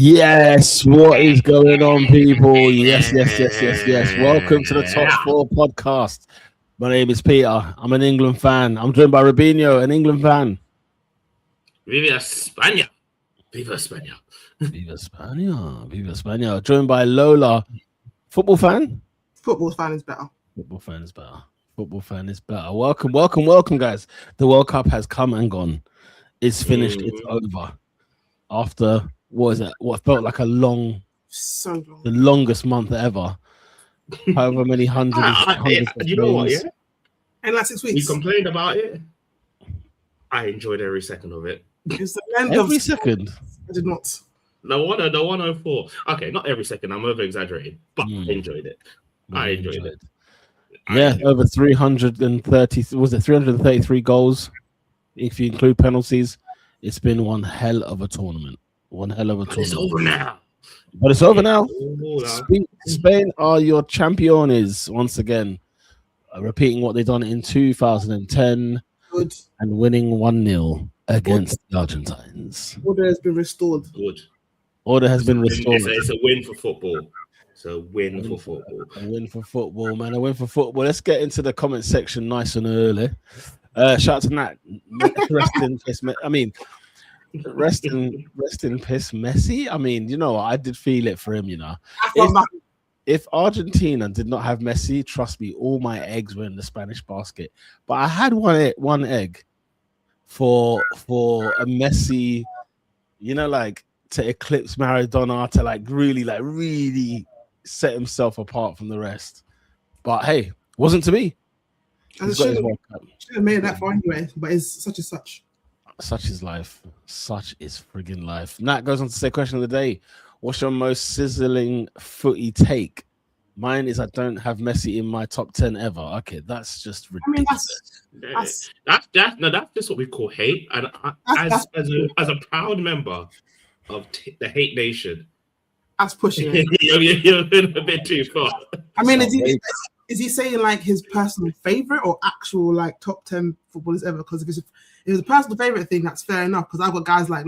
Yes, what is going on, people? Yes. Welcome to the Top 4 podcast. My name is Peter. I'm an England fan. I'm joined by Rubinho, an England fan. Viva España. Viva España. Viva España. Viva España. Joined by Lola. Football fan? Football fan is better. Football fan is better. Football fan is better. Welcome, guys. The World Cup has come and gone. It's finished. It's over. After what felt like the longest month ever. However many hundreds you know what, yeah? And like 6 weeks. We complained about it. I enjoyed every second of it. It's the end every second. I did not. The 104. Okay, not every second. I'm over exaggerating, but I enjoyed it. I enjoyed it. Yeah, over 330. Was it 333 goals? If you include penalties, it's been one hell of a tournament. It's over now. But it's over now. Spain are your champions once again, repeating what they done in 2010 Good. And winning 1-0 against the Argentines. Order has been restored. Good. Order has been restored. It's a win for football. It's a win for football. A win for football, man. A win for football. Let's get into the comment section nice and early. Shout out to Nat. Rest in piss Messi. I mean, you know, I did feel it for him, you know. If Argentina did not have Messi, trust me, all my eggs were in the Spanish basket. But I had one egg for a Messi, you know, like to eclipse Maradona, to really set himself apart from the rest. But hey, wasn't to be. I should have made that far anyway, but it's such as such. Such is life. Such is friggin' life. Nat goes on to say, question of the day: what's your most sizzling footy take? Mine is I don't have Messi in my top 10 ever. Okay, that's just ridiculous. That's just what we call hate. And as a proud member of the hate nation, that's pushing it. You're a bit too far. I mean, is he saying like his personal favorite or actual like top 10 footballers ever? Because if it's a personal favorite thing, that's fair enough. Because I've got guys like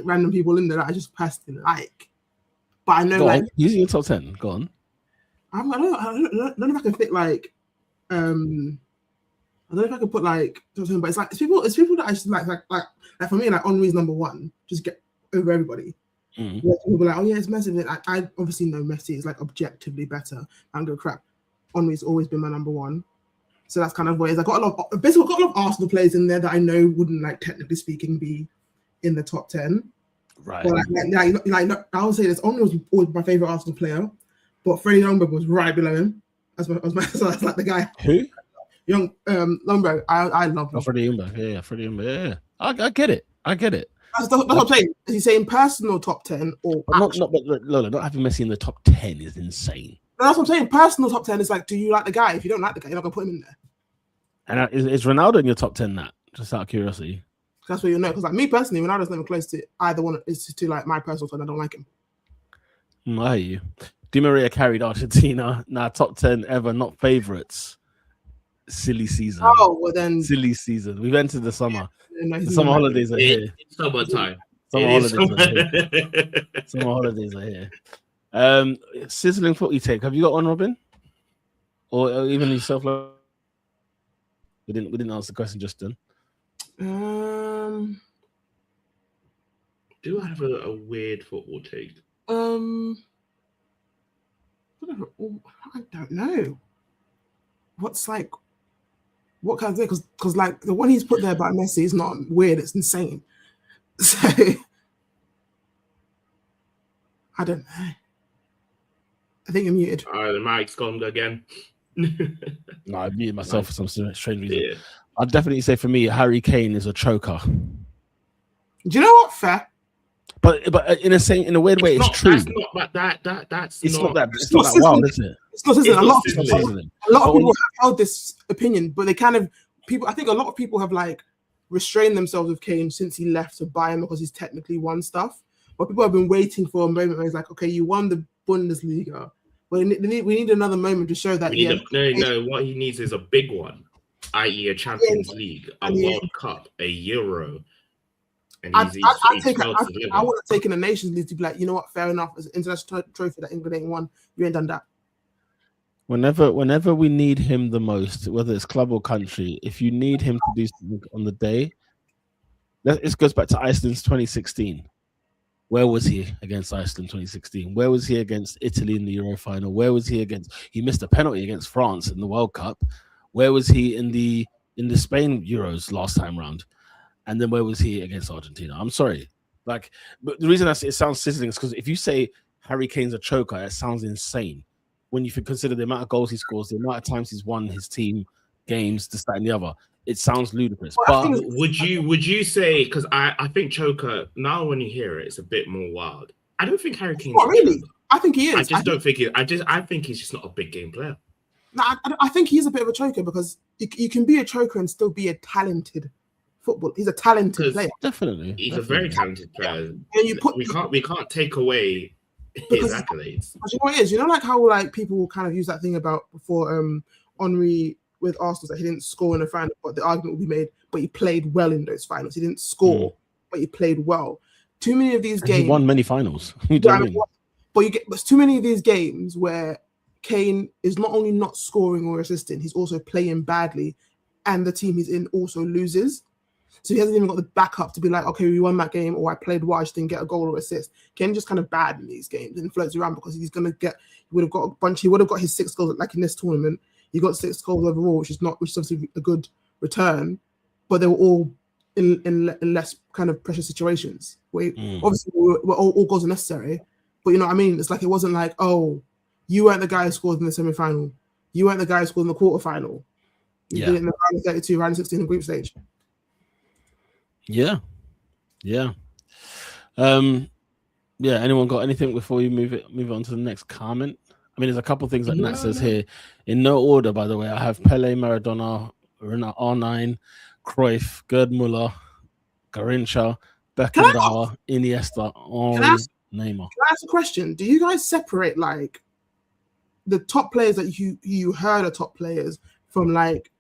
random people in there that I just personally like. But I know using your top 10. Go on. I don't know if I can fit like I don't know if I can put like top 10, but it's people that I just like for me, like Henry's number one, just get over everybody. People like, oh yeah, it's Messi. I obviously know Messi is like objectively better. I don't go crap. Henry's always been my number one. So that's kind of where I got a lot of Arsenal players in there that I know wouldn't, like, technically speaking, be in the top 10. Right. But I would say this. Henry was always my favorite Arsenal player, but Freddie Ljungberg was right below him. So that's like the guy. Who? Ljungberg. I love him. Freddie Ljungberg. Yeah, Freddie Ljungberg. Yeah. I get it. That's what I'm saying. Is he saying personal top 10 or not having Messi in the top 10 is insane. That's what I'm saying. Personal top 10 is like, do you like the guy? If you don't like the guy, you're not gonna put him in there. And is Ronaldo in your top 10? That just out of curiosity. That's what you know. Because like me personally, Ronaldo's never close to either one. Is to like my personal fan. I don't like him. I hear you. Di Maria carried Argentina. Now top 10 ever, not favorites. Silly season. Oh well, then silly season. We've entered the summer. The summer holidays are here. It's summertime. Summer holidays are here. Sizzling footy take. Have you got one, Robin? Or even yourself? We didn't answer the question just then. Do I have a weird football take? I don't know. What kind of thing? Because like the one he's put there about Messi is not weird. It's insane. So I don't know. I think you're muted. The mic's gone again. No, I muted myself for some strange reason. Yeah. I'd definitely say for me, Harry Kane is a choker. Do you know what? Fair. But in a weird way, it's true. That's not that's it's not that. It's not not that wild, is it? It's not sizzling. A lot of people have held this opinion, but they kind of I think a lot of people have like restrained themselves with Kane since he left to buy him because he's technically won stuff. But people have been waiting for a moment where he's like, okay, you won the Bundesliga. Well, we need another moment to show that. No. What he needs is a big one, i.e., a Champions League, a World Cup, a Euro. And I failed to deliver. would have taken the Nations League to be like, you know what, fair enough. As an international trophy that England ain't won, you ain't done that. Whenever we need him the most, whether it's club or country, if you need him to do something on the day, this goes back to Iceland's 2016. Where was he against Iceland 2016? Where was he against Italy in the Euro final? Where was he against? He missed a penalty against France in the World Cup. Where was he in the Spain Euros last time round? And then where was he against Argentina? I'm sorry, but the reason it sounds sizzling is because if you say Harry Kane's a choker, it sounds insane. When you consider the amount of goals he scores, the amount of times he's won his team games, this, that, and the other, it sounds ludicrous. But would you say, because I think choker, now when you hear it, it's a bit more wild. I don't think Harry Kane's not really. I think he is. I think he's just not a big game player. No, I think he's a bit of a choker because you can be a choker and still be a talented footballer. He's a talented player. Definitely. He's a very talented player. And we can't take away his accolades. You know what it is? You know, like how like people kind of use that thing about before Henry with Arsenal that he didn't score in the final, but the argument will be made, but he played well in those finals. He didn't score, but he played well. Too many of these games. He won many finals. But too many of these games where Kane is not only not scoring or assisting, he's also playing badly, and the team he's in also loses. So he hasn't even got the backup to be like, okay, we won that game, or I played well, I just didn't get a goal or assist. Kane's just kind of bad in these games and floats around because he would have got his 6 goals like in this tournament. He got 6 goals overall, which is obviously a good return, but they were all in less kind of pressure situations. Obviously, all goals are necessary, but you know what I mean. It's like it wasn't like, oh, you weren't the guy who scored in the semi-final, you weren't the guy who scored in the quarter-final. You did it in the round of 32, round of 16 in group stage. Yeah. Anyone got anything before you move it on to the next comment? I mean, there's a couple of things that Nat says here. In no order, by the way, I have Pele, Maradona, R9, Cruyff, Gerd Muller, Garrincha, Beckenbauer, Iniesta, Henry, Neymar. Can I ask a question? Do you guys separate like the top players that you heard are top players from like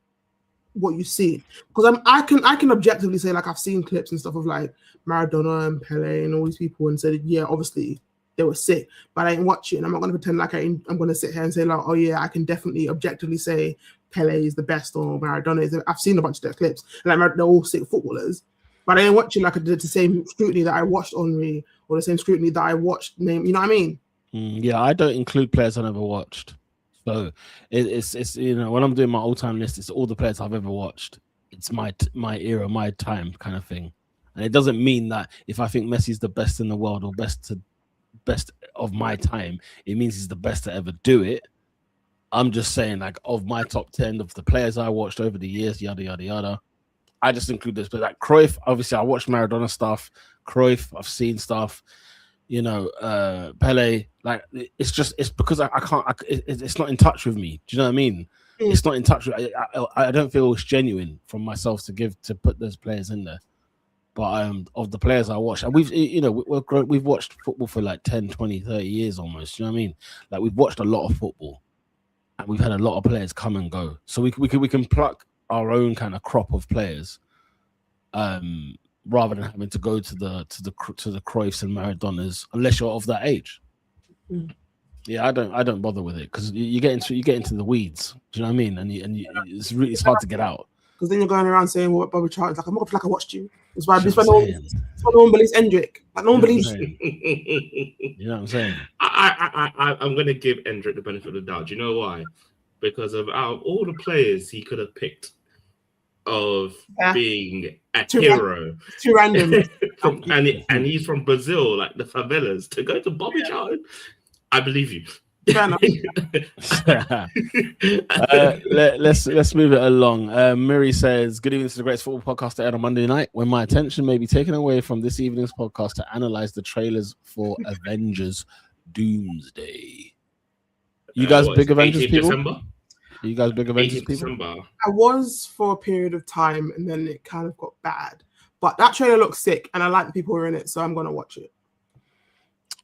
what you see? Because I can objectively say like I've seen clips and stuff of like Maradona and Pele and all these people and said, yeah, obviously they were sick, but I ain't watching. I'm not going to pretend like I'm going to sit here and say like, oh yeah, I can definitely objectively say Pele is the best or Maradona is. I've seen a bunch of their clips and like they're all sick footballers, but I ain't watching like the same scrutiny that I watched Henry or the same scrutiny that I watched Neymar. You know what I mean? Yeah, I don't include players I never watched. So it's you know, when I'm doing my all-time list, it's all the players I've ever watched. It's my era, my time kind of thing. And it doesn't mean that if I think Messi's the best in the world or best of my time, it means he's the best to ever do it. I'm just saying, like, of my top 10 of the players I watched over the years, yada yada yada, I just include this. But like Cruyff, obviously I watched Maradona stuff. Cruyff, I've seen stuff. You know, Pele, like it's because I can't. It's not in touch with me. Do you know what I mean? It's not in touch with. I don't feel it's genuine from myself to put those players in there. But of the players I watched, and we've watched football for like 10, 20, 30 years almost. You know what I mean? Like we've watched a lot of football, and we've had a lot of players come and go. So we can pluck our own kind of crop of players. Rather than having to go to the Cruyffs and Maradonas, unless you're of that age. Yeah, I don't bother with it because you get into the weeds. Do you know what I mean? And it's hard to get out. Because then you're going around saying what Bobby Charlton's like. I'm not like I watched you. It's why no one believes Endrick. Like no one believes you. You know what I'm saying? I'm gonna give Endrick the benefit of the doubt. Do you know why? Because of all the players he could have picked of being a hero. Too random. and he's from Brazil, like the favelas, to go to Bobby Charlton. I believe you. Let's move it along. Miri says, good evening to the greatest football podcast to air on Monday night, when my attention may be taken away from this evening's podcast to analyze the trailers for Avengers Doomsday. You guys big Avengers people? December? Are you guys big Avengers people? I was for a period of time, and then it kind of got bad. But that trailer looks sick, and I like the people who are in it, so I'm gonna watch it.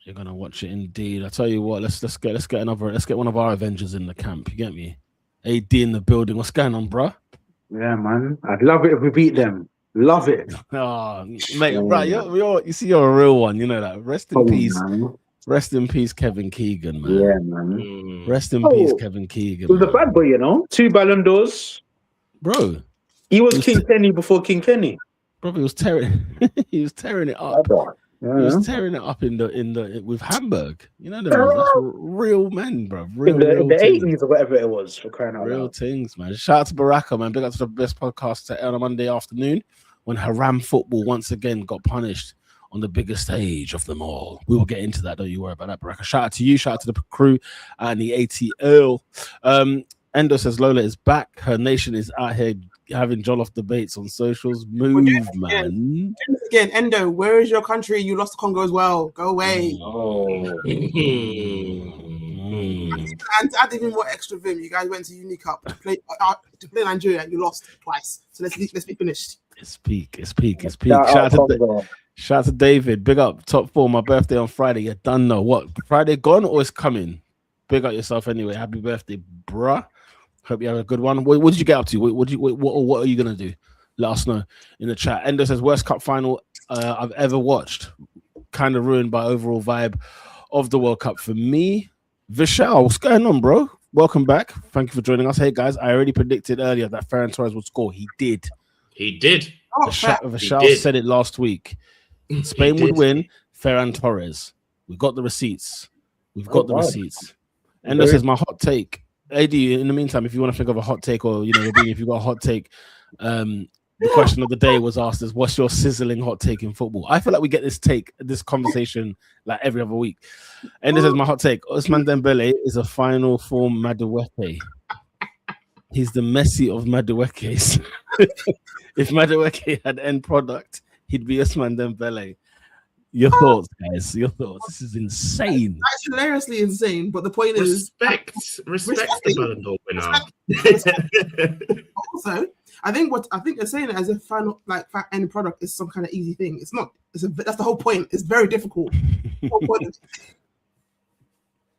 You're gonna watch it indeed. I tell you what, let's get one of our Avengers in the camp. You get me? AD in the building. What's going on, bro? Yeah, man. I'd love it if we beat them. Love it. Oh, mate, right? You see, you're a real one. You know that. Rest in peace. Man. Rest in peace, Kevin Keegan, man. Yeah, man. Rest in peace, Kevin Keegan. He was a bad boy, you know. 2 Ballon d'Ors, bro. He was King Kenny before King Kenny. Bro, he was tearing. He was tearing it up. He was tearing it up in the with Hamburg. You know, that's real men, bro. Real, in the 80s or whatever it was, for crying out loud. Real things, man. Shout out to Baraka, man. Big up to the best podcast on a Monday afternoon when Haram football once again got punished on the biggest stage of them all. We will get into that. Don't you worry about that, Baraka. Shout out to you. Shout out to the crew and the ATL. Endo says Lola is back. Her nation is out here having jollof debates on socials. Move, man. Again, Endo, where is your country? You lost Congo as well. Go away. And to add even more extra vim, you guys went to Uni Cup to play Nigeria and you lost twice. So let's be finished. It's peak. Shout out to David. Big up. Top 4. My birthday on Friday. You done know what? Friday gone or it's coming? Big up yourself anyway. Happy birthday, bruh. Hope you have a good one. What did you get up to? What are you gonna do? Let us know in the chat. Endo says worst cup final I've ever watched. Kind of ruined by overall vibe of the World Cup for me. Vishal, what's going on, bro? Welcome back. Thank you for joining us. Hey guys, I already predicted earlier that Ferran Torres would score. He did. Vishal said it last week. Spain would win. Ferran Torres. We've got the receipts. Endo says my hot take. AD, in the meantime, if you want to think of a hot take or, if you've got a hot take, the question of the day was asked as, what's your sizzling hot take in football? I feel like we get this conversation like every other week. And this is my hot take. Ousmane Dembele is a final form Madueke. He's the Messi of Maduekes. If Madueke had end product, he'd be Ousmane Dembele. Your thoughts, guys. Your thoughts. This is insane. That's hilariously insane. But the point is, respect the Ballon d'Or winner. Also, I think they're saying it as a final end product is some kind of easy thing. It's not. That's the whole point. It's very difficult.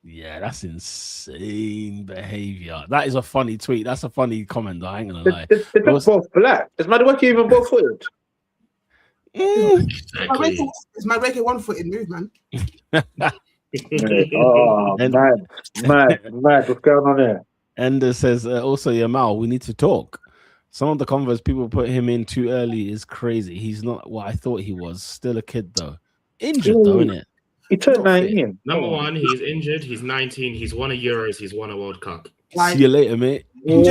Yeah, that's insane behavior. That is a funny tweet. That's a funny comment. I ain't gonna lie. They're both black. Is Madueke even both footed? Exactly. It's my regular one-footed move, man. Mad. What's going on there? Ender says, also, Yamal, we need to talk. Some of the convos people put him in too early is crazy. He's not what I thought he was. Still a kid, though. Injured, though, isn't it? He turned 19. Number one, he's injured. He's 19. He's won a Euros. He's won a World Cup. See you later, mate. Bye.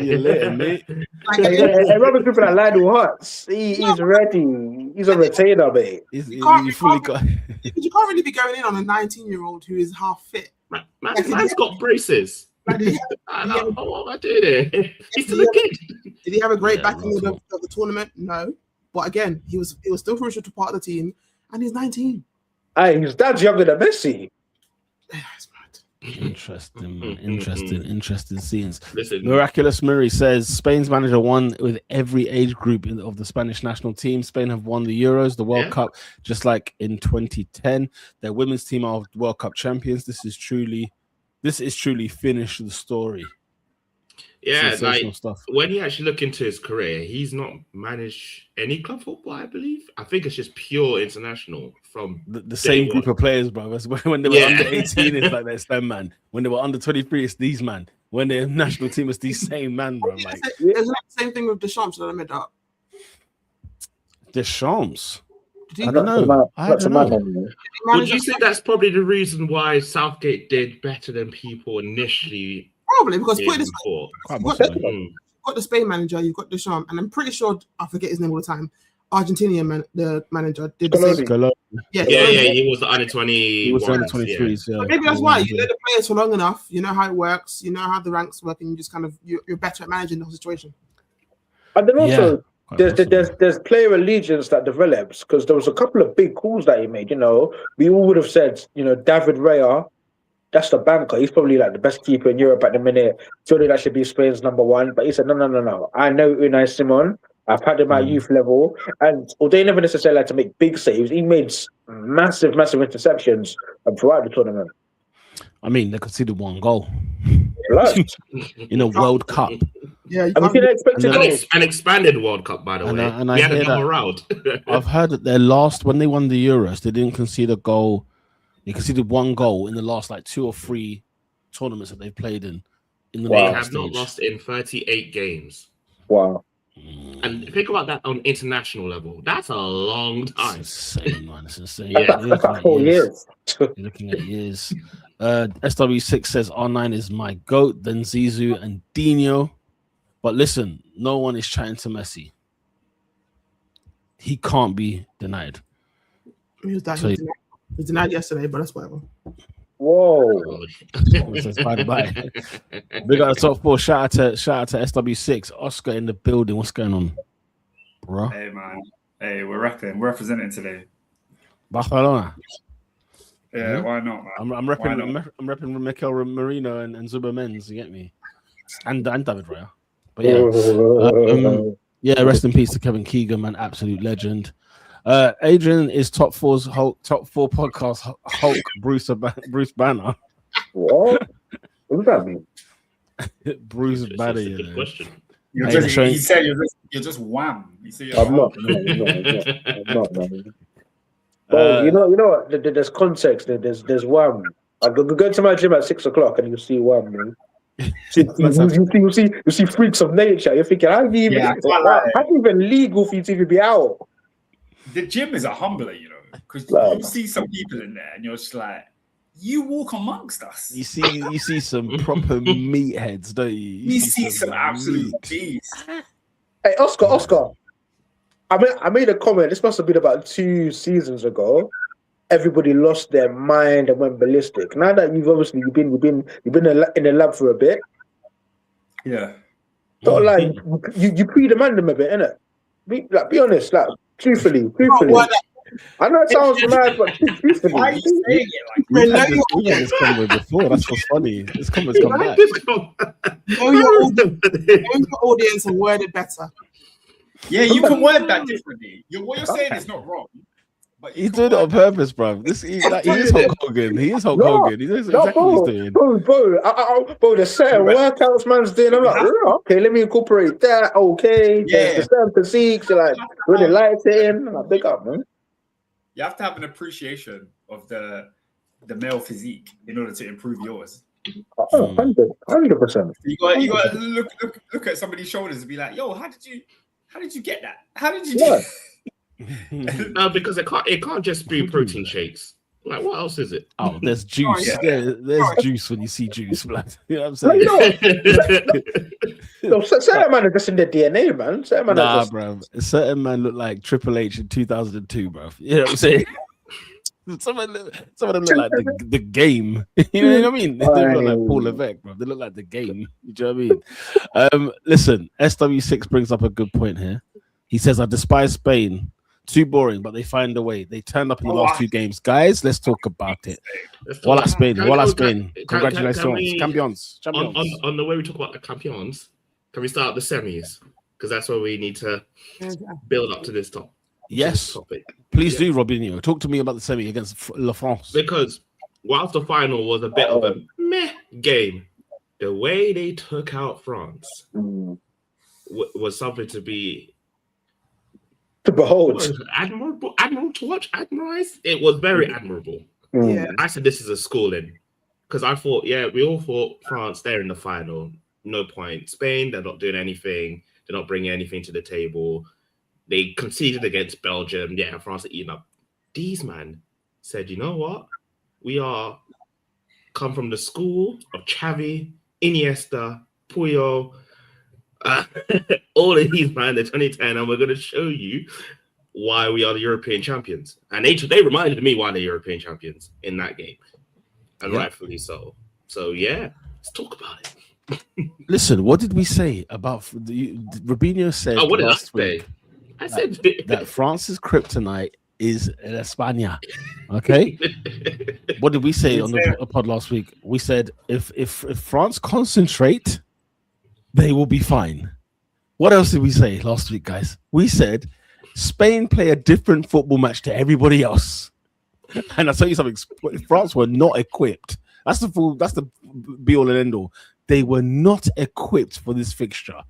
See you later, mate. Hey, Robert people that lie to hearts. He's ready. He's a retainer, mate. You can't really be going in on a 19-year-old who is half fit. Man's got braces. What am I doing here? He's still a kid. Did he have a great backing of the tournament? No. But again, he was still crucial to part of the team, and he's 19. Hey, his dad's younger than Messi. Interesting, man. Interesting scenes. Listen. Miraculous Murray says Spain's manager won with every age group of the Spanish national team. Spain have won the Euros, the World Cup, just like in 2010. Their women's team are World Cup champions. This is truly finished the story. Yeah, stuff. When you actually look into his career, he's not managed any club football, I believe. I think it's just pure international from the same group of players, bro. When they were under 18, it's like that's them, man. When they were under 23, it's these man. When they're national team, it's these same man, bro. Like, it's the same thing with Deschamps that I made up. Deschamps? I don't know. Would you say that's probably the reason why Southgate did better than people initially? Probably because you've got the Spain manager, you've got Deschamps, and I'm pretty sure I forget his name all the time. Argentina the manager did the same. Yeah, he was the under 20. He was under 23. So maybe that's why you know the players for long enough. You know how it works. You know how the ranks work, and you just kind of you're better at managing the whole situation. And then also there's player allegiance that develops because there was a couple of big calls that he made. We all would have said, David Raya. That's the banker. He's probably like the best keeper in Europe at the minute. Surely that should be Spain's number one. But he said, no. I know Unai Simon. I've had him at youth level. And although he never necessarily had to make big saves, he made massive interceptions throughout the tournament. I mean, they conceded one goal in a World Cup. Yeah, I mean, you expected an expanded World Cup, by the way. And I hear that. I've heard that their last, when they won the Euros, they didn't concede a goal. They conceded one goal in the last like 2 or 3 tournaments that they've played in. They have not lost in 38 games. Wow. And think about that on international level. That's a long time. It's insane, man. It's insane. That's like 4 years. You're looking at years. SW6 says R9 is my GOAT, then Zizou and Dino. But listen, no one is chatting to Messi. He can't be denied. He was denied yesterday, but that's whatever. Whoa. Bye. We got a top 4. Shout out to SW6. Oscar in the building. What's going on, bro? Hey man. Hey, we're representing today. Barcelona. Yeah, why not, man? I'm repping Mikel Merino and Zuba Menz, you get me? And David Raya. But yeah. Rest in peace to Kevin Keegan, man, absolute legend. Adrian is top 4 podcast Hulk Bruce Banner. What? What does that mean? Bruce Banner. That's a good question. He said you're just wham. You see, I'm not. Well, you know what? There's context. There's wham. I go to my gym at 6 o'clock and you see wham, man. You see freaks of nature. You're thinking, how do you even legal for you to even be out? The gym is a humbler, because you see some people in there and you're just like, you walk amongst us. You see some proper meatheads, don't you? You see some absolute beasts. Hey, Oscar. I made a comment. This must have been about 2 seasons ago. Everybody lost their mind and went ballistic. Now that you've been in the lab for a bit. Yeah. Don't lie. You pre-demand them a bit, innit? Be honest, truthfully. I know it sounds mad, but truthfully. Why are you saying it? We've had this comment before. That's what's funny. This comment's come back. Know your audience and word it better. Yeah, you can word that differently. What you're saying is not wrong. But he's doing it on purpose, bro. He is Hulk Hogan. He is Hulk Hogan. He knows exactly what he's doing. Bro, the certain workouts man's doing. I'm like, okay, let me incorporate that. Okay, the certain physiques, like really lights it in. I pick up, man. You have to have an appreciation of the male physique in order to improve yours. 100%. You got to look at somebody's shoulders and be like, yo, how did you get that? How did you do that? No, because it can't just be protein shakes. Like, what else is it? Oh, there's juice. There's juice when you see juice, man. You know what I'm saying? Certain man are just in their DNA, man. Bro. Certain man look like Triple H in 2002, bro. You know what I'm saying? Some of them look like the game. You know what I mean? They don't look like Paul Levesque, bro. They look like the game. You know what I mean? Listen, SW6 brings up a good point here. He says, I despise Spain. Too boring, but they find a way. They turned up in the last 2 games. Guys, let's talk about it. Voila Spain. Congratulations. Champions. On the way we talk about the Champions, can we start the semis? Because that's where we need to build up to this topic. Yes. Please do, Robinho. Talk to me about the semi against La France. Because whilst the final was a bit of a meh game, the way they took out France was something to be... to behold. Admirable to watch, admirable. It was very admirable. Yeah. I said this is a schooling because I thought, we all thought France, they're in the final, no point. Spain, they're not doing anything, they're not bringing anything to the table. They conceded against Belgium. Yeah, France are eating up. These man said, you know what? We are come from the school of Xavi, Iniesta, Puyol. All of these, man, the 2010, and we're going to show you why we are the European champions. And they reminded me why they're European champions in that game, and rightfully so. So let's talk about it. Listen, what did we say about Robinho said? What did I say? I said that France's kryptonite is España. Okay. What did we say on the pod last week? We said if France concentrate, they will be fine. What else did we say last week, guys? We said Spain play a different football match to everybody else. And I'll tell you something, France were not equipped. That's the be all and end all. They were not equipped for this fixture.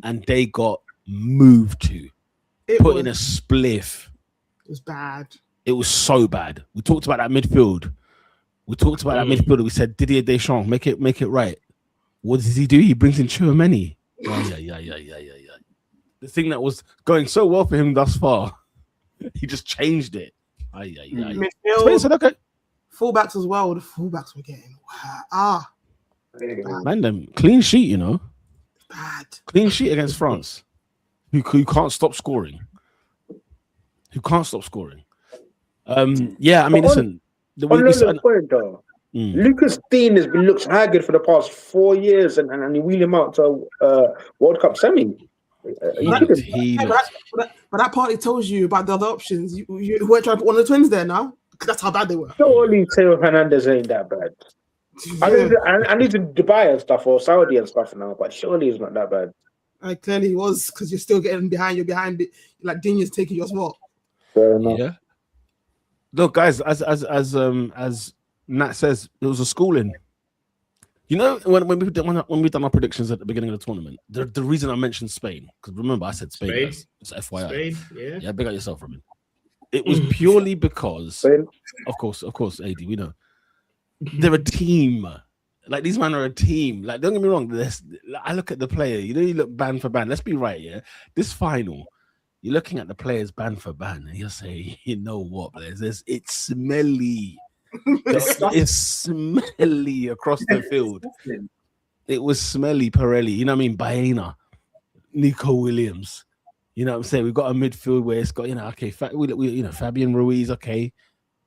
and they got moved to. Put in a spliff. It was bad. It was so bad. We talked about that midfield. We said Didier Deschamps, make it right. What does he do? He brings in Tchouaméni. Yeah. The thing that was going so well for him thus far, he just changed it. Midfield, said, okay. Fullbacks as well. The fullbacks were getting man, them clean sheet, you know. Bad. Clean sheet against France. Who can't stop scoring. Yeah, I mean, listen. Lucas Dean looks haggard for the past 4 years, and you wheel him out to World Cup semi. But that partly tells you about the other options. You weren't trying to put one of the twins there now. That's how bad they were. Surely Theo Hernandez ain't that bad. I need to Dubai and stuff or Saudi and stuff now, but surely it's not that bad. Clearly he was, because you're still getting behind. You're behind it. Like Dinya's taking your spot. Fair enough. Yeah. Look, guys, as Nat says, it was a schooling. You know, when we've done our predictions at the beginning of the tournament, the reason I mentioned Spain, because remember I said Spain. It's FYI. Spain, yeah, big up yourself, Robin. It was purely because, of course, AD, we know they're a team. Like, these men are a team. Like, don't get me wrong. I look at the player. You know, you look band for band. Let's be right, yeah. This final, you're looking at the players band for band, and you're saying, you know what, players? It's smelly. It's smelly across the field. It was smelly. Pirelli. You know what I mean? Baena, Nico Williams. You know what I'm saying? We've got a midfield where it's got, you know, okay, Fabian Ruiz, okay.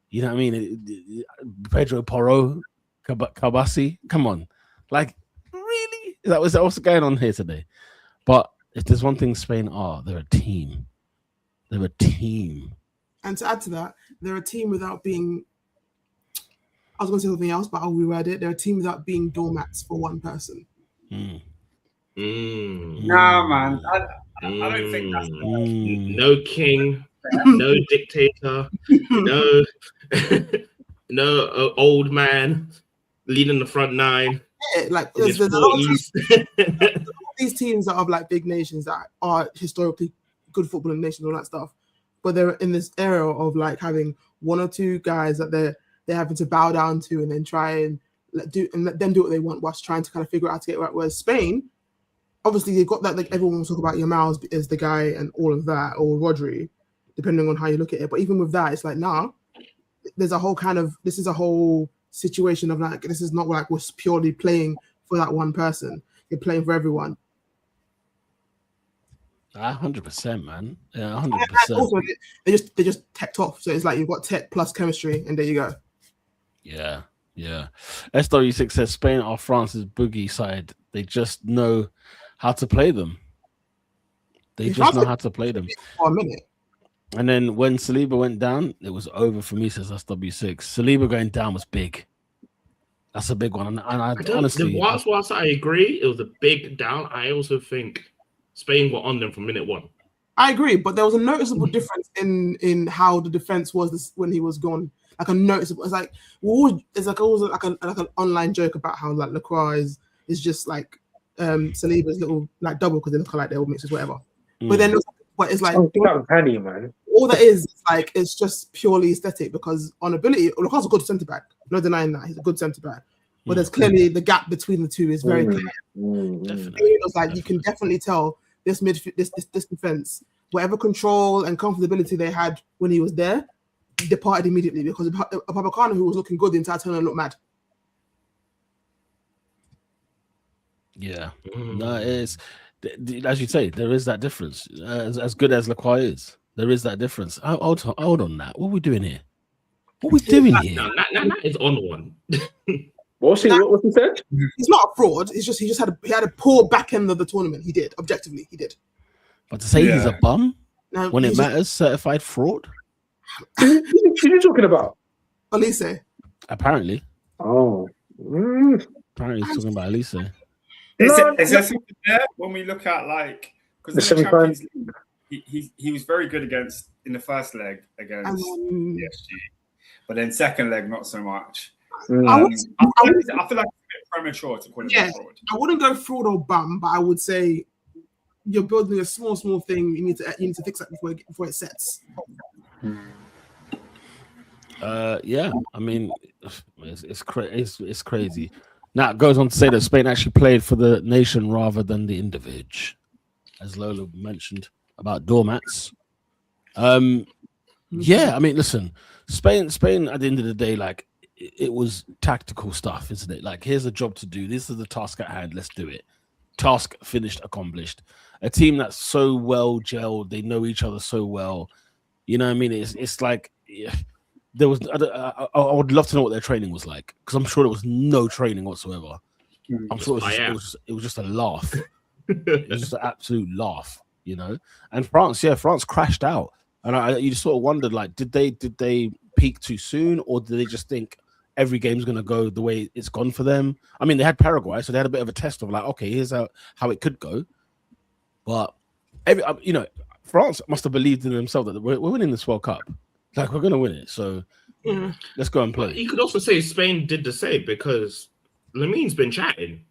You know what I mean? Pedro Porro. Kabasi, come on, like, really? Is that what's going on here today? But if there's one thing Spain are, they're a team. They're a team. And to add to that, they're a team without being. I was going to say something else, but I'll reword it. They're a team without being doormats for one person. Nah, man, I don't think that's no king, no dictator, no old man leading the front nine. Yeah, like there's a lot of these teams that are like big nations that are historically good footballing nations, all that stuff, but they're in this era of like having one or two guys that they're having to bow down to and then try and let them do what they want whilst trying to kind of figure out how to get right. Whereas Spain, obviously they've got that, like everyone will talk about Yamal as the guy and all of that, or Rodri, depending on how you look at it. But even with that, it's like, nah, there's a whole this is a whole situation of like, this is not like we're purely playing for that one person. You're playing for everyone. 100%, man. Yeah, 100%. Also, they just teched off. So it's like you've got tech plus chemistry, and there you go. Yeah. SW6 says Spain are France's boogie side. They just know how to play them. For a minute. And then when Saliba went down, it was over for me, says SW6. Saliba going down was big. That's a big one. And I honestly... Whilst I agree, it was a big down, I also think Spain were on them from minute one. I agree, but there was a noticeable difference in how the defense was when he was gone. Like a noticeable... It's like... There's like always like an online joke about how like Lacroix is just like Saliba's little like double because they look like they're all mixed, whatever. But then it's like... Penny, man. All that is like, it's just purely aesthetic, because on ability, Lukaku's a good centre back. No denying that he's a good centre back, but there's clearly the gap between the two is very clear. Definitely, it's like you can definitely tell this defense, whatever control and comfortability they had when he was there, departed immediately, because Upamecano, who was looking good the entire tournament, looked mad. Yeah, no, it's as you say, there is that difference. As good as Lacroix is. There is that difference. Hold on, Nat. What are we doing here? What are we doing here? No, Nat is on one. What he said? He's not a fraud. It's just he had a poor back end of the tournament. He did, objectively, he did. But to say he's a bum when it matters, certified fraud. Who are you talking about? Elise. Apparently. Oh. Apparently he's talking about Elise. Is there something there when we look at like, because the Champions League, he was very good in the first leg against PSG, but then second leg not so much. I feel like it's a bit premature to call him fraud. I wouldn't go fraud or bum, but I would say you're building a small thing. You need to fix that before it sets. Yeah, I mean, it's crazy. Now it goes on to say that Spain actually played for the nation rather than the individual, as Lola mentioned about doormats. Yeah, I mean, listen, Spain at the end of the day, like, it was tactical stuff, isn't it? Like, here's a job to do. This is the task at hand. Let's do it. Task finished, accomplished. A team that's so well gelled, they know each other so well. You know what I mean? It's like, yeah, there was. I would love to know what their training was like, because I'm sure there was no training whatsoever. I'm sure it was just a laugh. It was just an absolute laugh, you know. And France crashed out, and you just sort of wondered, like, did they peak too soon, or did they just think every game's going to go the way it's gone for them? I mean, they had Paraguay, so they had a bit of a test of like, okay, here's how it could go. But France must have believed in themselves that we're winning this World Cup. Like, we're going to win it, so let's go and play. But you could also say Spain did the same, because Lamin's been chatting,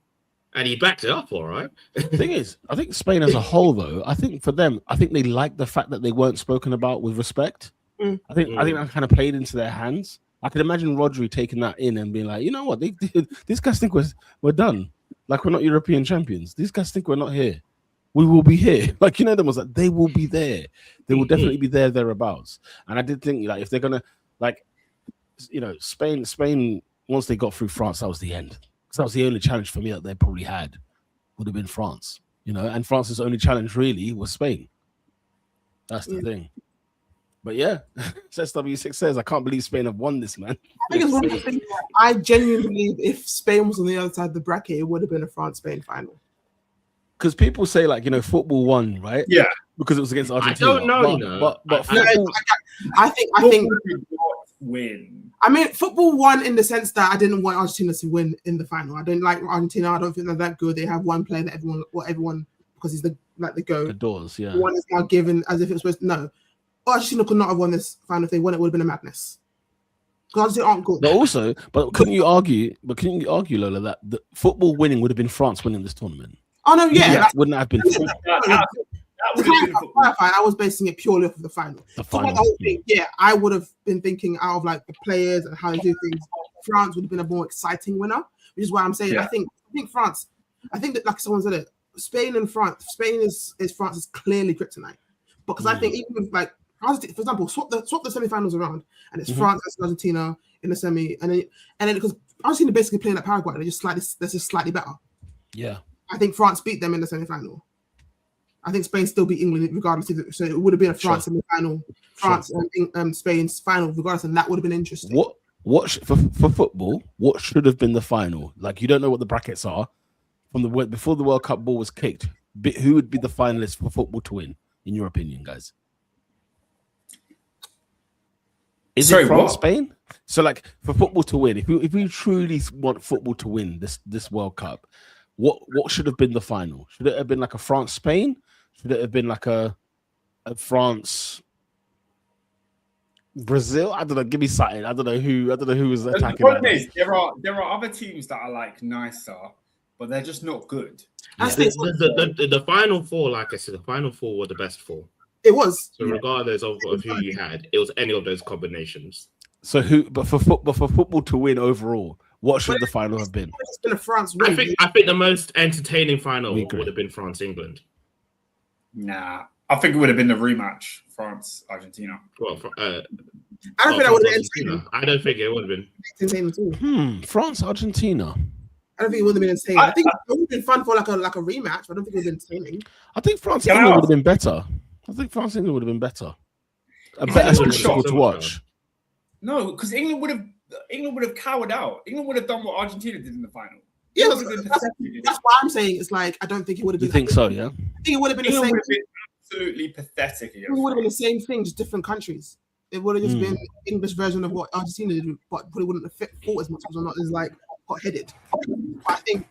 and he backed it up all right. The thing is, I think Spain as a whole, though, I think for them, I think they like the fact that they weren't spoken about with respect. I think that kind of played into their hands. I could imagine Rodri taking that in and being like, you know what, these guys think we're done. Like, we're not European champions. These guys think we're not here. We will be here. Like, you know, them was like, they will be there. They will definitely be thereabouts. And I did think, like, if they're gonna, like, you know, Spain, once they got through France, that was the end. Because that was the only challenge for me that they probably had, would have been France. You know, and France's only challenge really was Spain. That's the thing. But yeah, SW6 says, I can't believe Spain have won this, man. I think it's one of the things that I genuinely believe if Spain was on the other side of the bracket, it would have been a France-Spain final. Because people say, like, you know, football won, right? Yeah. Because it was against Argentina. I don't know, but I think win. I mean, football won in the sense that I didn't want Argentina to win in the final. I don't like Argentina. I don't think they're that good. They have one player that everyone because he's the GOAT. Adores, yeah. One is now given as if it was supposed to. No, Argentina could not have won this final. If they won, it would have been a madness. Because Argentina aren't good. But couldn't you argue, Lola, that the football winning would have been France winning this tournament? Oh no, yeah, wouldn't have been. I was basing it purely off of the final. The whole thing, yeah, I would have been thinking out of like the players and how they do things. France would have been a more exciting winner, which is why I'm saying I think France. I think that, like someone said it, Spain and France. Spain is France's clearly kryptonite, because I think even with, like, for example, swap the semi-finals around, and it's France versus Argentina in the semi, and then because Argentina basically playing like Paraguay, they're just slightly better. Yeah. I think France beat them in the semi-final. I think Spain still beat England regardless of it. So it would have been a France semi-final, France and Spain's final regardless, and that would have been interesting. What for football? What should have been the final? Like, you don't know what the brackets are from before the World Cup ball was kicked. Who would be the finalists for football to win, in your opinion, guys? Is it France, Spain? So, like, for football to win, if we truly want football to win this World Cup, what should have been the final? Should it have been like a France-Spain? Should it have been like a France-Brazil? I don't know. Give me something. I don't know who was attacking. The problem is there are other teams that are like nicer, but they're just not good. Yeah. The final four, like I said, the final four were the best four. It was. So regardless of who you had, it was any of those combinations. So for football to win overall, what should the final have been? It's been a France win. I think the most entertaining final would have been France-England. Nah, I think it would have been the rematch, France-Argentina. Well, I don't think that would have been entertaining. I don't think it would have been entertaining too. France-Argentina. I don't think it would have been entertaining. I think it would have been fun for like a rematch, but I don't think it would have been entertaining. I think France-England would have been better. I think France-England would have been better. A better spectacle to watch. No, because England would have cowered out. England would have done what Argentina did in the final. Yeah, that's why I'm saying it's like I don't think it would have been. You think so? Yeah. I think it would have been the same. Absolutely pathetic. It would have been the same thing, just different countries. It would have just been English version of what Argentina did, but probably wouldn't have fought as much because I'm not as like hot-headed. I think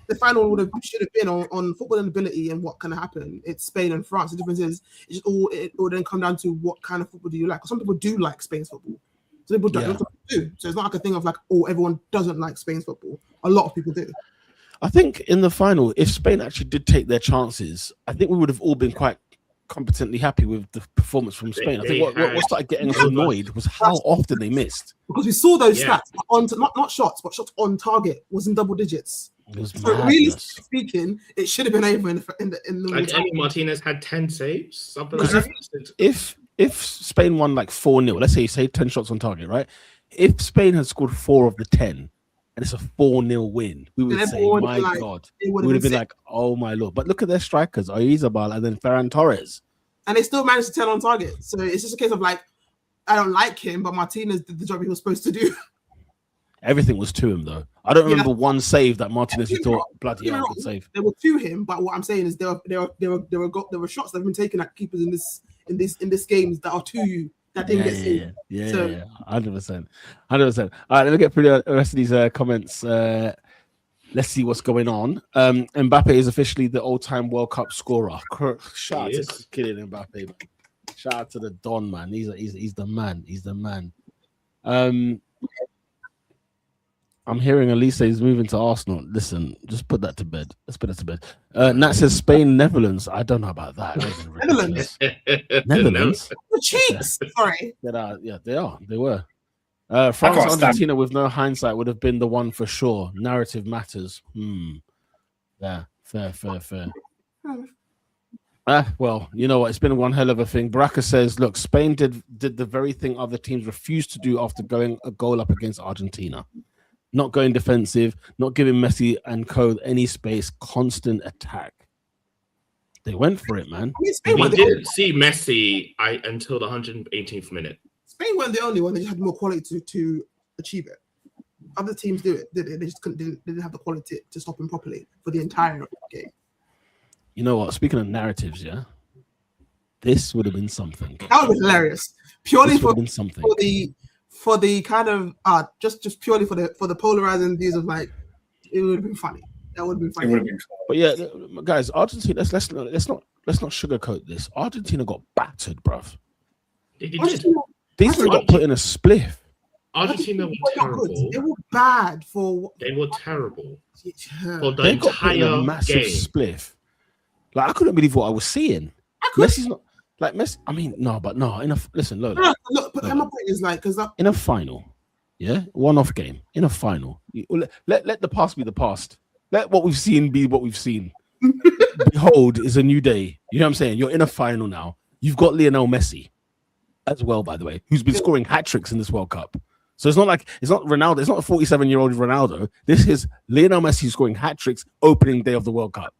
the final should have been on football and ability and what can happen. It's Spain and France. The difference is it will then come down to what kind of football do you like. Because some people do like Spain's football. Some people don't. Yeah. So it's not like a thing of like, everyone doesn't like Spain's football. A lot of people do. I think in the final, if Spain actually did take their chances, I think we would have all been quite competently happy with the performance from Spain. I think what started getting us annoyed was how often they missed. Because we saw those stats on not shots, but shots on target was in double digits. So really speaking, it should have been over in the like Emi Martinez had 10 saves, something like that. If Spain won like 4-0, let's say you say 10 shots on target, right? If Spain had scored 4 of the 10 and it's a 4-0 win, we would say, my God. We would have been like, oh my Lord. But look at their strikers, Oyarzabal and then Ferran Torres. And they still managed to 10 on target. So it's just a case of like, I don't like him, but Martinez did the job he was supposed to do. Everything was to him, though. I don't remember one save that Martinez you thought bloody hell could save. They were to him, but what I'm saying is there were shots that have been taken at keepers in this games that are to you that didn't get saved. Yeah, 100%. All right, let me get through the rest of these comments. Let's see what's going on. Mbappe is officially the all-time World Cup scorer. Shout out to Kylian Mbappe. Shout out to the Don, man. He's the man. He's the man. I'm hearing Elise is moving to Arsenal. Listen, just put that to bed. Let's put that to bed. Nat says Spain, Netherlands. I don't know about that. Netherlands. The cheeks. Sorry. They are. They were. France, Argentina, with no hindsight, would have been the one for sure. Narrative matters. Yeah, fair. Well, you know what? It's been one hell of a thing. Baraka says, look, Spain did the very thing other teams refused to do after going a goal up against Argentina. Not going defensive, not giving Messi and co any space, constant attack. They went for it, man. We didn't see Messi until the 118th minute. Spain weren't the only one. They just had more quality to achieve it. Other teams do it. They just didn't have the quality to stop him properly for the entire game. You know what? Speaking of narratives, yeah, this would have been something. That would be hilarious. Purely for the kind of just purely for the polarizing views of like, it would have been funny. That would have been funny. But yeah, guys, Argentina. Let's not sugarcoat this. Argentina got battered, bruv. These men got put in a spliff. Argentina were terrible. They were bad for. They were terrible for the they entire got put in a massive game. Spliff. Like I couldn't believe what I was seeing. Messi's not like Messi. I mean, no. Listen, Lola. Look, but my point is like, because in a final, yeah, one-off game in a final. Let the past be the past. Let what we've seen be what we've seen. Behold, is a new day. You know what I'm saying? You're in a final now. You've got Lionel Messi as well, by the way, who's been scoring hat tricks in this World Cup. So it's not Ronaldo. It's not a 47-year-old Ronaldo. This is Lionel Messi scoring hat tricks opening day of the World Cup.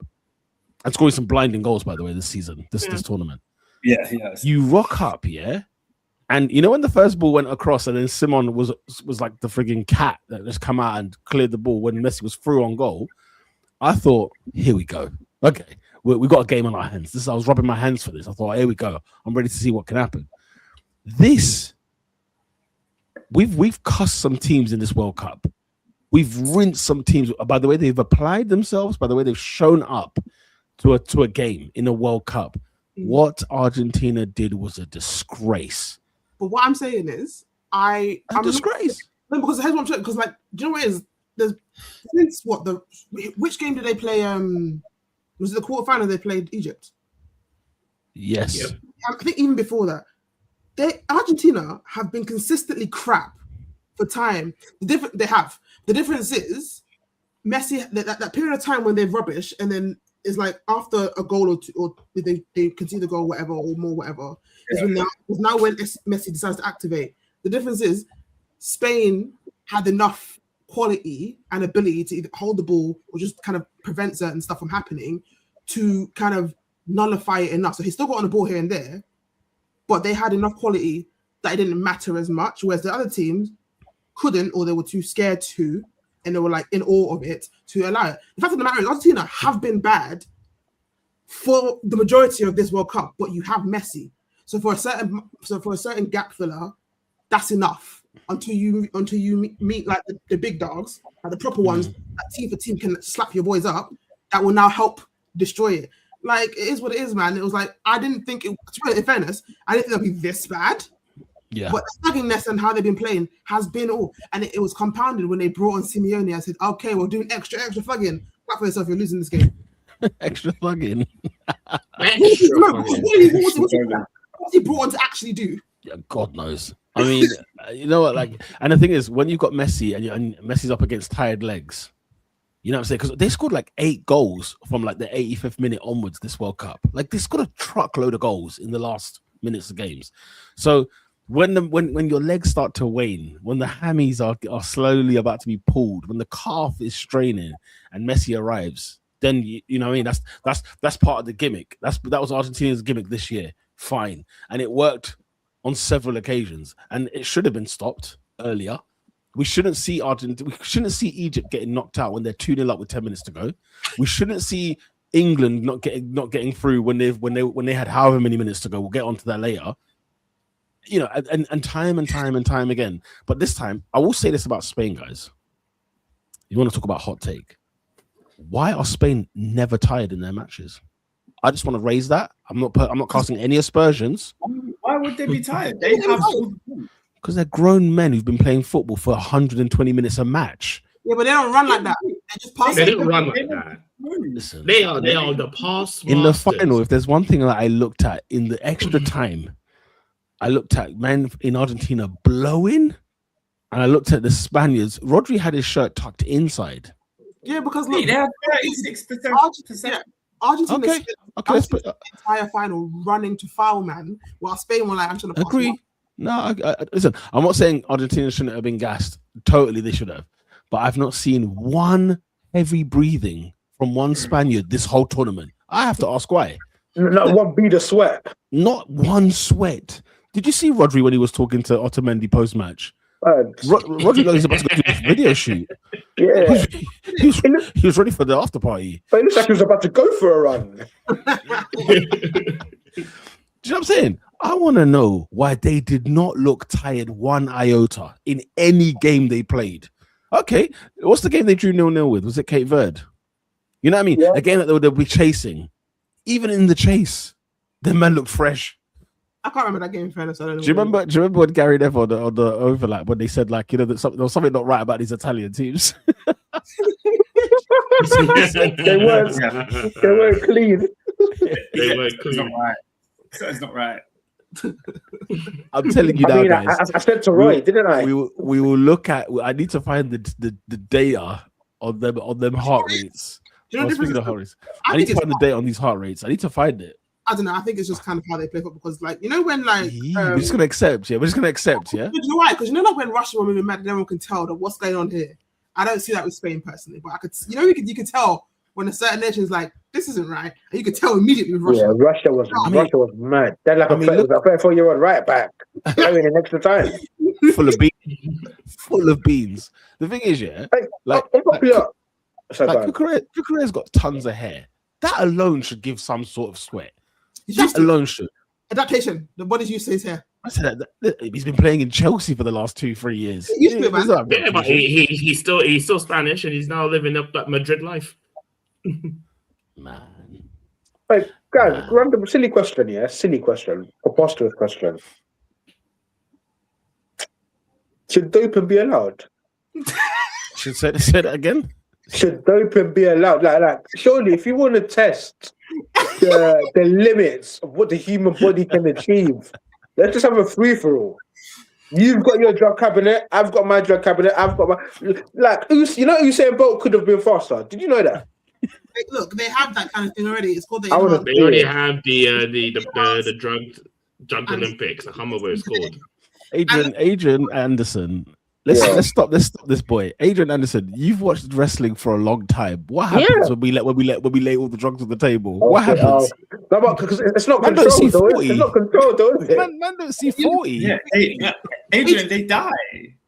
And scoring some blinding goals, by the way, this season, this tournament. Yeah. You rock up, yeah? And you know when the first ball went across and then Simon was like the frigging cat that just come out and cleared the ball when Messi was through on goal, I thought, here we go. Okay, we got a game on our hands. I was rubbing my hands for this. I thought, here we go. I'm ready to see what can happen. We've cussed some teams in this World Cup. We've rinsed some teams. By the way, they've applied themselves. By the way, they've shown up to a game in a World Cup. What Argentina did was a disgrace. But what I'm saying is, I'm disgrace. No, because here's what I'm saying. Because like, do you know what it is? Since which game did they play? Was it the quarterfinal? They played Egypt. Yes. Yep. I think even before that, Argentina have been consistently crap for time. The difference is Messi. That period of time when they're rubbish, and then it's like after a goal or two, or they concede a goal, whatever, or more, whatever. Is now when Messi decides to activate. The difference is Spain had enough quality and ability to either hold the ball or just kind of prevent certain stuff from happening to kind of nullify it enough. So he still got on the ball here and there, but they had enough quality that it didn't matter as much, whereas the other teams couldn't, or they were too scared to, and they were like in awe of it to allow it. The fact of the matter is, Argentina have been bad for the majority of this World Cup, but you have Messi. So for a certain gap filler, that's enough until you meet like the big dogs, like the proper ones that team for team can slap your boys up. That will now help destroy it. Like, it is what it is, man. It was like, I didn't think in fairness, I didn't think it'd be this bad. Yeah. But the slugginess and how they've been playing has been all. And it was compounded when they brought on Simeone. I said, okay, we're doing extra slugging. Back for yourself, you're losing this game. Extra thugging. What's he brought on to actually do? Yeah, God knows. I mean, you know what? Like, and the thing is, when you've got Messi and Messi's up against tired legs, you know what I'm saying? Because they scored like 8 goals from like the 85th minute onwards this World Cup. Like they scored a truckload of goals in the last minutes of games. So when your legs start to wane, when the hammies are slowly about to be pulled, when the calf is straining and Messi arrives, then you know what I mean? That's part of the gimmick. That was Argentina's gimmick this year. Fine. And it worked on several occasions. And it should have been stopped earlier. We shouldn't see Egypt getting knocked out when they're 2-0 up with 10 minutes to go. We shouldn't see England not getting through when they had however many minutes to go. We'll get onto that later. You know, and time again. But this time, I will say this about Spain, guys. You want to talk about hot take? Why are Spain never tired in their matches? I just want to raise that. I'm not casting any aspersions. Why would they be tired? They have because they're grown men who've been playing football for 120 minutes a match. Yeah, but they don't run like that. They just pass. They don't run like that. Listen, they are the pass in the masters. final. If there's one thing that I looked at in the extra time, I looked at men in Argentina blowing, and I looked at the Spaniards. Rodri had his shirt tucked inside. Yeah, because look, they have 36%. Argentina spent the entire final running to foul man, while Spain were like, I'm trying to pass. Agree. No, listen, I'm not saying Argentina shouldn't have been gassed. Totally, they should have. But I've not seen one heavy breathing from one Spaniard this whole tournament. I have to ask why. Not one bead of sweat. Not one sweat. Did you see Rodri when he was talking to Otamendi post-match? Rodri was about to go do this video shoot. Yeah. He was ready for the after party. But it looks like he was about to go for a run. Do you know what I'm saying? I want to know why they did not look tired one iota in any game they played. Okay, what's the game they drew 0-0 with? Was it Cape Verde? You know what I mean? Yeah. A game that they'll be chasing. Even in the chase, the man looked fresh. I can't remember that game in fairness. Do you remember when Gary Neville on the overlap when they said like, you know, that there was something not right about these Italian teams? They weren't clean. They weren't clean. It's not right. I'm telling you now, guys. I said to Roy, didn't I? We will look at. I need to find the data on them heart rates. Speaking of heart rates, I need to find the data on these heart rates. I need to find it. I don't know. I think it's just kind of how they play football because, like, you know, when like we're just gonna accept, yeah. We're just gonna accept, yeah. You know why? Because you know, like when Russia were moving mad, everyone can tell that what's going on here. I don't see that with Spain personally, but I could, you know, you could tell when a certain nation is like, this isn't right, and you could tell immediately with Russia. Yeah, Russia was mad. They're like a 34-year-old right back, carrying an extra time, full of beans. The thing is, yeah, Kukureya's got tons of hair. That alone should give some sort of sweat. That alone should. Adaptation. The body's used to his hair. I said that he's been playing in Chelsea for the last 2-3 years. Yeah, but he's still Spanish and he's now living up that Madrid life. Man. Hey, guys, random silly question, yeah? Silly question. Preposterous question. Should doping be allowed? Should say that again? Should doping be allowed? Like, surely, if you want to test the limits of what the human body can achieve, let's just have a free-for-all. You've got your drug cabinet. I've got my drug cabinet. I've got my... Like, you know Usain Bolt could have been faster. Did you know that? Look, they have that kind of thing already. It's called they already have the drug Olympics. I can't remember what it's called. Adrian Anderson. Let's stop this boy. Adrian Anderson, you've watched wrestling for a long time. What happens when we lay all the drugs on the table? What happens? No, because it's not controlled, though. It's not controlled, though, is it? Man don't see 40. Yeah, Adrian, they die.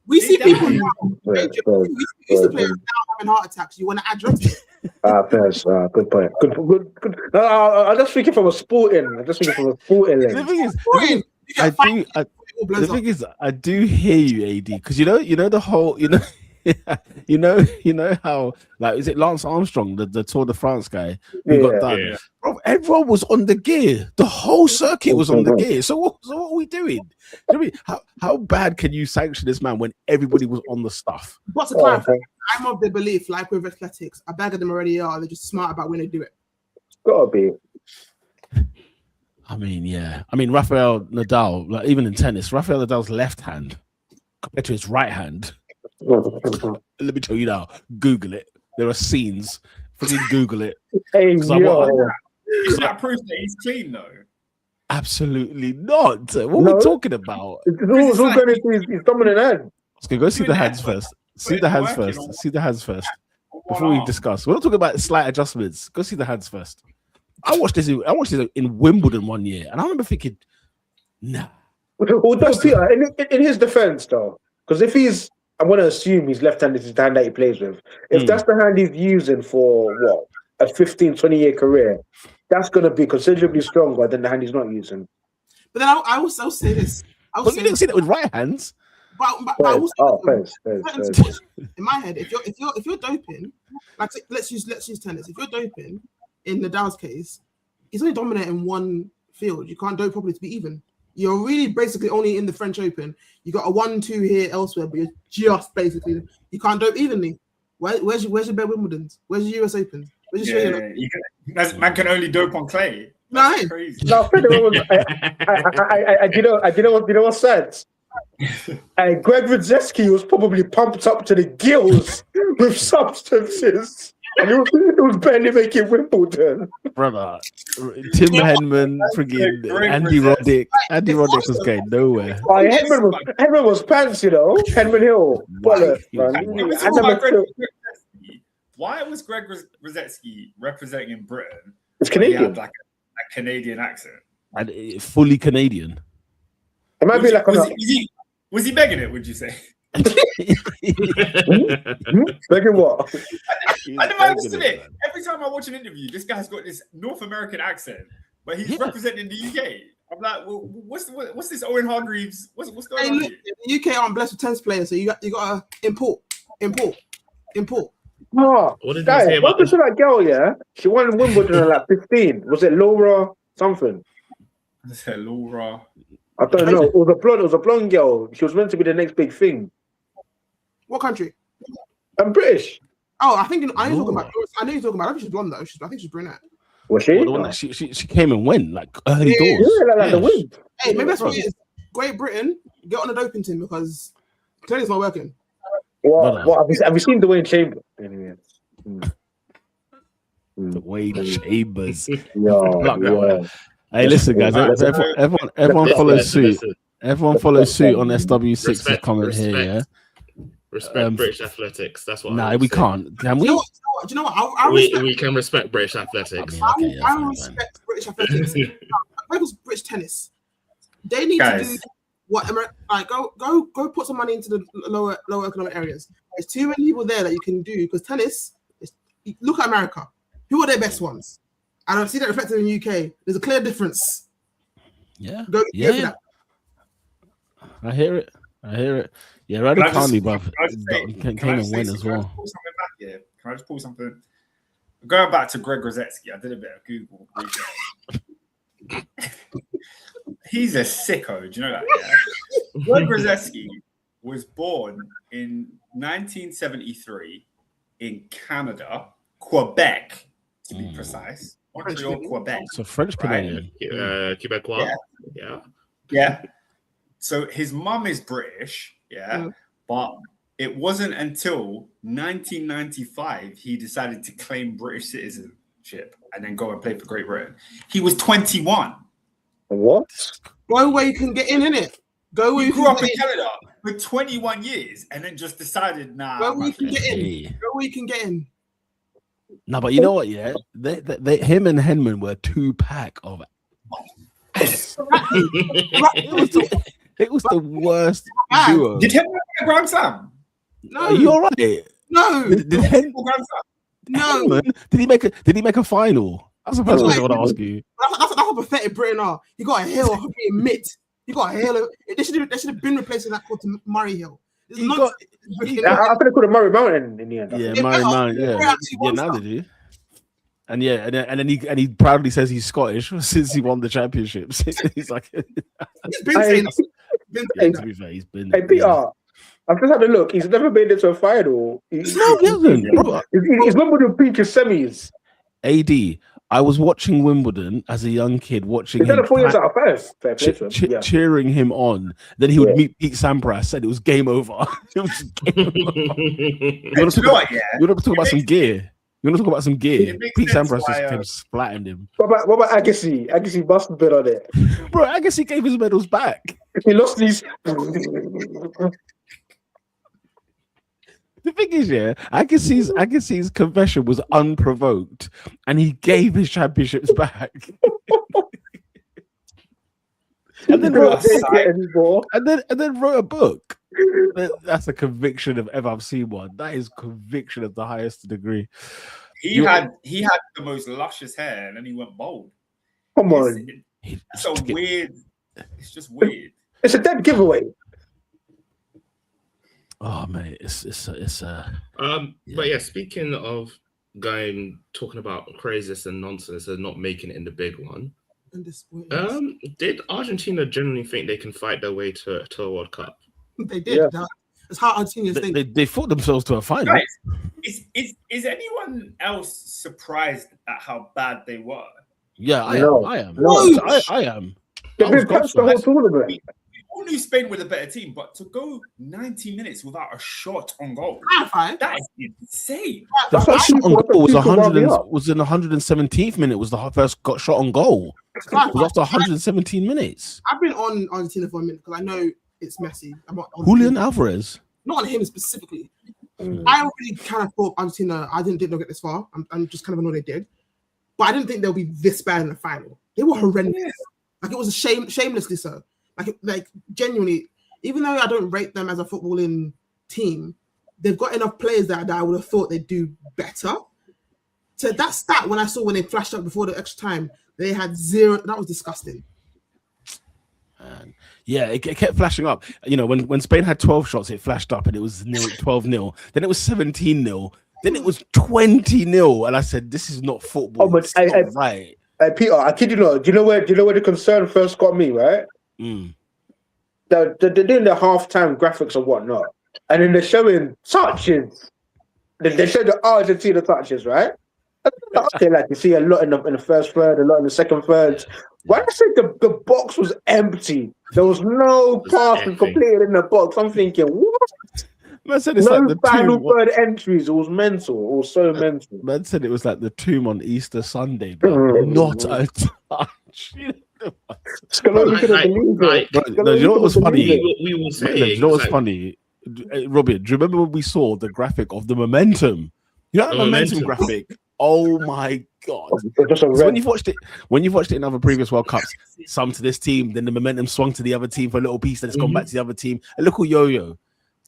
We see people now. We used to play now having heart attacks. You want to add drugs to it? Good point. Good. No, I'm just thinking from a sporting. lens. The thing is, I do hear you, AD, because you know the whole, you know how, like, is it Lance Armstrong, the Tour de France guy who got done? Yeah. Bro, everyone was on the gear. The whole circuit was on the gear. So what are we doing? I mean, how bad can you sanction this man when everybody was on the stuff? But to clarify, I'm of the belief, like with athletics, a bag of them already are. They're just smart about when they do it. Gotta be. I mean, yeah. I mean, Rafael Nadal, like even in tennis, Rafael Nadal's left hand compared to his right hand. Let me tell you now. Google it. There are scenes. Freaking Google it. Hey, Is that proof that he's clean though? Absolutely not. What are we talking about? It's all going into his dominant hand. Okay, go see the hands first. See the hands first. See the hands first. Before we discuss, we're not talking about slight adjustments. Go see the hands first. I watched this in Wimbledon one year, and I remember thinking, nah. Although Peter, in his defense, though, because if he's, I'm going to assume his left hand is the hand that he plays with. If that's the hand he's using for what, a 15, 20-year career, that's going to be considerably stronger than the hand he's not using. But then I will say this. But you didn't see that with right hands. But I will say thanks. In my head, if you're doping, like let's use tennis. If you're doping, in Nadal's case, he's only dominant in one field. You can't dope properly to be even. You're really basically only in the French Open. You got a 1-2 here elsewhere, but you're just basically, you can't dope evenly. Where's your Bare Wimbledons? Where's your US Open? Where's your man can only dope on clay. No, crazy. No, you know what's sad? Greg Rudzeski was probably pumped up to the gills with substances. And it was barely making Wimbledon. Brother, Tim Henman, friggin' Andy Roddick. Andy Roddick was going nowhere. Oh, Henman was pants, you know. Henman Hill. Why was Greg Rudzeski representing Britain? It's Canadian. He had like a Canadian accent. And fully Canadian. It might be like was he begging it, would you say? Begging what? I never understood it. Every time I watch an interview, this guy's got this North American accent, but he's representing the UK. I'm like, well, what's this Owen Hargreaves? What's going on here? The UK aren't blessed with tennis players, so you got to import. Oh, what did you say about what was that girl? Yeah, she won Wimbledon at like 15. Was it Laura something? I said Laura. I don't know. It was a blonde girl. She was meant to be the next big thing. What country? I'm British. Oh, I know you're talking about. I know you're talking about. I think she's blonde though. I think she's brunette. Was she? Well, the one that she came and went like early doors. Yeah, like the wind. Hey, maybe that's what it is. Great Britain, get on the doping team because clearly it's not working. What have you seen Dwayne Chambers? Anyway. Dwayne Chambers. Yeah. Hey, listen, guys. Everyone follows suit. Everyone follows suit on SW6's comment here. Yeah. Respect British athletics. That's what. Nah, we can't. Can we? Do you know what? We can respect British athletics. I respect British athletics. British tennis. They need to do what America. Like, go put some money into the lower economic areas. There's too many people there that you can do because tennis. Look at America. Who are their best ones? I don't see that reflected in the UK. There's a clear difference. Yeah. Yeah. I hear it. Yeah, Radha Kani, bruv. Came and win as well. Can I just pull something? Going back to Greg Rudzeski, I did a bit of Google research. He's a sicko. Do you know that? Yeah? Greg Rudzeski was born in 1973 in Canada, Quebec, to be precise. Montreal, Quebec. It's a French Canadian. Quebecois. Yeah. So his mum is British, but it wasn't until 1995 he decided to claim British citizenship and then go and play for Great Britain. He was 21. What? Go where you can get in, innit? Go where you grew up in Canada for 21 years and then just decided, nah. Go where you can get in. Go where you can get in. No, but you know what? Yeah, him and Henman were 2-pack of. It was the worst duo. Did Henman make a Grand Slam? No, are you all right? No. Did he make a final? That's the first question I want to ask you. That's how pathetic Britain are. You got a hill being mitt. You got a hill. They should have been replacing that called to Murray Hill. I think I called it Murray Mountain in the end. Yeah, Murray Mountain. Yeah, now they do. And then he proudly says he's Scottish since he won the championships. He's like, he's been saying that. To be fair, he's been. Hey, Peter, I've just had a look. He's never made it to a final. He's Wimbledon peak his semis. AD, I was watching Wimbledon as a young kid, watching him 4 years out of first. Cheering him on. Then he would meet Pete Sampras, and it was game over. It was just game over. You want to talk about some gear? You want to talk about some gear? Pete Sampras just came splatting him. What about Agassi? Agassi must have been on it. Bro, Agassi gave his medals back. He lost these. The thing is, Agassi's confession was unprovoked, and he gave his championships back. and then wrote a book. That's a conviction if ever I've seen one. That is conviction of the highest degree. He had the most luscious hair, and then he went bald. Come on, it's so weird. It's just weird. It's a dead giveaway. Oh mate, it's But yeah, speaking of talking about craziness and nonsense and not making it in the big one. Did Argentina generally think they can fight their way to a World Cup? They did. Yeah. That's how Argentinians think. They fought themselves to a final. Right. Is anyone else surprised at how bad they were? Yeah, I am. I am. They've been touched the whole tournament. We all knew Spain were the better team, but to go 90 minutes without a shot on goal, that is insane. The first shot on goal was in the 117th minute. Was the first shot on goal? It was after 117 minutes. I've been on Argentina for a minute because I know it's Messi. Julian Alvarez. Not on him specifically. I already kind of thought Argentina. I didn't think they'll get this far. I'm just kind of annoyed they did, but I didn't think they'll be this bad in the final. They were horrendous. Yeah. Like it was shamelessly so. Like genuinely, even though I don't rate them as a footballing team, they've got enough players that I would have thought they'd do better. So that stat when they flashed up before the extra time, they had 0. That was disgusting. Yeah, it kept flashing up. You know, when Spain had 12 shots, it flashed up and it was 12-0. Then it was 17-0. Then it was 20-0. And I said, this is not football. Oh, but right. Peter, I kid you not. Do you know where the concern first got me, right? They're doing the halftime graphics and whatnot. And then they're showing touches. They show the Argentina touches, right? Okay, like you see a lot in the first third, a lot in the second third. When I said the box was empty, there was no passing completed in the box. I'm thinking, what? Man said it's no like the final third entries. It was mental. It was so mental. Man said it was like the tomb on Easter Sunday, but not a touch. Scaloni couldn't believe it. No, you know what was funny? We will say. You know what's funny? Robin, do you remember when we saw the graphic of the momentum? You know the momentum graphic? Oh my god! So when you've watched it in other previous World Cups, some to this team, then the momentum swung to the other team for a little piece, then it's gone back to the other team. A little yo-yo.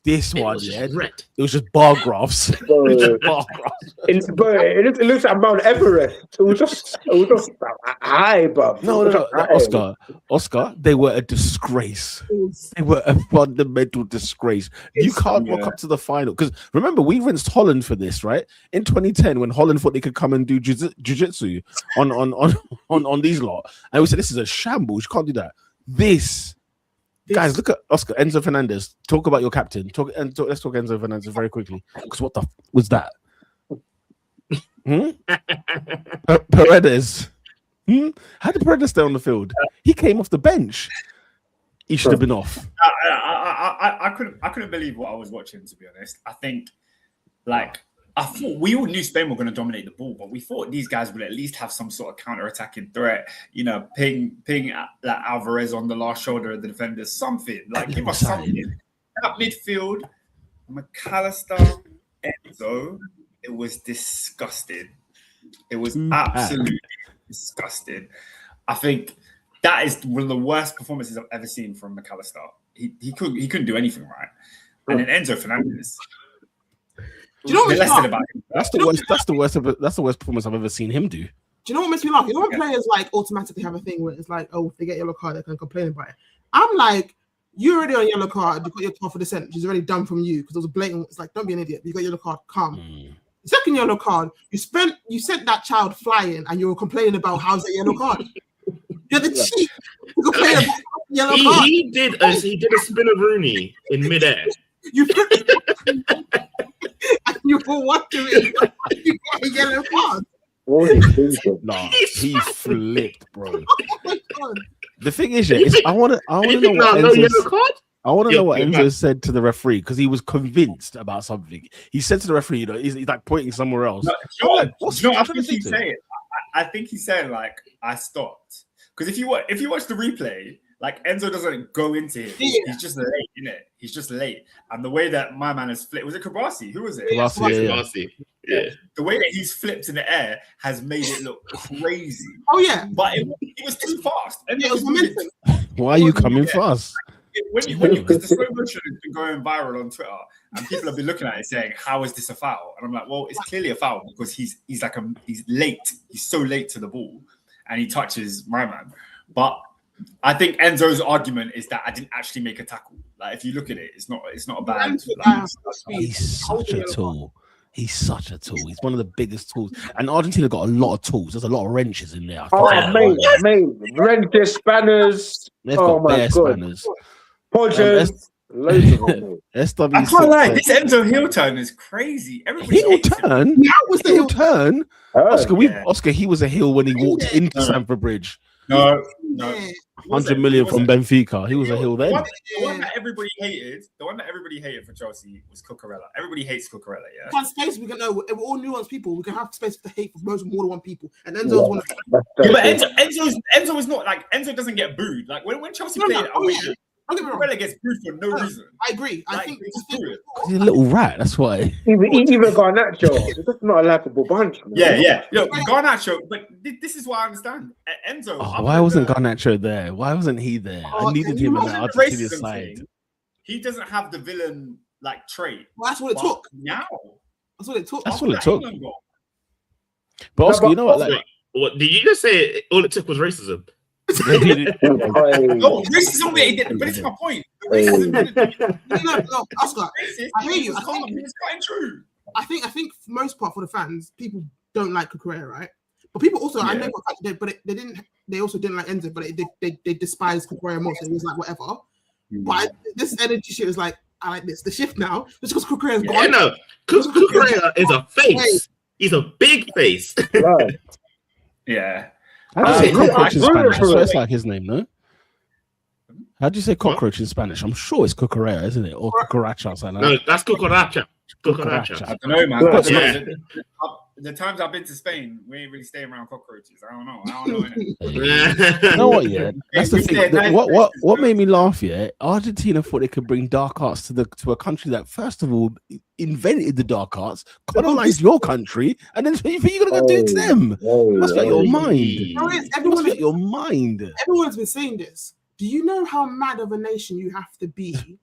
This one, it was just bar graphs. It looks like Mount Everest. It was just high, bruv. No, Oscar, they were a disgrace. They were a fundamental disgrace. You can't walk up to the final because remember we rinsed Holland for this, right? In 2010, when Holland thought they could come and do jiu-jitsu on these lot, and we said this is a shambles. You can't do that. Guys, look at Oscar, Enzo Fernandez. Talk about your captain. Let's talk Enzo Fernandez very quickly. Because what the was that? Paredes. How did Paredes stay on the field? He came off the bench. He should have been off. I couldn't believe what I was watching, to be honest. I think, I thought we all knew Spain were going to dominate the ball, but we thought these guys would at least have some sort of counter-attacking threat. You know, ping like Alvarez on the last shoulder of the defenders, something give us something. That midfield, McAllister, Enzo, it was disgusting. It was absolutely disgusting. I think that is one of the worst performances I've ever seen from McAllister. He couldn't do anything right, and then Enzo Fernandez. Do you know what makes me laugh? That's the worst performance I've ever seen him do. Do you know what makes me laugh? You know when players automatically have a thing where it's like, oh, if they get yellow card, they can complain about it. I'm like, You're already on a yellow card. You got your card for dissent, which is already done from you because it was a blatant. It's like, don't be an idiot. You got your yellow card. Calm. Second yellow card. You sent that child flying, and you were complaining about how's that yellow card. You're the cheat. You complain about yellow card. He did a spinneroonie in midair. You and you were wondering you got a yellow card. Nah, he flipped, bro. Oh my God. The thing is, I want to know what Enzo said to the referee because he was convinced about something. He said to the referee, he's like pointing somewhere else. I think he's saying. I think he's saying like I stopped because if you watch the replay, like Enzo doesn't go into him. He's just late, innit? He's just late, and the way that my man has flipped, was it Kabasi? Who was it? Kabasi. Yeah. The way that he's flipped in the air has made it look crazy. Oh yeah, but it was too fast. And it was momentum. Why are you coming fast? When you because the slow motion has been going viral on Twitter, and people have been looking at it saying, "How is this a foul?" And I'm like, "Well, it's clearly a foul because he's late. He's so late to the ball, and he touches my man." But I think Enzo's argument is that I didn't actually make a tackle. Like if you look at it, it's not a bad. He's such a tool. He's such a tool. He's one of the biggest tools. And Argentina got a lot of tools. There's a lot of wrenches in there. Mate. Wrenches, spanners. They've got bare spanners. Podgers. Loads of them. SW6. I can't lie. This Enzo heel turn is crazy. Heel turn? That was the heel turn. Oscar, he was a heel when he walked into Stamford Bridge. No. 100 million from Benfica. He was a heel then. The one that everybody hated for Chelsea was Cucurella. Everybody hates Cucurella, yeah. We have space, we can know. We're all nuanced people. We can have space to hate for more than one people. And Enzo's one of them. But Enzo is not like Enzo doesn't get booed. Like when Chelsea played it, Cucurella gets booed for no reason. I agree. I think he's a little rat. That's why. Even Garnacho, that's not a likable bunch. Man. Yeah. Look, Garnacho, but this is what I understand. Enzo. Why wasn't Garnacho there? Why wasn't he there? I needed him on the Argentina side. He doesn't have the villain like trait. Well, that's what it took. Now, that's what it took. But Oscar, you know what? Like, what did you just say? All it took was racism. No, racism. But it's my point. No, Oscar. I hear you. It's quite true. I think for the most part for the fans, people don't like Cucurella, right? But people also, I know what but they didn't. They also didn't like Enzo, but they despised Cucurella more. So it was like whatever. But this energy shit was like, I like this. The shift now, just because Cucurella's gone. Yeah, no, because Cucurella is a face. He's a big face. Right. Yeah. How do you say cockroach in Spanish? I swear it's like his name, no? How do you say cockroach in Spanish? I'm sure it's cucaracha, isn't it? Or cucaracha. No, that's cucaracha. Cucaracha. I don't know, man. The times I've been to Spain, we ain't really staying around cockroaches. I don't know. You know what? Yeah, that's the thing. What made me laugh? Yeah, Argentina thought they could bring dark arts to a country that first of all invented the dark arts, colonized your country, and then you're gonna go do it to them. Must get your mind. Must get your mind. Everyone's been saying this. Do you know how mad of a nation you have to be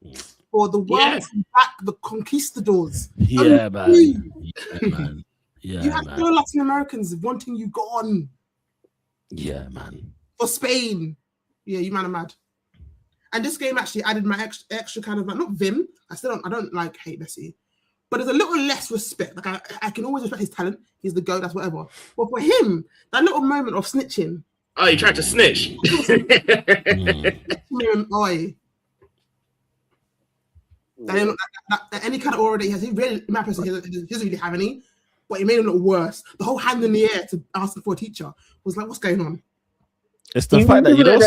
for the world to back the conquistadors? Yeah, man. Yeah, you have no Latin Americans wanting you gone. Yeah, man. For Spain. Yeah, you man are mad. And this game actually added my extra kind of like, not vim. I don't like hate Messi, but there's a little less respect. Like I can always respect his talent. He's the GOAT, that's whatever. But for him, that little moment of snitching. Oh, you tried to snitch. Any kind of aura that he has, he really, in my person, he doesn't really have any. But it made him look worse. The whole hand in the air to ask for a teacher was like, what's going on? It's the fact that you don't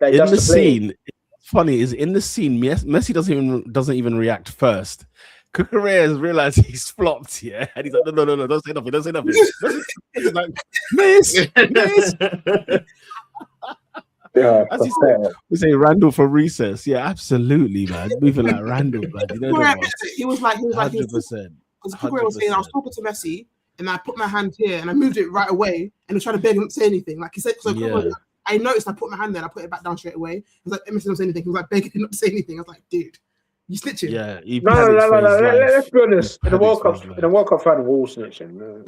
in the scene. It's funny is in the scene, Messi doesn't even react first. Cucurella has realized he's flopped, yeah, and he's like, no, don't say nothing. He's like, miss. Yeah, we say Randall for recess. Yeah, absolutely, man. Moving like Randall, man. You know he was like 100%. Because Cucurella was saying, I was talking to Messi, and I put my hand here, and I moved it right away, and I was trying to beg him not to say anything. Like he said, so I noticed I put my hand there, and I put it back down straight away. He was like, Messi don't say anything. He was like begging him not to say anything. I was like, dude, you snitching? Yeah. No. Let's be honest. In the World Cup, fan, we're all snitching. No.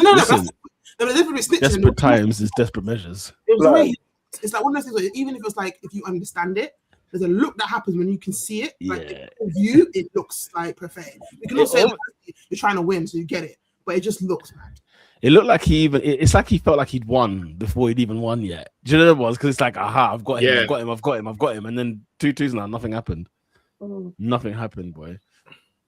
Desperate times is desperate measures. It was right. It's like one of those things where even if it's like if you understand it, there's a look that happens when you can see it. Like view, it looks like perfect. You can also say you're trying to win, so you get it, but it just looks mad. It looked like it's like he felt like he'd won before he'd even won yet. Do you know what it was? Because it's like, aha, I've got him. And then 2-2's now, nothing happened. Nothing happened, boy.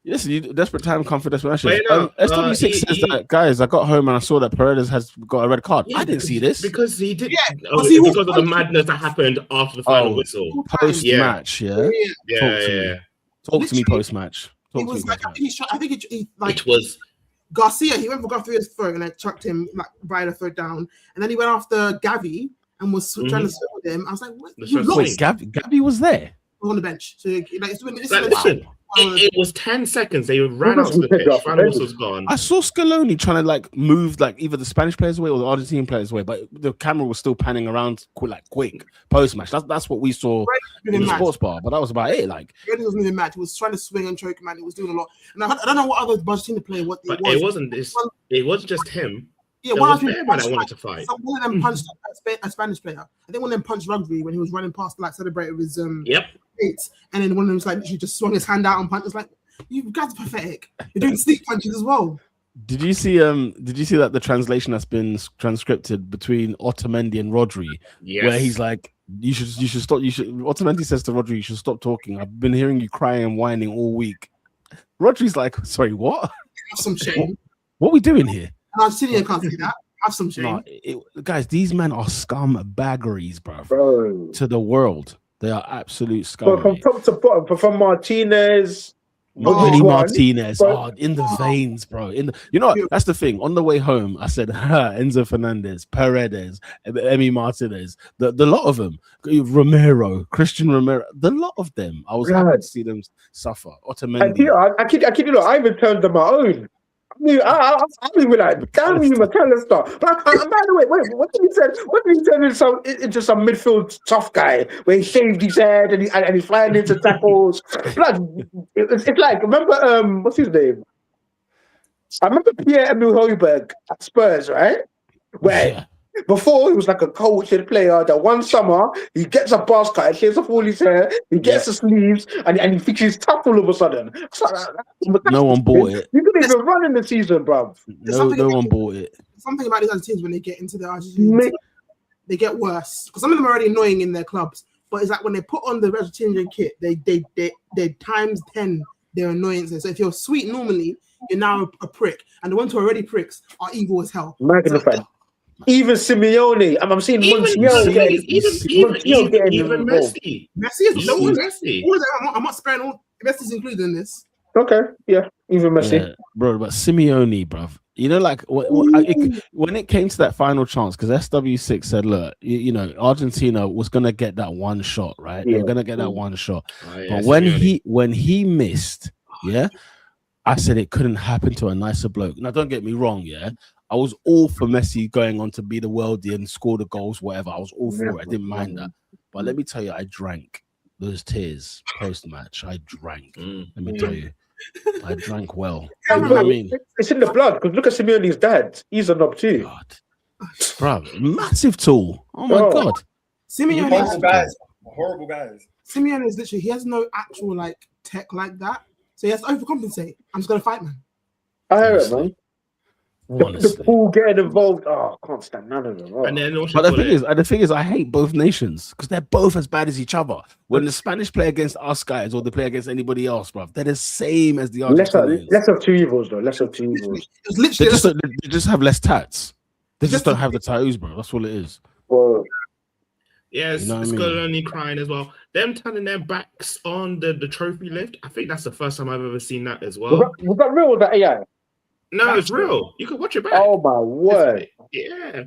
Listen, desperate time come for desperation. SW6 says that, guys, I got home and I saw that Paredes has got a red card. I didn't see this. Because he did. Because of the madness that happened after the final whistle. Post-match, Talk to me post-match. It was like, I think it was Garcia. He went for Garcia's throat and I chucked him like by the third down. And then he went after Gavi and was trying to swim with him. I was like, what? Wait, Gavi was there? On the bench. So it was 10 seconds. They ran off the pitch. Final was gone. I saw Scaloni trying to like move like either the Spanish players away or the Argentine players away, but the camera was still panning around quick post match. That's what we saw in the sports bar, but that was about it. Like it wasn't even match. He was trying to swing and choke, man. He was doing a lot. And I don't know what other Argentina player it wasn't this. It wasn't just him. Yeah, one of them wanted to fight. One of them punched a Spanish player. I think one of them punched Rugby when he was running past, like celebrated with his mates, and then one of them was like he just swung his hand out and punched. It's like, you guys are pathetic. You're doing sneak punches as well. Did you see that the translation that's been transcripted between Otamendi and Rodri, where he's like, you should stop. Otamendi says to Rodri, you should stop talking. I've been hearing you crying and whining all week. Rodri's like, sorry, what? Have some shame. What are we doing here? I'm sitting here, can't see that. Have some shame. Guys, these men are scumbaggeries, bro. To the world. They are absolute scum. From top to bottom, from Martinez. Martinez, in the veins, bro. That's the thing. On the way home, I said, Enzo Fernandez, Paredes, Emi Martinez, the lot of them, Christian Romero, the lot of them. I was happy to see them suffer. Otamendi. I kid you not, I even turned on my own. I was like, damn you, McAllister. But by the way, wait, what did he say? What did he turn into some midfield tough guy where he shaved his head and he's flying into tackles? Like, it's like, remember, what's his name? I remember Pierre-Emile Højbjerg at Spurs, right? Where before he was like a coached player that one summer he gets a buzz cut, he shaves off all his hair, he gets the sleeves, and he fixes tough all of a sudden. No one bought it. You couldn't even run in the season, bro. No one bought it. Something about these other teams when they get into the Argentinian, they get worse because some of them are already annoying in their clubs. But it's like when they put on the Argentinian kit, they times 10 their annoyances. So if you're sweet normally, you're now a prick, and the ones who are already pricks are evil as hell. Magnified. Even Simeone, I'm seeing Montiel getting even Messi. Messi is no Messi. I'm not sparing all. Messi's included in this. Okay, yeah, even Messi, bro. But Simeone, bro. You know, like when it came to that final chance, because SW6 said, look, Argentina was gonna get that one shot, right? They're gonna get that one shot. But when he missed, I said it couldn't happen to a nicer bloke. Now, don't get me wrong, I was all for Messi going on to be the worldie and score the goals, whatever. I was all for it. I didn't mind that. But let me tell you, I drank those tears post-match. I drank. Let me tell you. I drank well. You know what I mean? It's in the blood, because look at Simeone's dad. He's a knob too. God. Bro, massive tool. Oh, my God. Simeone horrible guys. Simeone is literally, he has no actual like tech like that. So he has to overcompensate. I'm just going to fight, man. I hear it, man. The pool getting involved. I can't stand none of them. And then but the thing is, I hate both nations because they're both as bad as each other. When the Spanish play against us guys or they play against anybody else, bro, they're the same as the Argentinians. Less of two evils, though. Less of two evils. They just have less tats. They just don't have the tattoos, bro. That's all it is. Well, yes, Scaloni crying as well. Them turning their backs on the trophy lift. I think that's the first time I've ever seen that as well. Was that real or that AI? No, it's real. You can watch it back. Oh my word! Yeah.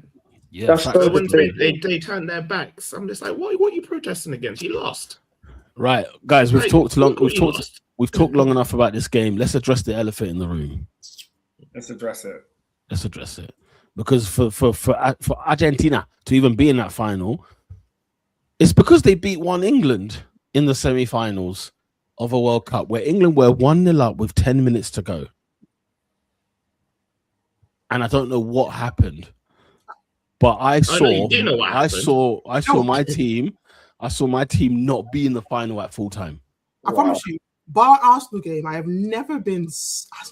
That's so when they turn their backs, I'm just like, what are you protesting against? You lost. Right, guys. We've talked long enough about this game. Let's address the elephant in the room. Let's address it. Because for Argentina to even be in that final, it's because they beat England in the semi-finals of a World Cup, where England were 1-0 up with 10 minutes to go. And I don't know what happened, but I saw my team I saw my team not be in the final at full time. I promise you, bar Arsenal game, I have never been.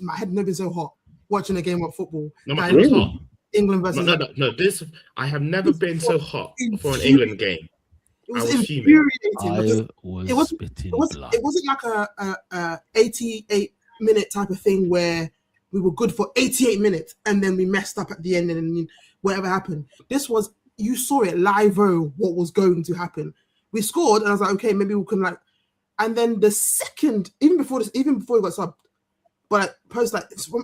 My head never been so hot watching a game of football. No, it was hot. England versus no. This I have never been so hot for an England game. It was infuriating. It wasn't like a 88-minute type of thing where we were good for 88 minutes and then we messed up at the end and whatever happened. This was, you saw it live what was going to happen. We scored and I was like, okay, maybe we can and then the second, even before we got subbed, but post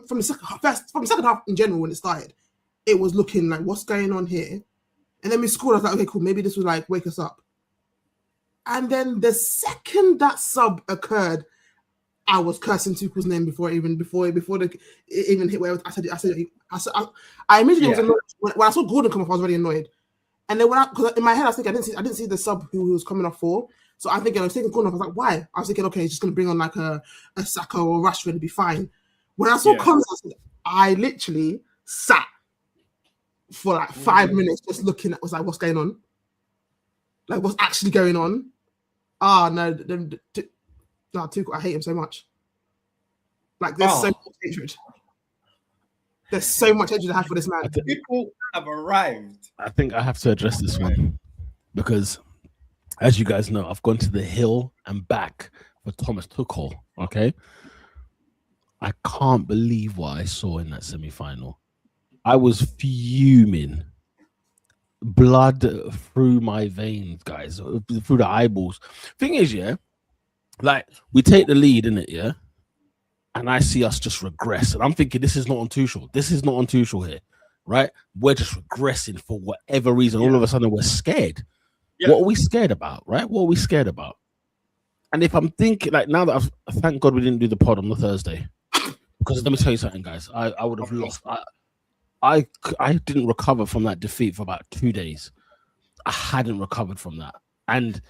from the second half in general when it started, it was looking like what's going on here. And then we scored. I was like, okay, cool. Maybe this would wake us up. And then the second that sub occurred, I was cursing Tuchel's name before it even hit where I immediately was annoyed. When I saw Gordon come off, I was already annoyed. And then because in my head I was thinking I didn't see the sub who he was coming off for. So I think I was taking Gordon off. I was like, why? I was thinking, okay, he's just gonna bring on like a Saka or Rashford and be fine. When I saw Combs, I literally sat for 5 minutes just looking at what's going on? Like what's actually going on? Tuchel, I hate him so much. Like there's so much hatred. There's so much hatred I have for this man. People have arrived. I think I have to address this one because, as you guys know, I've gone to the hill and back for Thomas Tuchel. Okay, I can't believe what I saw in that semi-final. I was fuming. Blood through my veins, guys, through the eyeballs. Thing is, like we take the lead in it, and I see us just regress, and I'm thinking this is not on Tuchel. This is not on Tuchel here, right? We're just regressing for whatever reason. All of a sudden, we're scared. Yeah. What are we scared about, right? What are we scared about? And if I'm thinking, like now that thank God we didn't do the pod on the Thursday, because let me tell you something, guys. I would have lost. I didn't recover from that defeat for about 2 days. I hadn't recovered from that. And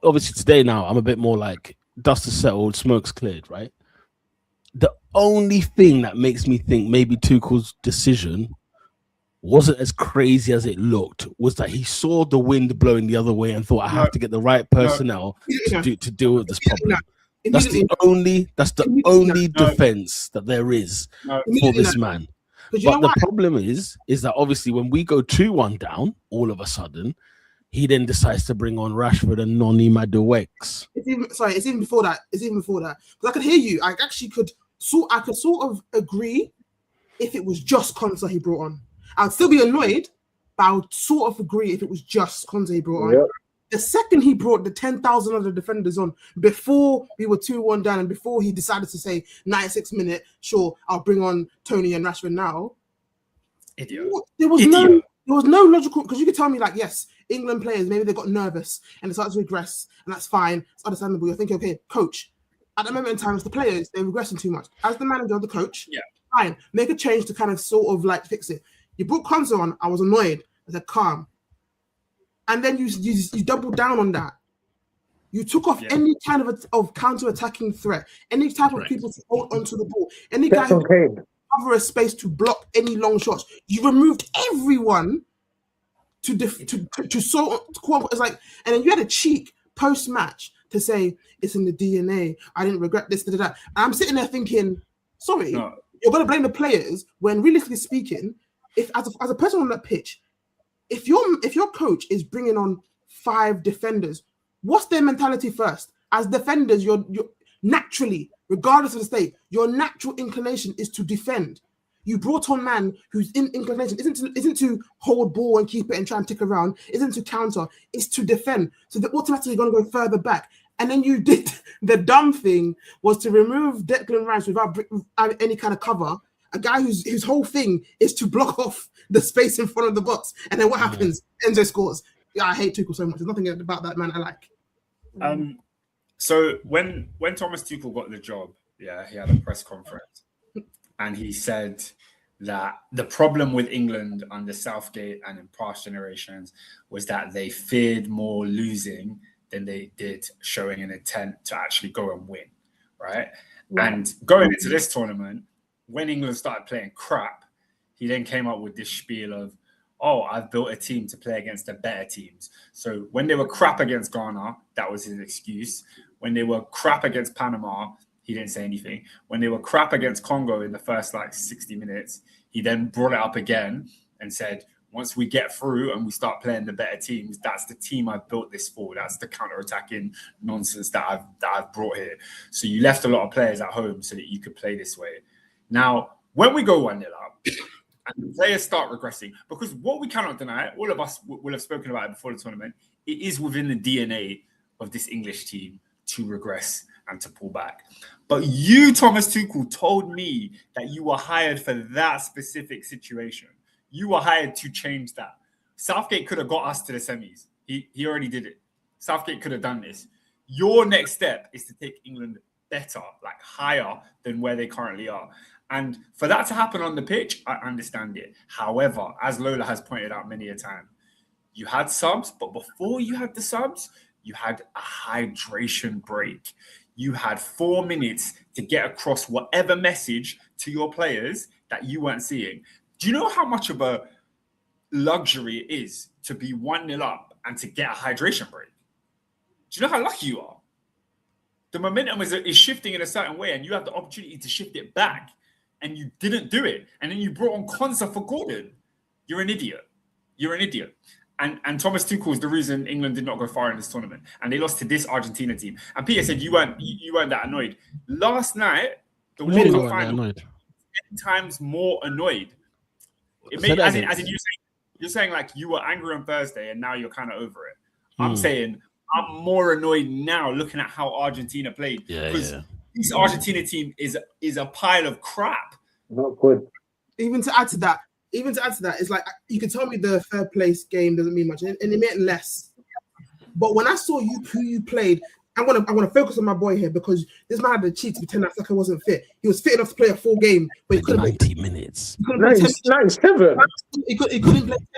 obviously today now, I'm a bit more like dust is settled, smoke's cleared, right? The only thing that makes me think maybe Tuchel's decision wasn't as crazy as it looked was that he saw the wind blowing the other way and thought, I have to get the right personnel to deal with this problem. That's the only defense that there is for this man. But the problem is that obviously when we go 2-1 down, all of a sudden, he then decides to bring on Rashford and Noni Madueke. It's even before that. Because I could hear you. I could sort of agree if it was just Konsa he brought on. I'd still be annoyed, but I would sort of agree if it was just Konsa he brought on. Yep. The second he brought the 10,000 other defenders on, before we were 2-1 down and before he decided to say 96 minute, sure, I'll bring on Tony and Rashford now. Idiot. There was no logical, because you could tell me like, yes, England players, maybe they got nervous and they started to regress, and that's fine. It's understandable. You're thinking, okay, coach, at the moment in time, it's the players, they're regressing too much. As the manager, the coach, fine, make a change to kind of sort of like fix it. You brought Konsa on, I was annoyed. I said, calm. And then you doubled down on that. You took off any kind of counter-attacking threat, any type of people to hold onto the ball, any guy who cover a space to block any long shots. You removed everyone it's like, and then you had a cheek post-match to say it's in the DNA. I didn't regret this, da. And I'm sitting there thinking, sorry, you're going to blame the players when, realistically speaking, if as a person on that pitch, if your coach is bringing on 5 defenders, what's their mentality first? As defenders, you're naturally, regardless of the state, your natural inclination is to defend. You brought on man whose inclination isn't to hold ball and keep it and try and tick around, isn't to counter, it's to defend. So they're automatically going to go further back. And then you did the dumb thing was to remove Declan Rice without any kind of cover. A guy whose whole thing is to block off the space in front of the box. And then what happens? Enzo scores. Yeah, I hate Tuchel so much. There's nothing about that man I like. So when Thomas Tuchel got the job, he had a press conference. And he said that the problem with England under Southgate and in past generations was that they feared more losing than they did showing an intent to actually go and win, right? And going into this tournament, when England started playing crap, he then came up with this spiel of, oh, I've built a team to play against the better teams. So when they were crap against Ghana, that was his excuse. When they were crap against Panama, he didn't say anything. When they were crap against Congo in the first 60 minutes, he then brought it up again and said, once we get through and we start playing the better teams, that's the team I've built this for. That's the counter-attacking nonsense that I've brought here. So you left a lot of players at home so that you could play this way. Now, when we go 1-0 up and the players start regressing, because what we cannot deny, all of us will have spoken about it before the tournament, it is within the DNA of this English team to regress and to pull back. But you, Thomas Tuchel, told me that you were hired for that specific situation. You were hired to change that. Southgate could have got us to the semis. He already did it. Southgate could have done this. Your next step is to take England better, higher than where they currently are. And for that to happen on the pitch, I understand it. However, as Lola has pointed out many a time, you had subs, but before you had the subs, you had a hydration break. You had 4 minutes to get across whatever message to your players that you weren't seeing. Do you know how much of a luxury it is to be 1-0 up and to get a hydration break? Do you know how lucky you are? The momentum is shifting in a certain way, and you have the opportunity to shift it back, and you didn't do it. And then you brought on Konsa for Gordon. You're an idiot. You're an idiot. And Thomas Tuchel is the reason England did not go far in this tournament, and they lost to this Argentina team. And Peter said you weren't that annoyed last night. The World Cup final, 10 times more annoyed. It made, as in you're saying you were angry on Thursday and now you're kind of over it. I'm saying I'm more annoyed now looking at how Argentina played, because this Argentina team is a pile of crap. Not good. Even to add to that, it's like you can tell me the third place game doesn't mean much, and it meant less. But when I saw who you played, I'm gonna focus on my boy here, because this man had the cheat to pretend that Saka wasn't fit. He was fit enough to play a full game, but he couldn't 90 minutes. He couldn't play 10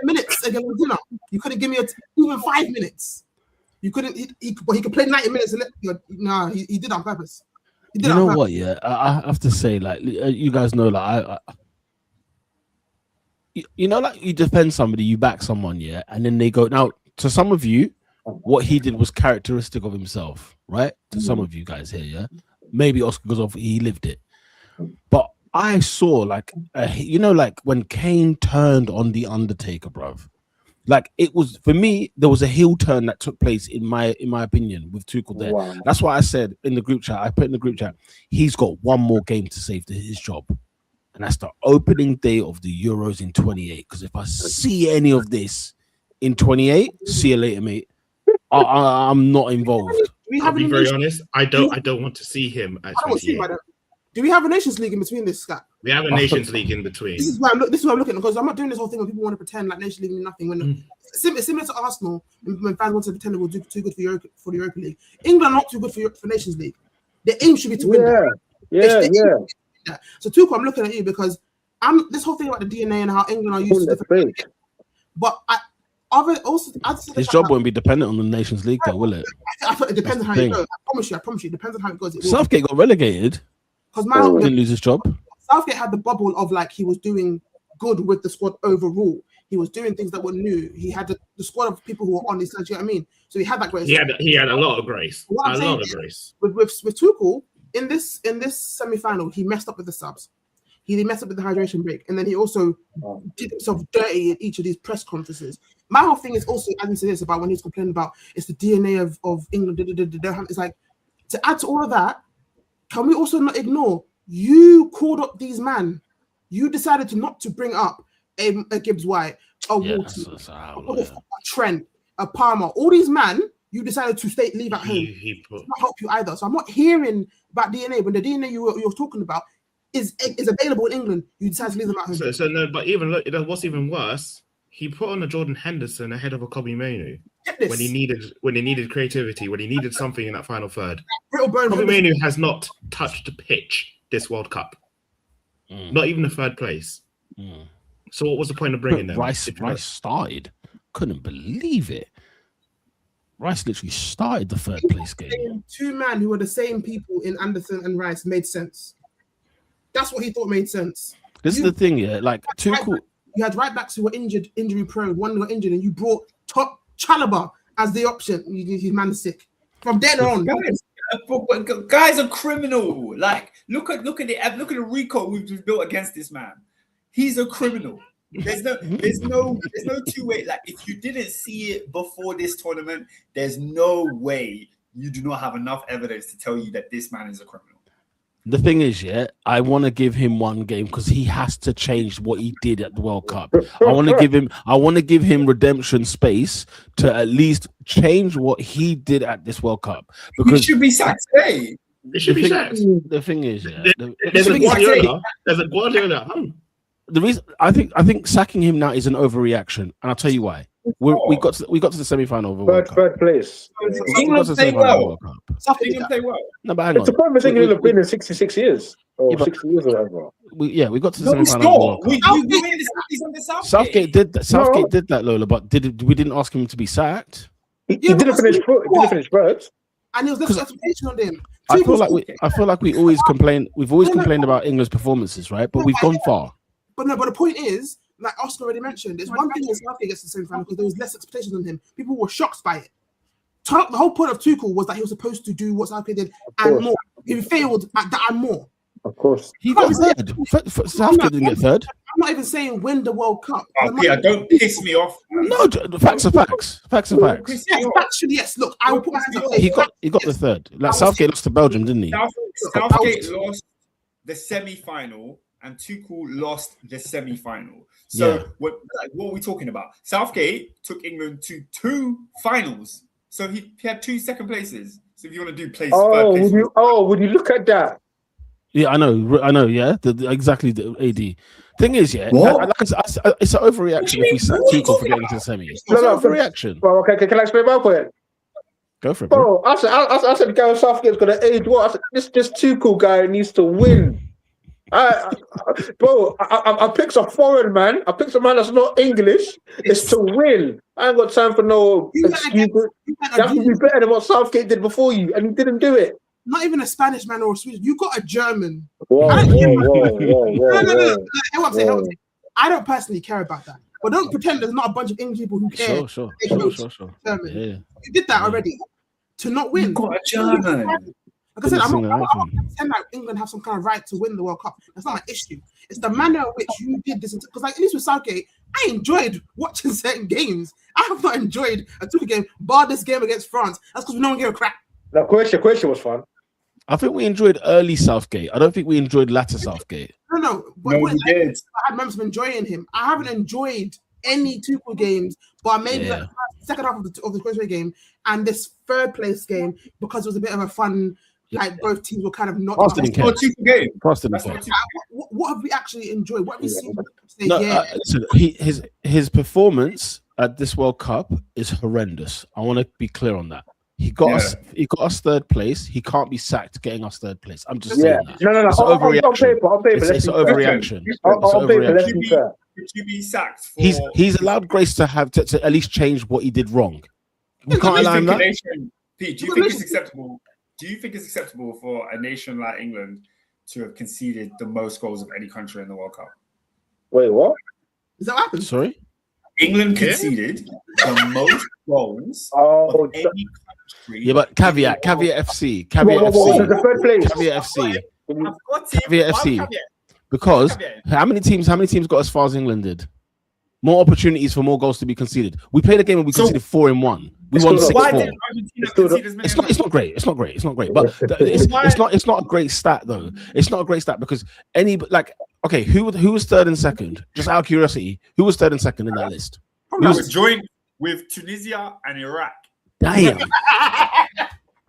minutes against Argentina. You couldn't give me even 5 minutes. You couldn't. But he could play 90 minutes. And he did on purpose. You know what? Yeah, I have to say, you guys know, you defend somebody, you back someone, and then they go. Now, to some of you, what he did was characteristic of himself, right? To some of you guys here, maybe Oscar because he lived it. But I saw when Kane turned on the Undertaker, bruv. It was, for me, there was a heel turn that took place in my opinion with Tuchel there. Wow. That's why I said in the group chat, he's got one more game to save his job. And that's the opening day of the Euros in 28. Because if I see any of this in 28, see you later, mate. I'm not involved. I'll be very honest. I don't want to see him at 28. Do we have a Nations League in between this, Scott? We have a Nations League in between. This is why I'm looking, because I'm not doing this whole thing when people want to pretend like Nations League means nothing. When it's similar to Arsenal, when fans want to pretend we're too good for the Europa League. England are not too good for Nations League. The aim should be to win. Yeah. So Tuchel, I'm looking at you because this whole thing about the DNA and how England are used to different. But his job won't be dependent on the Nations League, though, will it? I thought it depends on how it goes. I promise you, it depends on how it goes. Southgate got relegated. Because didn't lose his job. Southgate had the bubble of he was doing good with the squad overall. He was doing things that were new. He had the squad of people who were on his side. You know what I mean? So he had that grace. He had a lot of grace. With Tuchel in this semi-final, he messed up with the subs. He messed up with the hydration break, and then he also did himself dirty in each of these press conferences. My whole thing is also adding to this about when he's complaining about it's the DNA of England. It's to add to all of that. Can we also not ignore you called up these men? You decided not to bring up a Gibbs White, a Walton, a Trent, a Palmer. All these men, you decided to leave at home. It not help you either. So I'm not hearing about DNA when the DNA you're talking about is available in England. You decided to leave them at home. So no, but even look, what's even worse, he put on a Jordan Henderson ahead of a Kobe Mainoo. When he needed creativity, when he needed something in that final third. Kobe Mainoo has not touched the pitch this World Cup. Not even the third place. So what was the point of bringing them? Rice started. Couldn't believe it. Rice literally started the third place game. Two men who were the same people in Anderson and Rice made sense. That's what he thought made sense. This is the thing, Tuchel. You had right backs who were injury prone. One got injured, and you brought top Chalobah as the option. His man's sick. From then on, guys are criminal. Like, look at the recall we've built against this man. He's a criminal. There's no two-way. Like, if you didn't see it before this tournament, there's no way you do not have enough evidence to tell you that this man is a criminal. The thing is, I want to give him one game because he has to change what he did at the World Cup. I want to give him redemption space to at least change what he did at this World Cup. Because he should be sacked today. They should be sacked. The thing is, there's a Guardiola at home. The reason I think sacking him now is an overreaction, and I'll tell you why. We got to the semi-final of the World Cup. Third place. England play well. England play well. No, but hang on. It's the problem thing England have been in 66 years or 60 years or whatever. We got to the semi-final of the World Cup. Southgate did that, Lola, but we didn't ask him to be sacked. He didn't finish first. And there was less expectation on him. I feel like we always complain. We've always complained about England's performances, right? But we've gone far. But the point is, like Oscar already mentioned, there's one thing that Southgate gets to the semi-final because there was less expectations on him. People were shocked by it. The whole point of Tuchel was that he was supposed to do what Southgate did and more. He failed at that and more. Of course. He got third. Southgate didn't get third. I'm not even saying win the World Cup. Yeah, don't piss me off. No, facts are facts. Facts are facts. Yeah, actually, yes. Look, I will put my hands up. He got the third. Like Southgate lost to Belgium, didn't he? Southgate lost the semi-final and Tuchel lost the semi-final. So what are we talking about? Southgate took England to 2 finals. So he had 2 second places. So if you want to do third place. Would you look at that? Yeah, I know. Yeah, exactly. The AD thing is, it's an overreaction if we sack Tuchel for getting to the semi. It's an overreaction. Well, okay, can I explain my point? Go for it, bro. I said, Gareth Southgate's gonna age. What? I said, this Tuchel guy needs to win. I picked a foreign man. I picked a man that's not English. It's to win. I ain't got time for no excuses. That would be better than what Southgate did before you, and he didn't do it. Not even a Spanish man or a Swedish. You got a German. Whoa. I don't personally care about that. But don't pretend there's not a bunch of English people who care. Sure. German. Yeah. You did that already to not win. You got a German. Like I said, I'm not pretend like England have some kind of right to win the World Cup. That's not my issue. It's the manner in which you did this. Because, like, at least with Southgate, I enjoyed watching certain games. I have not enjoyed a Tuchel game, bar this game against France. That's because no one gave a crap. The question was fun. I think we enjoyed early Southgate. I don't think we enjoyed latter Southgate. No. But we did. I had moments of enjoying him. I haven't enjoyed any Tuchel games, but maybe the second half of the Croatia game and this third place game because it was a bit of a fun. Like both teams were kind of not. What have we actually enjoyed? What have we seen? Listen, his performance at this World Cup is horrendous. I want to be clear on that. He got us third place. He can't be sacked getting us third place. I'm just saying that. No. It's an overreaction. On paper, let's be fair. Could you be sacked? He's allowed Grace to have to at least change what he did wrong. We can't allow him that. Pete, do you think it's acceptable? Do you think it's acceptable for a nation like England to have conceded the most goals of any country in the World Cup? Wait, what? Is that what happened? Sorry? England conceded the most goals of any country. Yeah, but caveat FC. The third place. Caveat FC. Because how many teams got as far as England did? More opportunities for more goals to be conceded. We played a game and we conceded 4-1. We won 6-4. It's not great. But it's not a great stat though. It's not a great stat because who was third and second? Just out of curiosity, who was third and second in that list? I was joined with Tunisia and Iraq. Damn.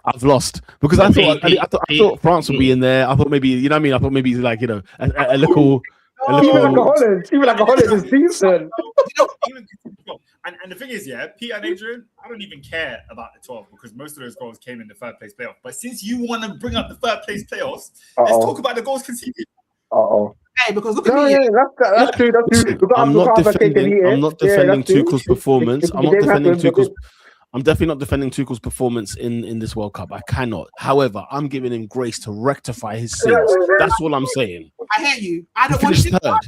I've lost because I thought France would be in there. I thought maybe, you know what I mean? I thought maybe like, you know, a little. Even like a Holland is decent. And the thing is, Peter and Adrian, I don't even care about the 12 because most of those goals came in the third place playoff. But since you want to bring up the third place playoffs, let's talk about the goals conceded. Hey, because look at me. That's true. I'm not defending Tuchel's performance. I'm definitely not defending Tuchel's performance in this World Cup. I cannot. However, I'm giving him grace to rectify his sins. That's all I'm saying. I hear you. I don't want to third.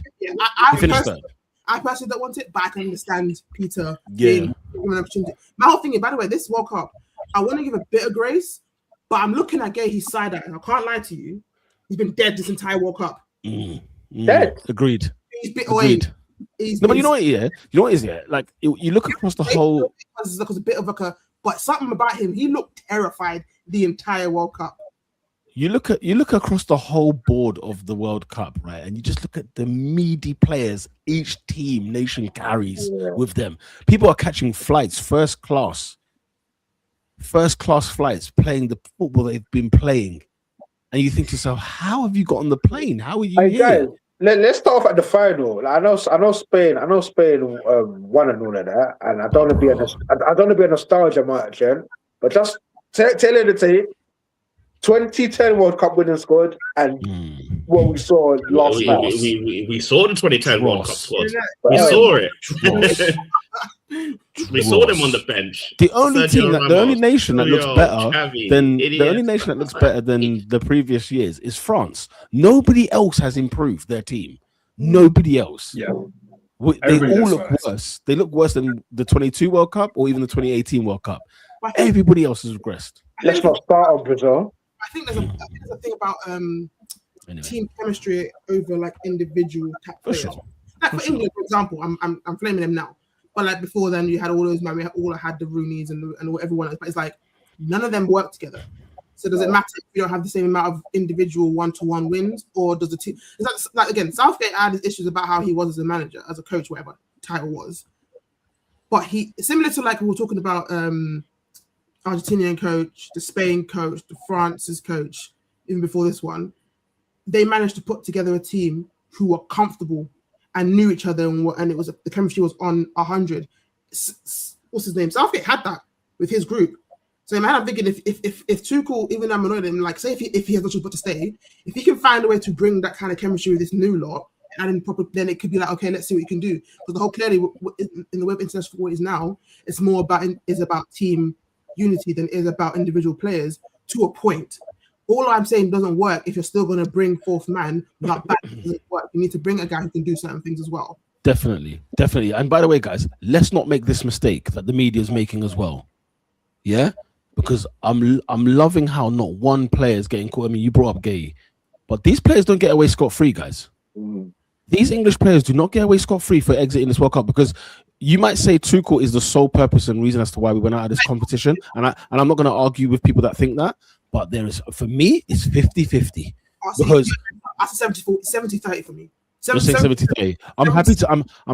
I finished third. I personally don't want it, but I can understand Peter. Yeah. My whole thing is, by the way, this World Cup, I want to give a bit of grace, but I'm looking at Gay, he's side-eye, and I can't lie to you. He's been dead this entire World Cup. Dead? Agreed. He's been Agreed. But you know what? Yeah, you know what is it? Like you look across the whole. It's a bit of like a, but something about him. He looked terrified the entire World Cup. You look across the whole board of the World Cup, right? And you just look at the meaty players each nation carries with them. People are catching flights, first class flights, playing the football they've been playing. And you think to yourself, how have you got on the plane? How are you here? Guys, let's start off at the final. Like, I know Spain won and all of that, and I don't want to be a nostalgia merchant, but just tell you the tape. 2010 World Cup winning squad and what we saw last night. We saw the 2010 World Cup squad. We saw it. We saw them on the bench. The only nation that looks better than the previous years is France. Nobody else has improved their team. Nobody else. Yeah. They all look worse. They look worse than the 22 World Cup or even the 2018 World Cup. Everybody else has regressed. Let's not start on Brazil. I think there's a thing about team chemistry over like individual type players. Sure. Like for England, for example, I'm flaming them now. But like before then, you had all those man. We had the Rooneys and everyone else. But it's like none of them work together. So does it matter if you don't have the same amount of individual one-to-one wins, or does the team? It's like again, Southgate had his issues about how he was as a manager, as a coach, whatever title was. But he similar to like we were talking about. Argentinian coach, the Spain coach, the France's coach, even before this one, they managed to put together a team who were comfortable and knew each other, and it was the chemistry was on 100. What's his name? Southgate had that with his group. So man, I'm thinking if Tuchel, even I'm annoyed him, like say if he has no choice but to stay, if he can find a way to bring that kind of chemistry with this new lot, and then it could be like, okay, let's see what you can do. Because the whole clearly in the way of international football is now, it's more about team unity than is about individual players to a point. All I'm saying doesn't work if you're still going to bring fourth man. Not back doesn't work. You need to bring a guy who can do certain things as well. Definitely. And by the way, guys, let's not make this mistake that the media is making as well. Yeah, because I'm loving how not one player is getting caught. I mean, you brought up Gay, but these players don't get away scot-free, guys. These English players do not get away scot-free for exiting this World Cup, because you might say Tuchel is the sole purpose and reason as to why we went out of this competition. And I'm not going to argue with people that think that, but there is, for me, it's 50-50. Because that's 70-30 for me. You're saying 70-30. I'm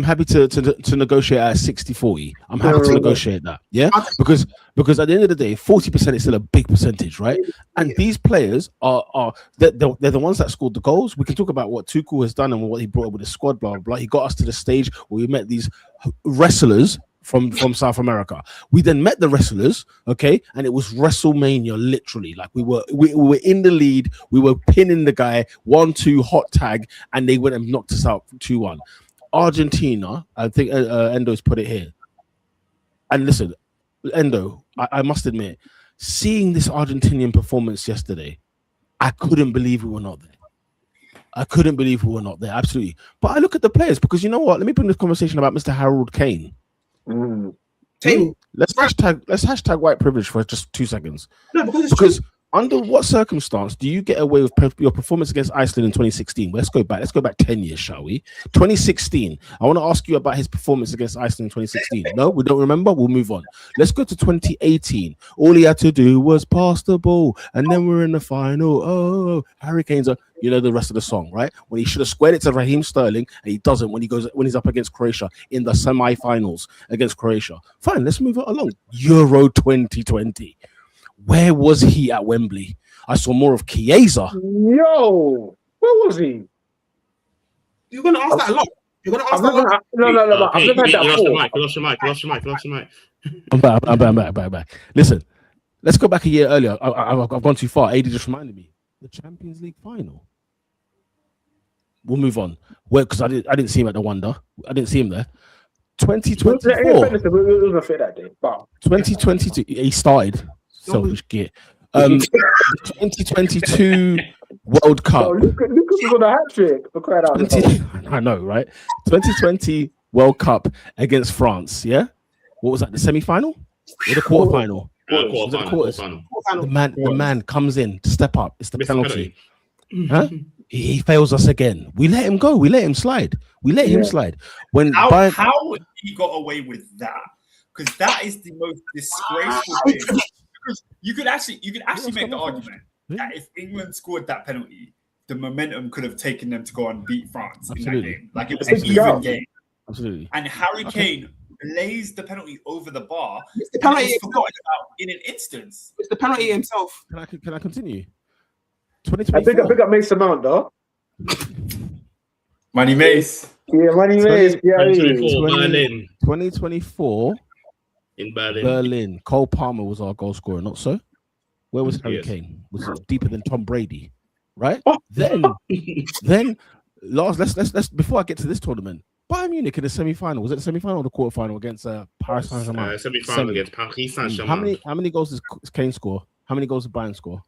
happy to negotiate at 60-40. I'm happy to negotiate that. Yeah, because at the end of the day, 40% is still a big percentage, right? And these players are they're the ones that scored the goals. We can talk about what Tuchel has done and what he brought up with the squad, blah blah blah. He got us to the stage where we met these wrestlers from South America. We then met the wrestlers, okay, and it was WrestleMania, literally. Like we were in the lead, we were pinning the guy 1-2 hot tag, and they went and knocked us out 2-1. Argentina, I think Endo's put it here. And listen, Endo, I must admit, seeing this Argentinian performance yesterday, I couldn't believe we were not there. Absolutely. But I look at the players, because you know what? Let me bring this conversation about Mr. Harold Kane. Let's hashtag white privilege for just 2 seconds. No, because under what circumstance do you get away with your performance against Iceland in 2016? Let's go back 10 years, shall we? 2016. I want to ask you about his performance against Iceland in 2016. No, we don't remember. We'll move on. Let's go to 2018. All he had to do was pass the ball, and then we're in the final. Oh, Hurricanes are. You know the rest of the song, right? When he should have squared it to Raheem Sterling, and he doesn't when he's up against Croatia in the semi-finals against Croatia. Fine, let's move it along. Euro 2020. Where was he at Wembley? I saw more of Chiesa. Yo, where was he? You're gonna ask that a lot. You're gonna ask that a lot. No. I've never had that. Lost your mic. I'm back. Listen, let's go back a year earlier. I've gone too far. AD just reminded me. The Champions League final. We'll move on. Well, because I didn't see him at the Wonder. I didn't see him there. 2024. It was a fit that day. But 2022. He started. Selfish git. 2022 World Cup. Lucas was on a hat trick. For crying out loud. I know, right? 2020 World Cup against France. Yeah, what was that? The semi-final or the quarterfinal? Quarterfinal. The man comes in to step up. It's the penalty. Huh? He fails us again. We let him go. We let him slide. When how he got away with that? Because that is the most disgraceful thing. Because you could actually make the argument that if England scored that penalty, the momentum could have taken them to go and beat France in that game. Like it was an even game. Absolutely. And Harry Kane blazed the penalty over the bar. It's the penalty forgotten about in an instance. It's the penalty himself. Can I continue? I big up Mason Mount though. Money Mace. Yeah, Money Mace. 2024 in Berlin. Berlin. Cole Palmer was our goal scorer, not so? Where was Harry Kane? Was it deeper than Tom Brady? Right? Then let's before I get to this tournament, Bayern Munich in the semi-final. Was it the semi-final or the quarter-final against Paris Saint-Germain? Semi-final against Paris Saint-Germain. How many goals does Kane score? How many goals did Bayern score?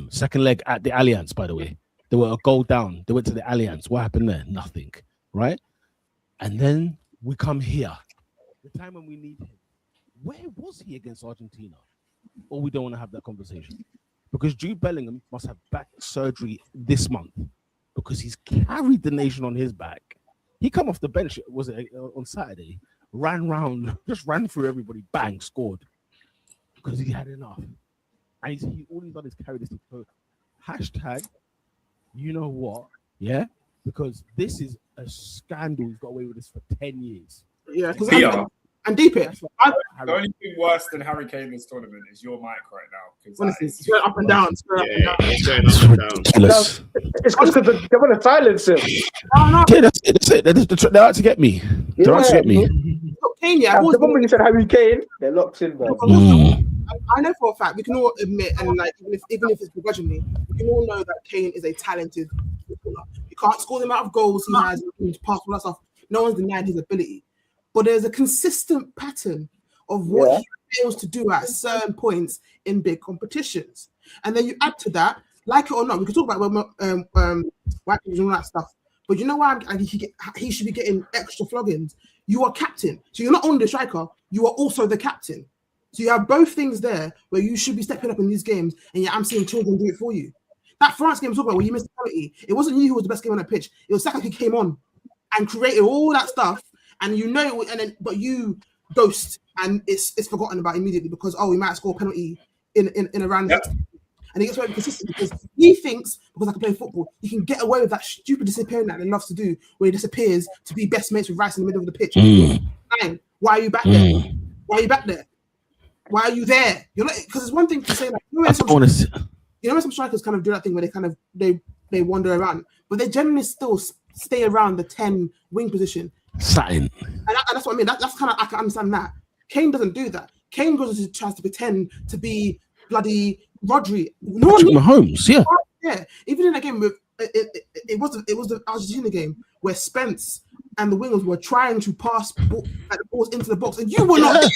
Second leg at the Allianz, by the way. They were a goal down. They went to the Allianz. What happened there? Nothing. Right? And then we come here. The time when we need him. Where was he against Argentina? Or we don't want to have that conversation. Because Jude Bellingham must have back surgery this month. Because he's carried the nation on his back. He come off the bench, was it on Saturday? Just ran through everybody, bang, scored. Because he had enough. And all he's done is carry this team. Hashtag, you know what? Yeah? Because this is a scandal. He's got away with this for 10 years. Yeah, because and deep it. The only thing worse than Harry Kane this tournament is your mic right now. Honestly, it's going up and down. It's going up and down. Ridiculous. It's because they want to silence him. Yeah, that's it. They're out to get me. They're out to get me. Look, Kane, the moment you said Harry Kane, they're locked in, bro. I know for a fact we can all admit, and like even if it's begrudgingly, we can all know that Kane is a talented footballer. You can't score the amount of goals he has, past all that stuff. No one's denying his ability, but there's a consistent pattern of what he fails to do at certain points in big competitions, and then you add to that, like it or not, we can talk about white people and all that stuff. But you know why he should be getting extra floggings? You are captain, so you're not only the striker, you are also the captain. So you have both things there where you should be stepping up in these games, and yet I'm seeing children do it for you. That France game was talking about where you missed the penalty. It wasn't you who was the best game on the pitch. It was Saka who came on and created all that stuff, and you know, but you ghost, and it's forgotten about immediately because we might score a penalty in a round. Yep. And he gets very consistent because he thinks because I can play football, he can get away with that stupid disappearing that he loves to do, where he disappears to be best mates with Rice in the middle of the pitch. Why are you back there? Why are you back there? Why are you there? You're not, because it's one thing to say like some strikers kind of do that thing where they kind of they wander around, but they generally still stay around the 10 wing position. Satin. And that's what I mean. That's kind of, I can understand that. Kane doesn't do that. Kane tries to pretend to be bloody Rodri. No, Mahomes, yeah. Yeah. Even in that game with it was the Argentina game where Spence and the wingers were trying to pass the balls into the box, and you were not. It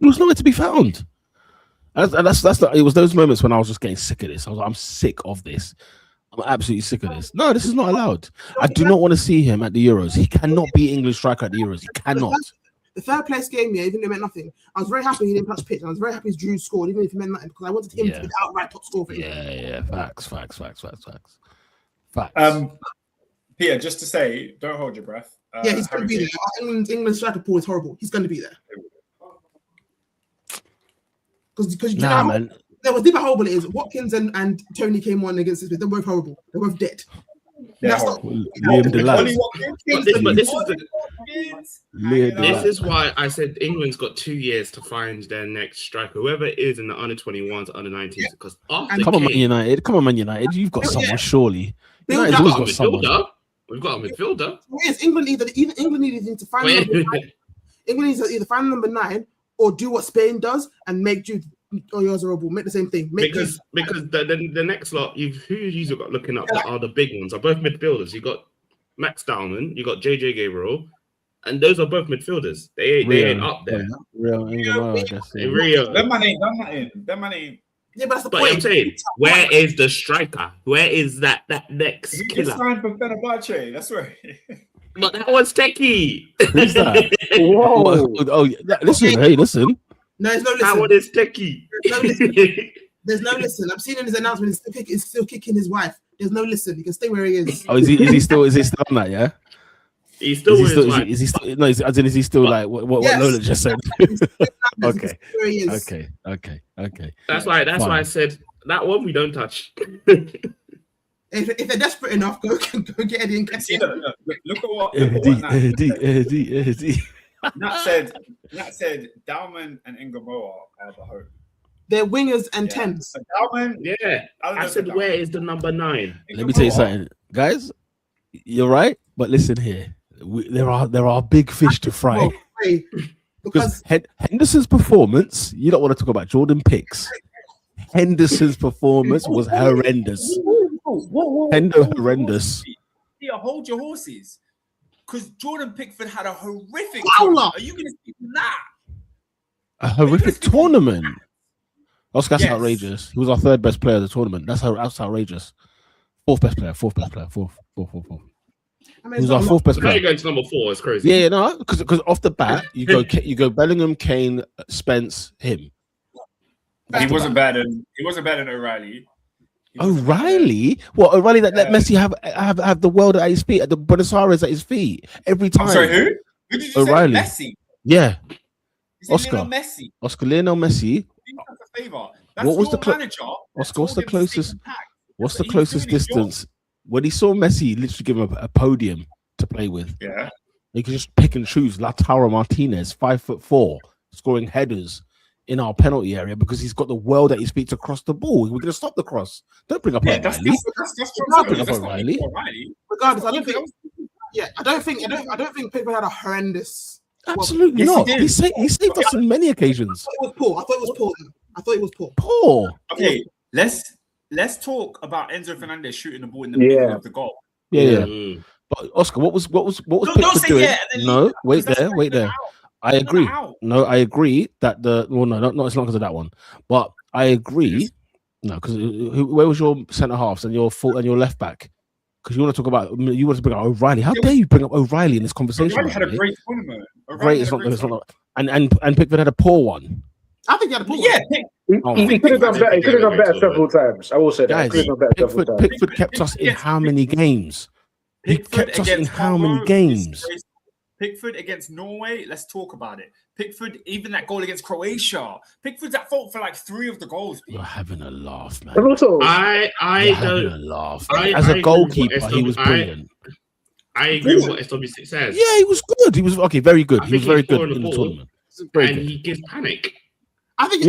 was nowhere to be found. And it was those moments when I was just getting sick of this. I was like, I'm sick of this. I'm absolutely sick of this. No, this is not allowed. I do not want to see him at the Euros. He cannot be English striker at the Euros. He cannot. The third place game, even though it meant nothing, I was very happy he didn't touch pitch. I was very happy Drew scored, even if he meant nothing, because I wanted him to be the outright top scorer for him. Yeah. Facts. Peter, just to say, don't hold your breath. He's going to be there. England's striker pool is horrible. He's going to be there. Because man. There was deep horrible it is. Watkins and Tony came on against this. They're both horrible. They're both dead. This is why I said England's got 2 years to find their next striker, whoever it is in the under 21s, under 19s. Because come on, Man United, you've got someone surely. United's always got someone. We've got a midfielder. Yes, England needs to find number 9. England needs to either find number 9 or do what Spain does and make Jude Oyazarable make the same thing. Because the next lot who you've got looking up that are the big ones are both midfielders. You got Max Dowman, you got JJ Gabriel, and those are both midfielders. They ain't up there. Rio. Them man ain't done nothing. Them man ain't. Yeah, but that's the point. I'm saying, where is the striker? Where is that next killer? He signed for Fenerbahce. That's right. But that was techie. Who's that? Whoa. Oh, listen. Hey, listen. No, it's no listen. That one is techie. There's no listen. There's no listen. I'm seeing in his announcement. He's still kicking his wife. There's no listen. He can stay where he is. Oh, is he still on that? Yeah. He's still with his wife. Is he still? No, as in, is he still like what Lola just said? Okay. Where he is. Okay. That's why I said that one we don't touch. If they're desperate enough, go get Eddie and Kessie. Look at what Nat said. Dalman and Ingamoa are the hope. They're wingers and tens. So Dalman, I said, where is the number 9? Let me tell you something, guys. You're right, but listen here. There are big fish to fry. Because Henderson's performance, you don't want to talk about Jordan Picks. Henderson's performance was horrendous. Horrendous. Yeah, hold your horses. Because Jordan Pickford had a horrific tournament. Are you going to speak to that? A horrific tournament? Oscar's outrageous. He was our 3rd best player of the tournament. That's outrageous. 4th best player. 4th. He was our 4th best player. Now you're going to number 4. It's crazy. Yeah, no, because off the bat, you go Bellingham, Kane, Spence, him. He wasn't better than O'Reilly. O'Reilly? What, O'Reilly that let Messi have the world at his feet, at the Buenos Aires at his feet every time? I'm sorry, who? Who did you O'Reilly. say? Messi? Yeah. Oscar. Messi. Oscar Lionel Messi. What was the manager? Oscar, what's the closest? What's the closest distance? When he saw Messi, he literally give him a podium to play with. Yeah. He could just pick and choose. Lautaro Martinez, 5'4", scoring headers in our penalty area because he's got the world at his feet to cross the ball. We're going to stop the cross. Don't bring up O'Reilly. Don't bring up O'Reilly. Regardless, I don't think Pickford had a horrendous. Absolutely not. He saved us on many occasions. I thought it was poor. Poor. Okay, let's talk about Enzo Fernandez shooting the ball in the middle of the goal. Yeah. But Oscar, what was Pickford doing? No, wait there. I agree. No, I agree that not as long as of that one. But I agree. No, because where was your centre halves and your left back? Because you want to bring up O'Reilly. How dare you bring up O'Reilly in this conversation? O'Reilly had a great tournament. Great, it's not. And Pickford had a poor one. I think he had a poor one. Yeah, he could have done better. He could have done better several times. I will say that. Guys, Pickford kept us in how many games? He kept us in how many games? Pickford against Norway, let's talk about it. Pickford, even that goal against Croatia. Pickford's at fault for like 3 of the goals. You're having a laugh, man. I don't laugh. As a goalkeeper, he was brilliant. I agree with what SW6 says. Yeah, he was good. He was very good. He was very good in the tournament. He gives panic. I think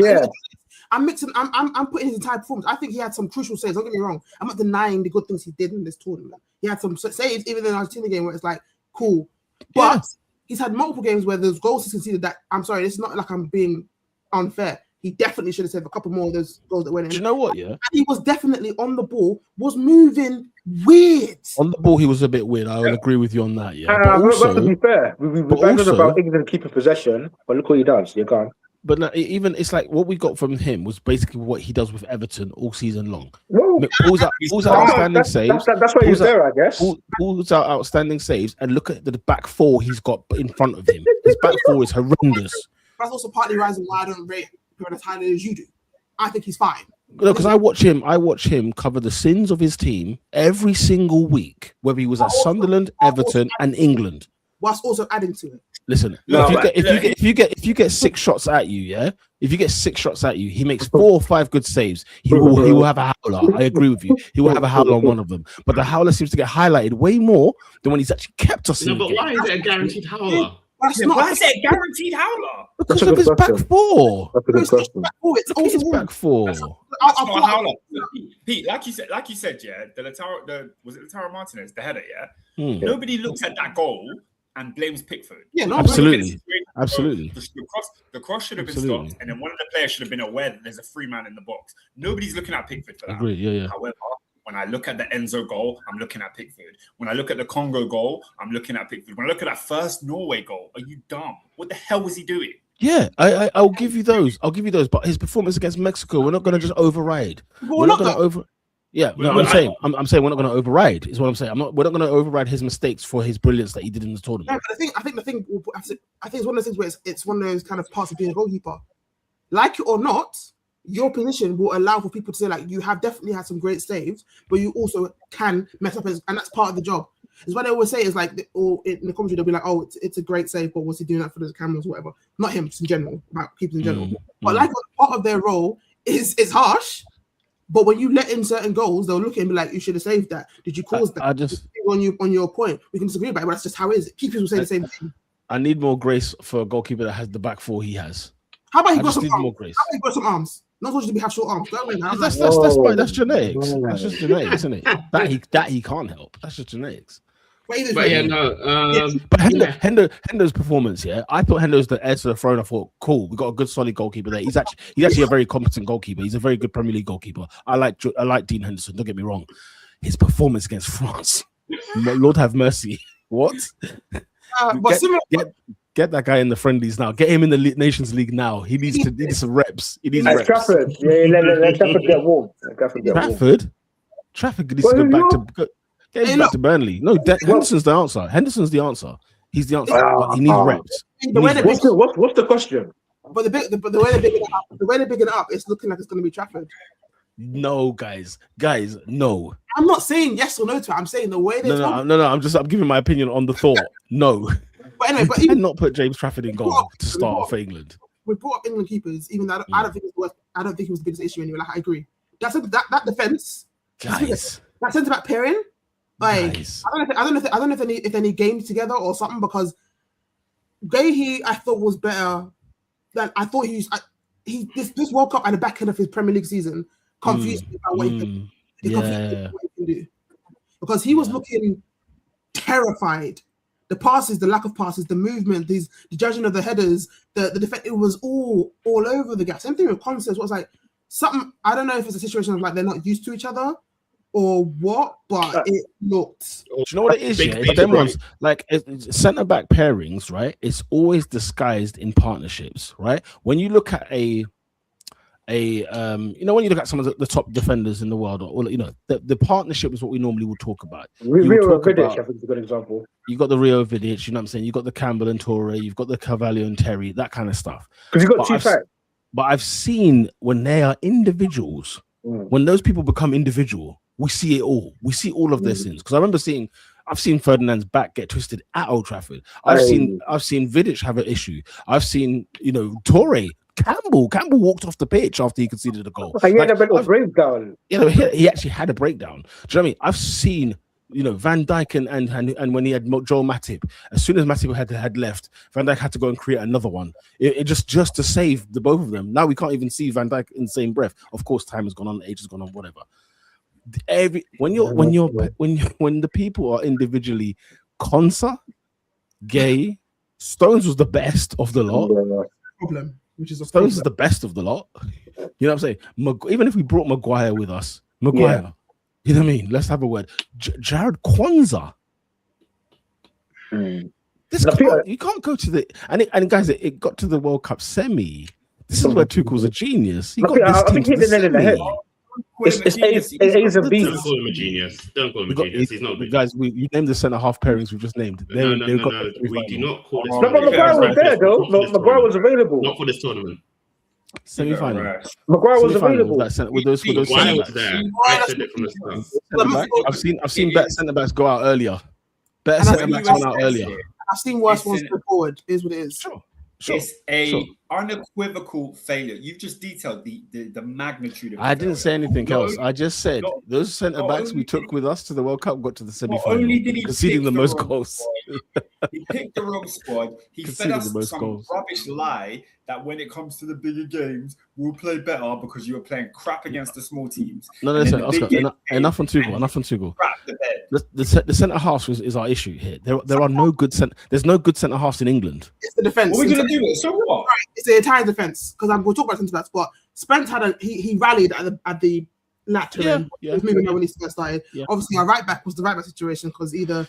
I'm mixing. I'm putting his entire performance. I think he had some crucial saves. Don't get me wrong. I'm not denying the good things he did in this tournament. He had some saves, even in the Argentina game, where it's like cool. But he's had multiple games where there's goals he's conceded that, I'm sorry, it's not like I'm being unfair. He definitely should have saved a couple more of those goals that went in. Do you know what, yeah? And he was definitely on the ball, was moving weird. On the ball, he was a bit weird. I would agree with you on that, yeah. But also, to be fair, we're banging about England keeping possession, but look what he does. You're gone. But no, even it's like what we got from him was basically what he does with Everton all season long. Pulls out outstanding saves. That's why he's there, I guess. Pulls out outstanding saves, and look at the back 4 he's got in front of him. His back 4 is horrendous. That's also partly reason why I don't rate him as highly as you do. I think he's fine. No, because I watch him cover the sins of his team every single week, whether he was at Sunderland, Everton, and England. Whilst also adding to it. Listen, if you get 6 shots at you, yeah. If you get 6 shots at you, he makes 4 or 5 good saves. He will have a howler. I agree with you. He will have a howler on one of them. But the howler seems to get highlighted way more than when he's actually kept us in the game. Why is it a guaranteed howler? Why is it a guaranteed howler? Because of his back 4. That's a good question. It's also his back 4. Not a howler. Pete, like you said, yeah. Was it Lautaro Martinez, the header, yeah? Nobody looks at that goal and blames Pickford. Yeah, no, absolutely. The cross should have been stopped, and then one of the players should have been aware that there's a free man in the box. Nobody's looking at Pickford for that. Agreed, yeah. However, when I look at the Enzo goal, I'm looking at Pickford. When I look at the Congo goal, I'm looking at Pickford. When I look at that first Norway goal, are you dumb? What the hell was he doing? Yeah, I'll give you those. But his performance against Mexico, we're not going to just override. We're not going to over. Yeah, no, I'm saying we're not going to override. Is what I'm saying. We're not going to override his mistakes for his brilliance that he did in the tournament. Yeah, but I think it's one of those things where it's one of those kind of parts of being a goalkeeper. Like it or not, your position will allow for people to say like you have definitely had some great saves, but you also can mess up, and that's part of the job. It's what they always say is like, or in the commentary they'll be like, "Oh, it's a great save, but was he doing that for the cameras, or whatever?" Not him, just in general, about keepers in general. But like part of their role is harsh. But when you let in certain goals, they'll look at him and be like, "You should have saved that. Did you cause that?" I just on your point, we can disagree about it, but that's just how it is. Keepers will say the same thing. I need more grace for a goalkeeper that has the back four he has. How about he got some arms? More grace. How about he got some arms? Not supposed to have short arms. That's genetics. That's just genetics, isn't it? That he can't help. That's just genetics. But Hendo's performance, I thought Hendo's the edge to the throne. I thought, cool, we got a good solid goalkeeper there. He's actually a very competent goalkeeper. He's a very good Premier League goalkeeper. I like Dean Henderson. Don't get me wrong. His performance against France, Lord have mercy. What? Get that guy in the friendlies now. Get him in the Nations League now. He needs some reps. He needs reps. Trafford. Yeah, let Trafford get warm. Trafford needs to go back to. Get him back to Burnley. No, Henderson's the answer. Henderson's the answer. He's the answer. But he needs reps. What's the question? But the way they're bigging it up, it's looking like it's going to be Trafford. No, guys, no. I'm not saying yes or no to it. I'm saying the way they. No. I'm giving my opinion on the thought. No. But anyway, you cannot put James Trafford in goal to start for England. We brought up England keepers, even though I don't think it was the biggest issue anyway. Like I agree. That defense, guys, that centre back pairing, like guys. I don't know if they need games together or something, because Guehi I thought was better than I thought this World Cup at the back end of his Premier League season confused me about what he can do, because he was looking terrified. The passes, the lack of passes, the movement, the judging of the headers, the defense, it was all over the gap. Same thing with Constance. Was like something. I don't know if it's a situation of like they're not used to each other or what, but it looked. Do you know what it is? It's them ones like centre back pairings, right? It's always disguised in partnerships, right? When you look at when you look at some of the top defenders in the world, or the partnership is what we normally would talk about. Rio Vidic, I think, is a good example. You got the Rio Vidic, you know what I'm saying? You got the Campbell and Torre, you've got the Carvalho and Terry, that kind of stuff. Because you got two facts. But I've seen when they are individuals, when those people become individual, we see it all. We see all of their sins. Because I remember I've seen Ferdinand's back get twisted at Old Trafford. I've seen Vidic have an issue. I've seen, Torre. Campbell walked off the pitch after he conceded a goal. He had a bit of a breakdown. He actually had a breakdown. Do you know what I mean? I've seen, Van Dijk and when he had Joel Matip, as soon as Matip had left, Van Dijk had to go and create another one. It just to save the both of them. Now we can't even see Van Dijk in the same breath. Of course, time has gone on, age has gone on, whatever. When the people are individually, Konsa, Gay, Stones was the best of the lot. Problem. Which is Stones is the best of the lot. You know what I'm saying? Even if we brought Maguire with us, you know what I mean? Let's have a word. Jared Kwanzaa. You can't go to the and guys, it got to the World Cup semi. This is where Tuchel's a genius. He got this team to the semi. It's A's and B's. Don't call him a genius. Don't call him a genius. He's not. Guys, you named the centre half pairings we've just named. No. We do not call this. No, but Maguire was there though. Maguire was available. Not for this tournament. Semi-final. Maguire was available. With those Maguire was there. I said it from the start. I've seen better centre backs go out earlier. Better centre backs went out earlier. I've seen worse ones go forward. Is what it is. Sure. It's a unequivocal failure. You've just detailed the magnitude of it. I didn't say anything else. I just said those centre backs we took with us to the World Cup got to the semi-final, conceding the most goals. He picked the wrong squad. He fed us some rubbish lie that when it comes to the bigger games, we'll play better because you were playing crap against the small teams. No, listen, Oscar, enough on Tuchel. The centre halves is our issue here. There are no good there's no good centre halves in England. It's the defence. What are we going to do? So what? Right, it's the entire defence, because we'll talk about centre backs, but Spence he rallied at the latter end. He was moving on when he first started. Obviously, our right back was the right back situation because either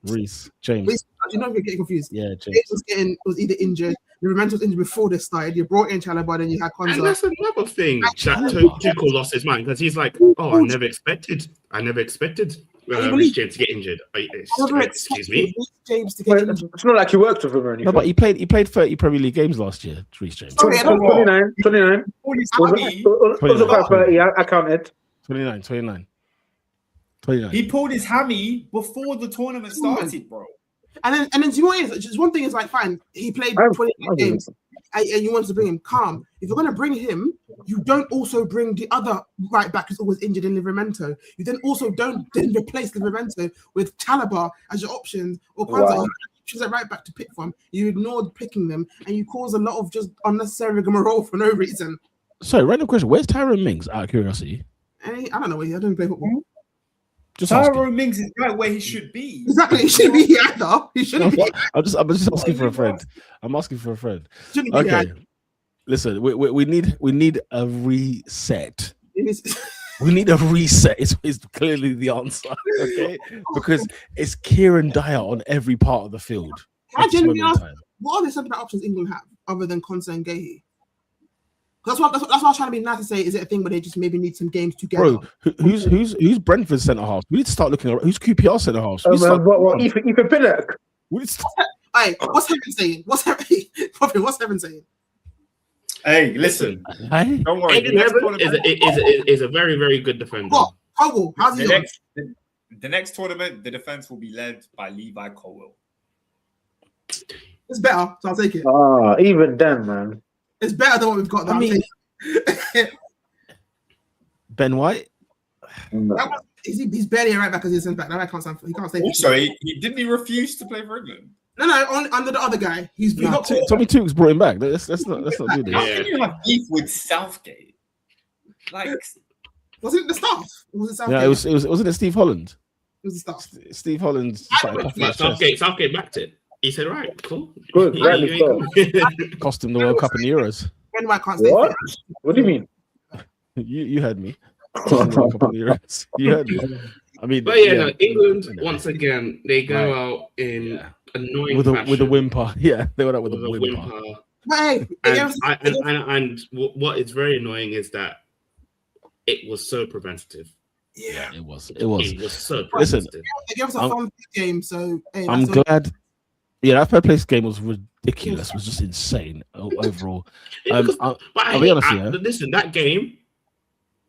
Reece, James. You know, we're getting confused. Yeah, James was either injured. Livramento was injured before this started. You brought in Chalobah, then you had Konsa. And that's another thing that Tuchel lost his mind because he's like, "Oh, I never expected Reece James to get injured." Excuse me. James to get injured. It's not like he worked with him or anything. No, but he played 30 Premier League games last year. Reece James. 29. Also quite 30. I counted. 29. He pulled his hammy before the tournament started, bro. And then you know what it is? Just one thing is like, fine, he played 28 games, and you want to bring him. Calm. If you're going to bring him, you don't also bring the other right back who's always injured in Livramento. You then also don't replace Livramento with Chalobah as your options or Kwanzaa. Wow. You choose a right back to pick from. You ignored picking them, and you cause a lot of just unnecessary rigmarole for no reason. Sorry, random question. Where's Tyrone Mings? Out of curiosity. I don't know where I don't play football. Tyrone Mings is right where he should be. Exactly, he shouldn't be here either. He shouldn't be. I'm just asking for a friend. I'm asking for a friend. Okay, listen, we need a reset. We need a reset. Is clearly the answer. Okay, because it's Kieran Dyer on every part of the field. I genuinely ask, what are the centre options England have other than Konsa and Guehi? That's what I was trying to be nice to say. Is it a thing where they just maybe need some games together? Bro, who's Brentford's centre half? We need to start looking at who's QPR centre half. Ethan Pinnock. Hey, what's Heaven saying? What's Heaven saying? Hey, listen. Don't worry. Heaven is a very, very good defender. What? Cowell, how's he doing? The next tournament, the defense will be led by Levi Colwill. It's better, so I'll take it. Even then, man. It's better than what we've got. Ben White. He's barely a right back because he's in back. That guy can't stand. He can't stay. Also, he refuse to play for England. No, under the other guy. Tommy Tukes brought him back. Let's not do this. How can you have beef with Southgate? Like, was it the staff? Was it Southgate? Yeah, wasn't it Steve Holland? It was the staff. Steve Holland. Southgate backed it. He said, "Right, cool." Good, Cost him the World Cup in Euros. Ben White can't stay. What? What do you mean? You heard me. Euros. You heard me. I mean, but no, England once again they go out in annoying with a fashion. whimper. Yeah, they went out with a whimper. And what is very annoying is that it was so preventative. Yeah, it was. It was so preventative. Listen, it gave us a fun game. So I'm glad. Yeah, that third place game was ridiculous. It was just insane overall. I'll be honest here. Listen, that game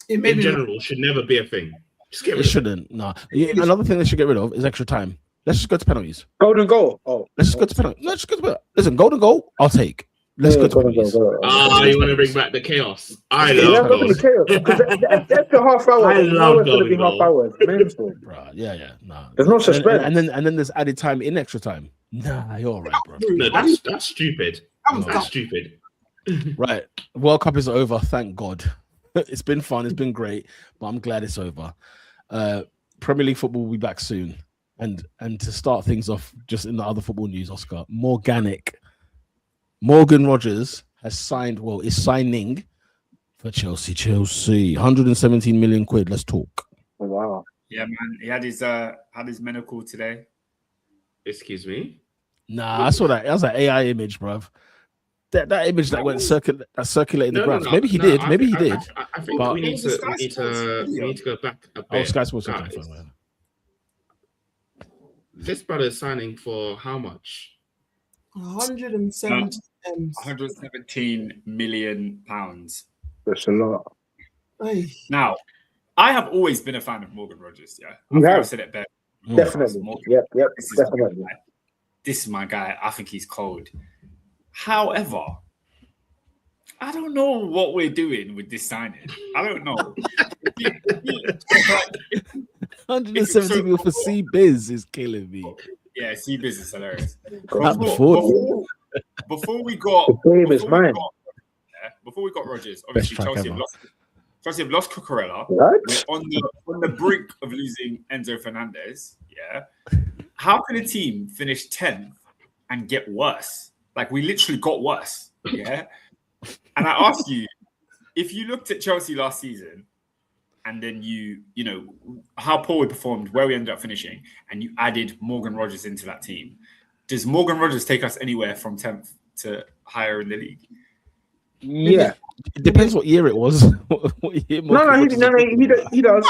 in general should never be a thing. Just get rid of it. Shouldn't. No. Another thing they should get rid of is extra time. Let's just go to penalties. Golden goal. Let's just go to penalties. Let's just go to penalties. Listen, golden goal, I'll take. Let's go to penalties. You want to bring back the chaos? I love the chaos. That's the half hour. I love golden half hours. Right, yeah. No. There's no suspense. And then there's added time in extra time. Nah, you're all right, bro. No, that's stupid. That's stupid. Right. World Cup is over, thank God. It's been fun, it's been great, but I'm glad it's over. Premier League football will be back soon. And to start things off, just in the other football news, Oscar, Morgan Rogers is signing for Chelsea. 117 million quid. Let's talk. Oh, wow. Yeah, man. He had his medical today. Excuse me? Nah, I saw that. That was an AI image, bruv. That image that went circulating the graphs. Maybe he did. I think we need to go back a bit. Oh, Sky Sports. This brother is signing for how much? 117 million pounds. That's a lot. Now, I have always been a fan of Morgan Rogers. Yeah, I've said it better. Definitely. Yep. Definitely. This is my guy. I think he's cold. However, I don't know what we're doing with this signing. I don't know. 170 million for C-Biz is killing me. Yeah, C-Biz is hilarious. Before we got Rogers, obviously Chelsea have lost Cucurella. We're on the brink of losing Enzo Fernandez. Yeah. How can a team finish 10th and get worse? Like, we literally got worse. Yeah. And I ask you, if you looked at Chelsea last season and then you know how poor we performed, where we ended up finishing, and you added Morgan Rogers into that team, does Morgan Rogers take us anywhere from 10th to higher in the league. Yeah, it depends what year it was. What year he does.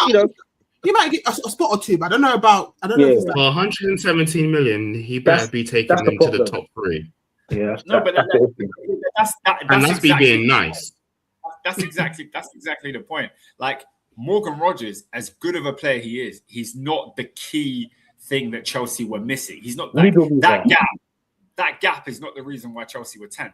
He might get a spot or two, but I don't know. If For 117 million, he better be taken into the top 3. Yeah, that's exactly, being nice. That's exactly the point. Like Morgan Rogers, as good of a player he is, he's not the key thing that Chelsea were missing. He's not that gap. That gap is not the reason why Chelsea were 10th.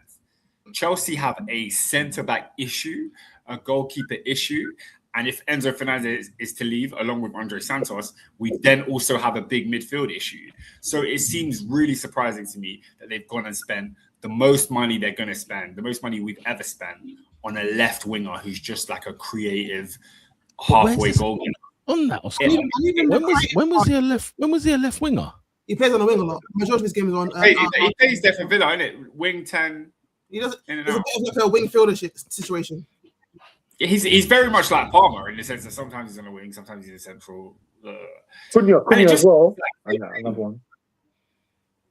Chelsea have a centre-back issue, a goalkeeper issue, and if Enzo Fernandez is to leave along with Andre Santos, we then also have a big midfield issue. So it seems really surprising to me that they've gone and spent the most money they're going to spend, the most money we've ever spent on a left winger who's just like a creative halfway goalkeeper. On that, Oscar. When was he a left winger? He plays on the wing a lot. Majority of his game is on. He plays there for Villa, innit? Wing 10. He doesn't. It's a bit of like a wing fielder situation. Yeah, he's very much like Palmer in the sense that sometimes he's on the wing, sometimes he's a central. Cunha as well. Another one.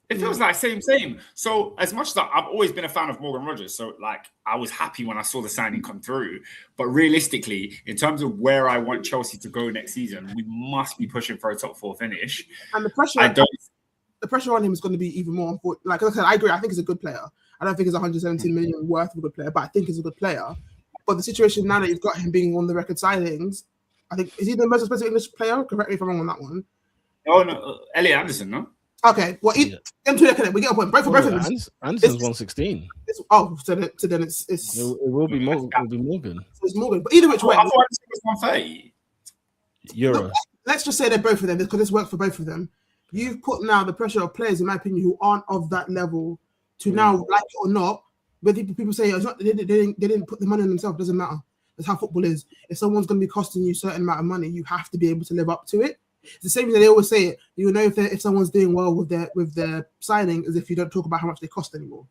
It feels like same. So as much as I've always been a fan of Morgan Rogers, so like I was happy when I saw the signing come through. But realistically, in terms of where I want Chelsea to go next season, we must be pushing for a top 4 finish. And the pressure on him is going to be even more important. Like I said, I agree. I think he's a good player. I don't think he's 117 million worth of a good player, but I think he's a good player. But the situation now that you've got him being on the record signings, I think, is he the most expensive English player? Correct me if I'm wrong on that one. Oh, no. Elliot Anderson, no? Okay, well, them two, we get a point. Both of them. Anderson's 116. So then it's it will be Morgan. So it's Morgan, but either which way, I thought it was 130 euros. Let's just say they're both of them because this worked for both of them. You've put now the pressure of players, in my opinion, who aren't of that level to now, like it or not. Whether people say it's not, they didn't put the money on themselves. It doesn't matter. That's how football is. If someone's going to be costing you a certain amount of money, you have to be able to live up to it. It's the same thing they always say it. You know if someone's doing well with their signing as if you don't talk about how much they cost anymore.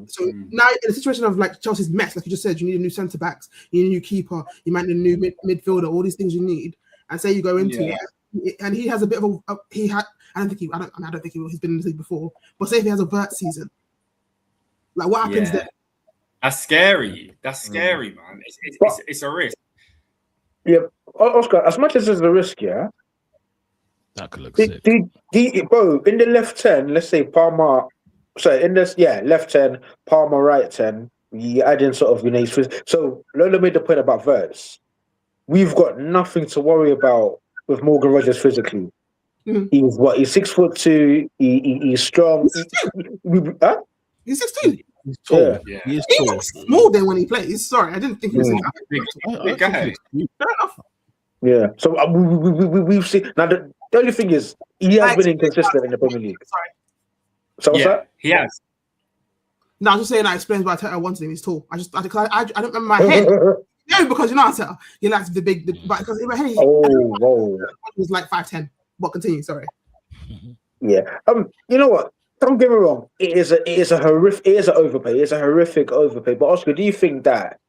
So now in a situation of like Chelsea's mess, like you just said, you need a new centre backs, you need a new keeper, you might need a new midfielder, all these things you need. And say you go into it, and he has a bit of he's been in the league before, but say if he has a vert season, like what happens there? That's scary. Man. It's a risk. Yeah, Oscar, as much as there's a risk, that could look sick. Bro, in the left 10, let's say Palmer, left 10, Palmer right 10, you add in sort of, so Lola made the point about verts. We've got nothing to worry about with Morgan Rogers physically. Mm-hmm. He's 6'2", he's strong. He's 16. He's tall. Yeah. He looks small then when he plays. Sorry, I didn't think he was big. Go ahead. Fair enough. Yeah. So we've seen. Now the only thing is he has been inconsistent in the Premier League. Sorry. So what's that? He has. No, I'm just saying that explains why I wanted him. He's tall. I don't remember my head. No, because you know Arteta. He likes the big. But because in my head, he was like 5'10". But continue. Sorry. Yeah. You know what? Don't get me wrong. It is an overpay. It's a horrific overpay. But Oscar, do you think that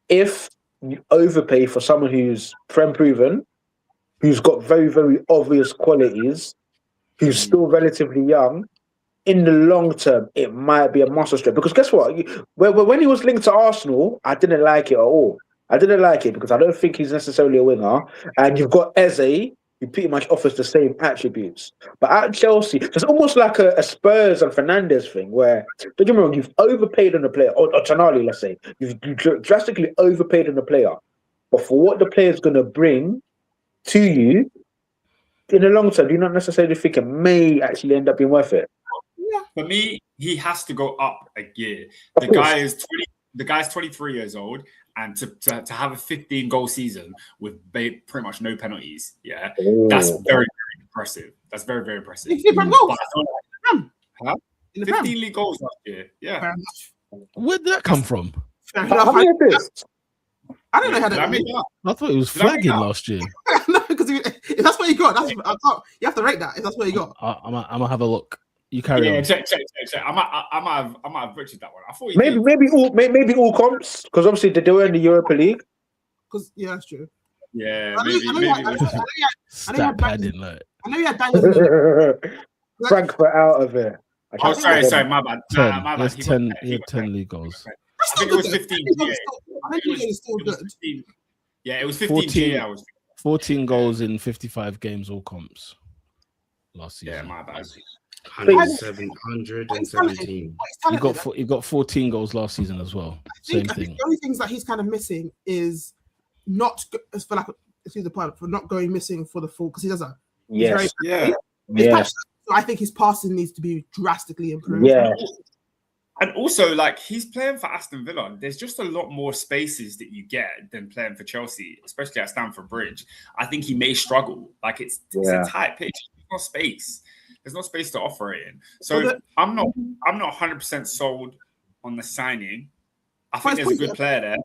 if you overpay for someone who's proven, who's got very, very obvious qualities, who's still relatively young, in the long term, it might be a muscle stroke? Because guess what? When he was linked to Arsenal, I didn't like it at all. I didn't like it because I don't think he's necessarily a winger. And you've got Eze, who pretty much offers the same attributes. But at Chelsea, it's almost like a Spurs and Fernandes thing where, don't get me wrong, you've overpaid on a player, or Tonali, let's say. You've drastically overpaid on a player. But for what the player's going to bring to you, in the long term, do you not necessarily think it may actually end up being worth it? Yeah. For me, he has to go up a gear. The guy's 23 years old. And to have a 15-goal season with pretty much no penalties, that's very, very impressive. That's very, very impressive. 15 goals. 15 league goals last year. Yeah. Where did that come from? I don't know how that. I thought it was flagging last year. No, because if that's what you got, you have to rate that. If that's what you got, I'm gonna have a look. You carry on. Check. I might have butchered that one. I thought maybe all comps, because obviously they were in the Europa League. Because that's true. Yeah, I know you had padding, like. I know you had bangers. Frankfurt out of it. Sorry, my bad. 10. My bad. He had 10 league goals. I think it was 15. I think it's still good. Yeah, it was 15. 14 goals in 55 games, all comps last season. Yeah, my bad. 117. He got 14 goals last season as well. Same thing. The only things that he's kind of missing is not for like excuse the pun for not going missing for the full because he does that. Yes. So I think his passing needs to be drastically improved. Yeah. And also, like, he's playing for Aston Villa. There's just a lot more spaces that you get than playing for Chelsea, especially at Stamford Bridge. I think he may struggle. Like, it's a tight pitch. There's no space. There's no space to operate in. So I'm not 100% sold on the signing. I think there's a good player there.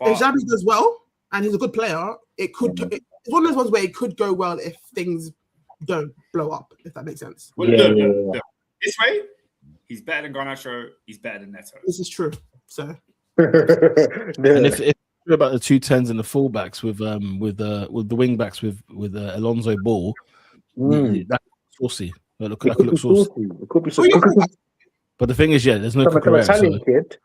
If Xabi does well and he's a good player, it's one of those ones where it could go well if things don't blow up, if that makes sense. Well, look. This way, he's better than Garnacho. He's better than Neto. This is true. So, and if about the 210s and the fullbacks with the wing backs with Alonso Ball, that's saucy. That could look saucy. It could be saucy. But the thing is, there's no Italian kid.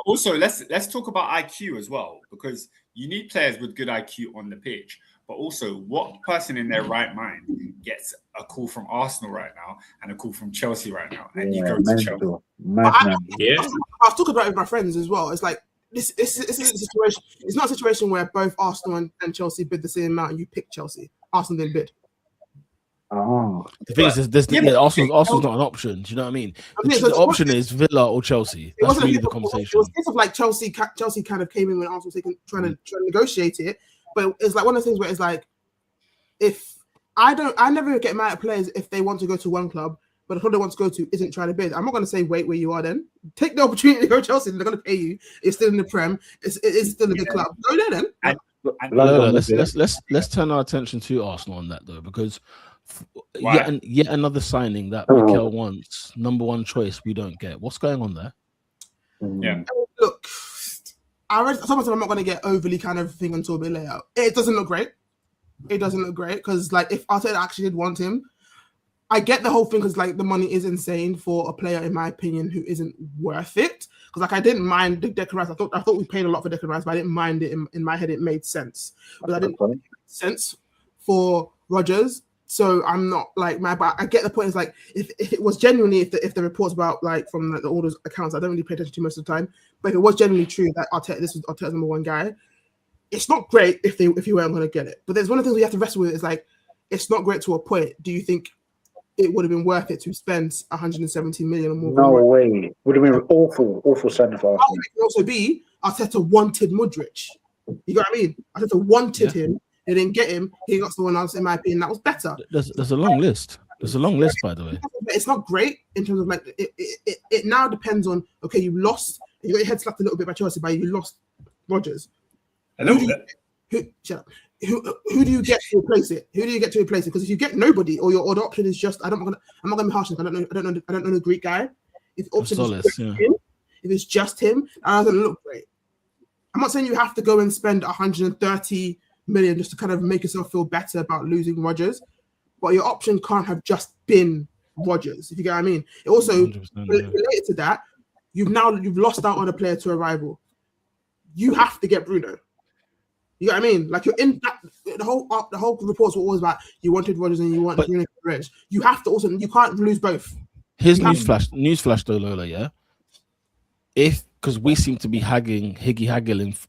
Also, let's talk about IQ as well, because you need players with good IQ on the pitch. But also, what person in their right mind gets a call from Arsenal right now and a call from Chelsea right now, and you go to Chelsea? I was talking about it with my friends as well. It's like this is a situation. It's not a situation where both Arsenal and Chelsea bid the same amount, and you pick Chelsea. Arsenal didn't bid. Oh, the thing is, Arsenal's not an option. Do you know what I mean? The option is Villa or Chelsea. That's really the conversation. It was a case of like Chelsea kind of came in when Arsenal was trying to negotiate it. But it's like one of the things where it's like, if I never get mad at players if they want to go to one club, but the club they want to go to isn't trying to bid. I'm not going to say wait where you are. Then take the opportunity to go to Chelsea. They're going to pay you. It's still in the Prem. It's still a good club. Go there then. Let's turn our attention to Arsenal on that though, because yet another signing that Mikel wants, number one choice, we don't get. What's going on there? Yeah. Look. Sometimes I'm not going to get overly kind of thing until a bit later. It doesn't look great. Because like if Arteta actually did want him, I get the whole thing because like the money is insane for a player in my opinion who isn't worth it. Because like I didn't mind Declan Rice. I thought we paid a lot for Declan Rice, but I didn't mind it. In my head, it made sense. But I didn't make sense for Rodgers. So I'm not like but I get the point. Is like if it was genuinely if the reports about like from the orders accounts, I don't really pay attention to most of the time. But if it was genuinely true that this was Arteta's number one guy, it's not great if you weren't going to get it. But there's one of the things we have to wrestle with is like it's not great to a point. Do you think it would have been worth it to spend 170 million or more? No way. Would have been awful signing for Arsenal. It could also be Arteta wanted Modric. You got what I mean? Arteta wanted him. They didn't get him. He got someone else, in my opinion, that was better. There's a long list. There's a long list, by the way. It's not great in terms of like it now depends on you lost. You got your head slapped a little bit by Chelsea, but you lost Rodgers. A little bit. Shut up. Who do you get to replace it? Because if you get nobody, or the option is just I'm not gonna be harsh. I don't know the Greek guy. If the option is him, if it's just him, that doesn't look great. I'm not saying you have to go and spend 130 million just to kind of make yourself feel better about losing Rodgers, but your option can't have just been Rodgers, if you get what I mean. It also related to that, you've lost out on a player to a rival. You have to get Bruno. You know what I mean? Like you're in that, the whole reports were always about you wanted Rodgers and you wanted Bruno Perez. You have to also, you can't lose both. Here's newsflash though, Lola, yeah? Because we seem to be haggling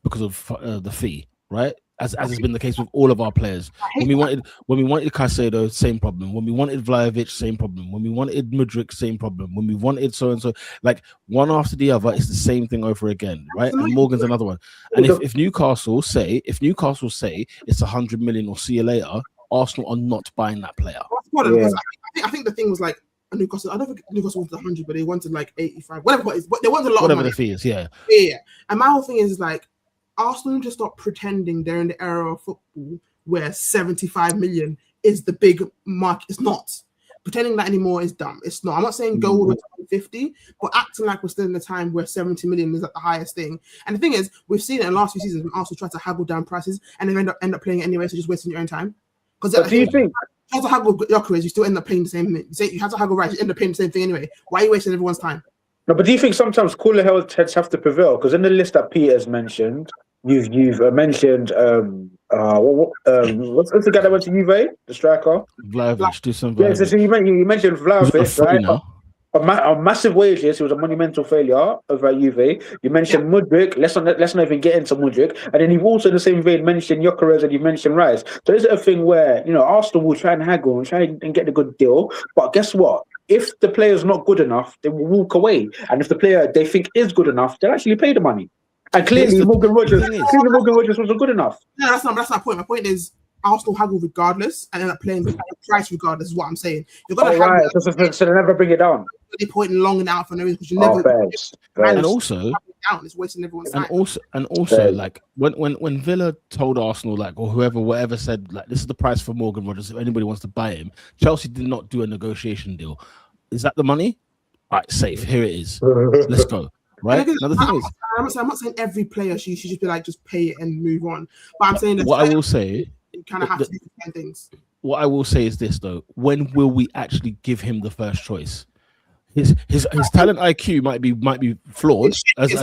because of the fee, right? As has been the case with all of our players. When we wanted Caicedo, same problem. When we wanted Vlahovic, same problem. When we wanted Mudryk, same problem. When we wanted so and so, like one after the other, it's the same thing over again, right? And Morgan's another one. And if Newcastle say it's 100 million or see you later, Arsenal are not buying that player. I think the thing was like Newcastle. I don't think Newcastle wanted 100, but they wanted like 85, whatever it is. But they wanted a lot of money. Whatever the fee is, yeah. And my whole thing is like, Arsenal just stop pretending they're in the era of football where 75 million is the big mark. It's not. Pretending that anymore is dumb. It's not. I'm not saying go all the way to 50, but acting like we're still in the time where 70 million is at the highest thing. And the thing is, we've seen it in the last few seasons when Arsenal try to haggle down prices and they end up playing it anyway, so just wasting your own time. But do you think you have to haggle Gyökeres, you still end up paying the same thing. You have to haggle Rice, you end up paying the same thing anyway. Why are you wasting everyone's time? No, but do you think sometimes cooler heads have to prevail? Because in the list that Peter's mentioned, you've mentioned what's the guy that went to Juve, the striker? Vlahovic, do some. Yeah, so you mentioned Vlahovic, right? On massive wages, he was a monumental failure over at Juve. You mentioned Mudryk. Let's not even get into Mudryk. And then you've also, in the same vein, mentioned Gyökeres and you mentioned Rice. So is it a thing where Arsenal will try and haggle and try and get a good deal? But guess what? If the player's not good enough, they will walk away. And if the player they think is good enough, they'll actually pay the money. And clearly, Morgan Rogers wasn't good enough. No, that's not my point. My point is Arsenal haggle regardless and end up playing the price regardless is what I'm saying. You're gonna haggle, so they never bring it down. They point long and out for no reason because you never. And also, it's wasting everyone's time. And also, like when Villa told Arsenal, like, or whatever said, like, this is the price for Morgan Rogers. If anybody wants to buy him, Chelsea did not do a negotiation deal. Is that the money? All right, safe. Here it is. Let's go. Right. Another thing is, I'm not saying every player should just be like just pay it and move on. But I'm saying what I will say, you kind of have to do things. What I will say is this though: when will we actually give him the first choice? His talent IQ might be flawed, as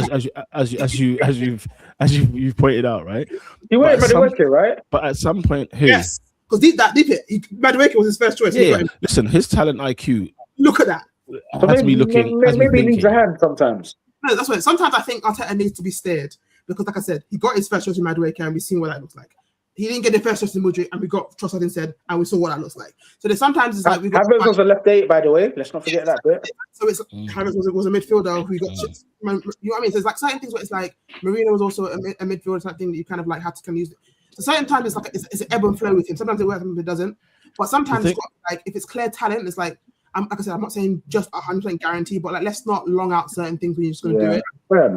you've pointed out, right? He went Madueke, right? But at some point, yes, because Madueke was his first choice. Yeah, listen, his talent IQ. Look at that. Maybe he needs a hand sometimes. No, that's what. Sometimes I think Arteta needs to be steered because, like I said, he got his first choice in Madueke, and we've seen what that looks like. He didn't get the first choice in Mudryk, and we got Trossard instead, and we saw what that looks like. So there's sometimes it's like we got. Havertz was a left eight, by the way. Let's not forget that bit. So it's Havertz was a midfielder who got. You know what I mean? So it's like certain things where it's like Marino was also a midfielder type thing that you kind of like had to kind of use. So certain times it's like it's an ebb and flow with him. Sometimes it works, sometimes it doesn't. But sometimes it's got, like if it's clear talent, it's like. Like I said, I'm not saying just 100% guarantee, but like let's not long out certain things when you're just going to do it.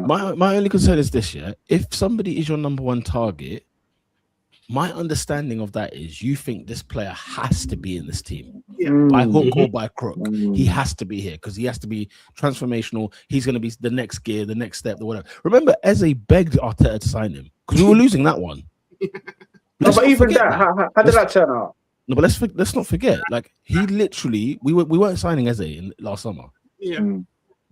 My only concern is this: if somebody is your number one target, my understanding of that is you think this player has to be in this team by hook or by crook. He has to be here because he has to be transformational. He's going to be the next gear, the next step, the whatever. Remember, Eze begged Arteta to sign him because we were losing that one. But even that, how did that turn out? No, but let's not forget. Like he literally, we weren't signing Eze last summer. Yeah,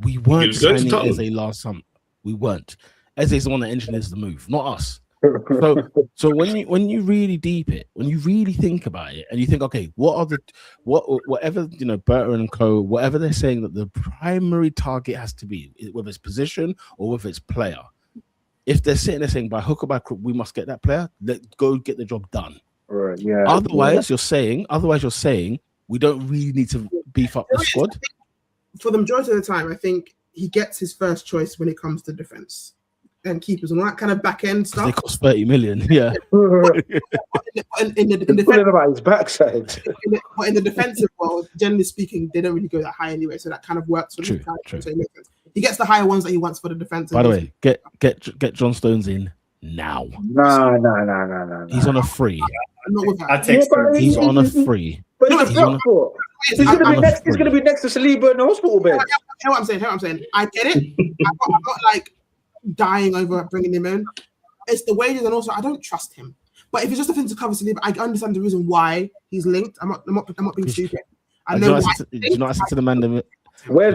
we weren't signing Eze last summer. We weren't. Eze's the one that engineers the move, not us. So when you really deep it, when you really think about it, and you think, okay, whatever Berta and co, whatever they're saying that the primary target has to be, whether it's position or whether it's player. If they're sitting there saying by hook or by crook, we must get that player. Let's go get the job done. Right, yeah. Otherwise, you're saying we don't really need to beef up the squad. For the majority of the time, I think he gets his first choice when it comes to defense and keepers and all that kind of back end stuff. They cost 30 million, yeah. in the about his backside. But in the defensive world, generally speaking, they don't really go that high anyway, so that kind of works for true. So he gets the higher ones that he wants for the defense. By the way, get John Stones in now. No. He's on a free. He's on a free. But he's going to be next to Saliba in the hospital bed. Hear what I'm saying. I get it. I'm not like dying over bringing him in. It's the wages, and also I don't trust him. But if it's just a thing to cover Saliba, I understand the reason why he's linked. I'm not being stupid. I know why. Do you know what I said to the man? Where's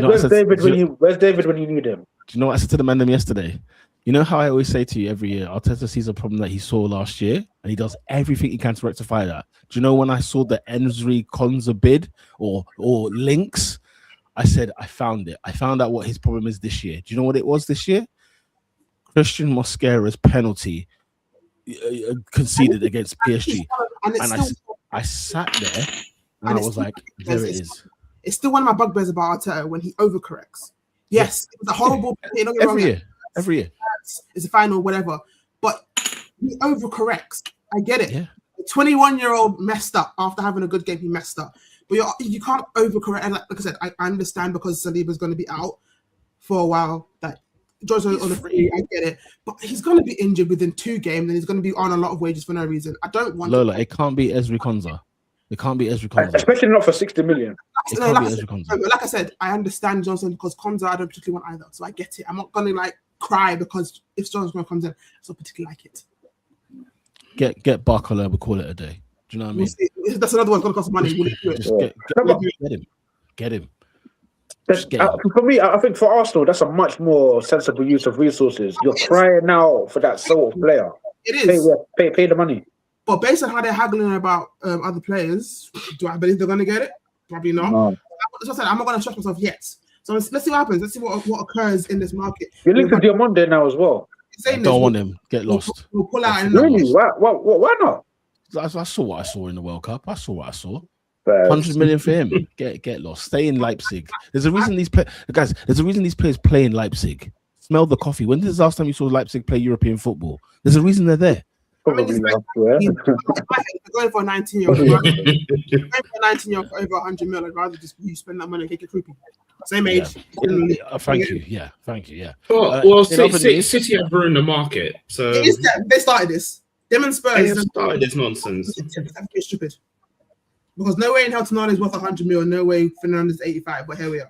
David when you need him? Do you know what I said to the man yesterday? You know how I always say to you every year, Arteta sees a problem that he saw last year, and he does everything he can to rectify that. Do you know when I saw the Enzri Konza bid or links, I said I found it. I found out what his problem is this year. Do you know what it was this year? Christian Mosquera's penalty conceded against PSG, and I sat there and I was like, there it is. It's still one of my bugbears about Arteta when he overcorrects. Yes, it was a horrible. Every year. It's a final, whatever. But he overcorrects. I get it. Yeah. A 21-year-old messed up after having a good game. He messed up. But you can't overcorrect. And like I said, I understand because Saliba's going to be out for a while. That Joshua on the free, I get it. But he's going to be injured within 2 games, and he's going to be on a lot of wages for no reason. I don't want Lola. It can't be Ezri Konza. It can't be Ezri Konza. Especially not for 60 million. Like I said, I understand Johnson because Konza I don't particularly want either. So I get it. I'm not going to cry because if Johnson comes in, I don't particularly like it. Get Barcola, we'll call it a day. Do you know what I mean? That's another one going to cost money. Just get him. For me, I think for Arsenal, that's a much more sensible use of resources. You're crying out for that sort of player. It is. Pay the money. But based on how they're haggling about other players, do I believe they're going to get it? Probably not. No. As I said, I'm not going to trust myself yet. So let's see what happens. Let's see what occurs in this market. You're linked to Diamande now as well. I don't want him. Get lost. We'll pull out. Really? Why not? I saw what I saw in the World Cup. I saw what I saw. 100 million for him. Get lost. Stay in Leipzig. There's a reason these players play in Leipzig. Smell the coffee. When was the last time you saw Leipzig play European football? There's a reason they're there. Probably going for a 19-year-old. Going for a 19-year-old for over 100 million. I'd rather just you spend that money and get it creepy. Same age. Thank you. Yeah. Thank you. Yeah. Well, City have ruined the market. So it is them. They started this. Them and Spurs started this nonsense. It's stupid. Because no way in hell Tonali is worth 100 million. No way Fernandes is 85. But here we are.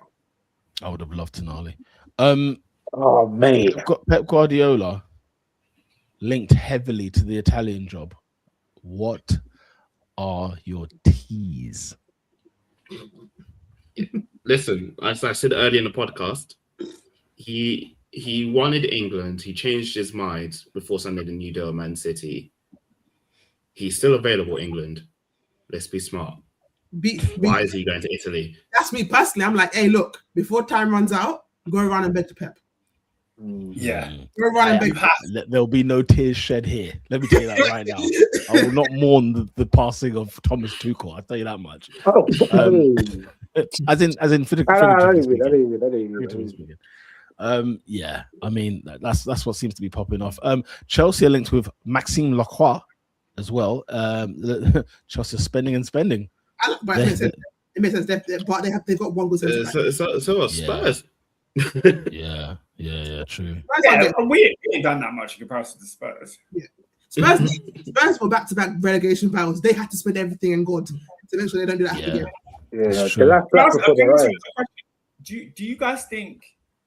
I would have loved Tonali. Oh mate, Pep Guardiola linked heavily to the Italian job. What are your T's? Listen, as I said earlier in the podcast, he wanted England. He changed his mind before signing the new deal at Man City. He's still available, England. Let's be smart. Why is he going to Italy? That's me personally. I'm like, hey, look, before time runs out, go around and beg to Pep. Yeah. Go around and beg. There'll be no tears shed here. Let me tell you that right now. I will not mourn the passing of Thomas Tuchel. I'll tell you that much. As in yeah, I mean that's what seems to be popping off. Chelsea are linked with Maxime Lacroix as well. Chelsea are spending. But it makes sense. But they've got one good sense. So are Spurs. Yeah, true. Yeah, we ain't done that much in comparison to Spurs. Yeah. Spurs were back-to-back relegation battles. They had to spend everything in God to make sure they don't do that again. Do you guys think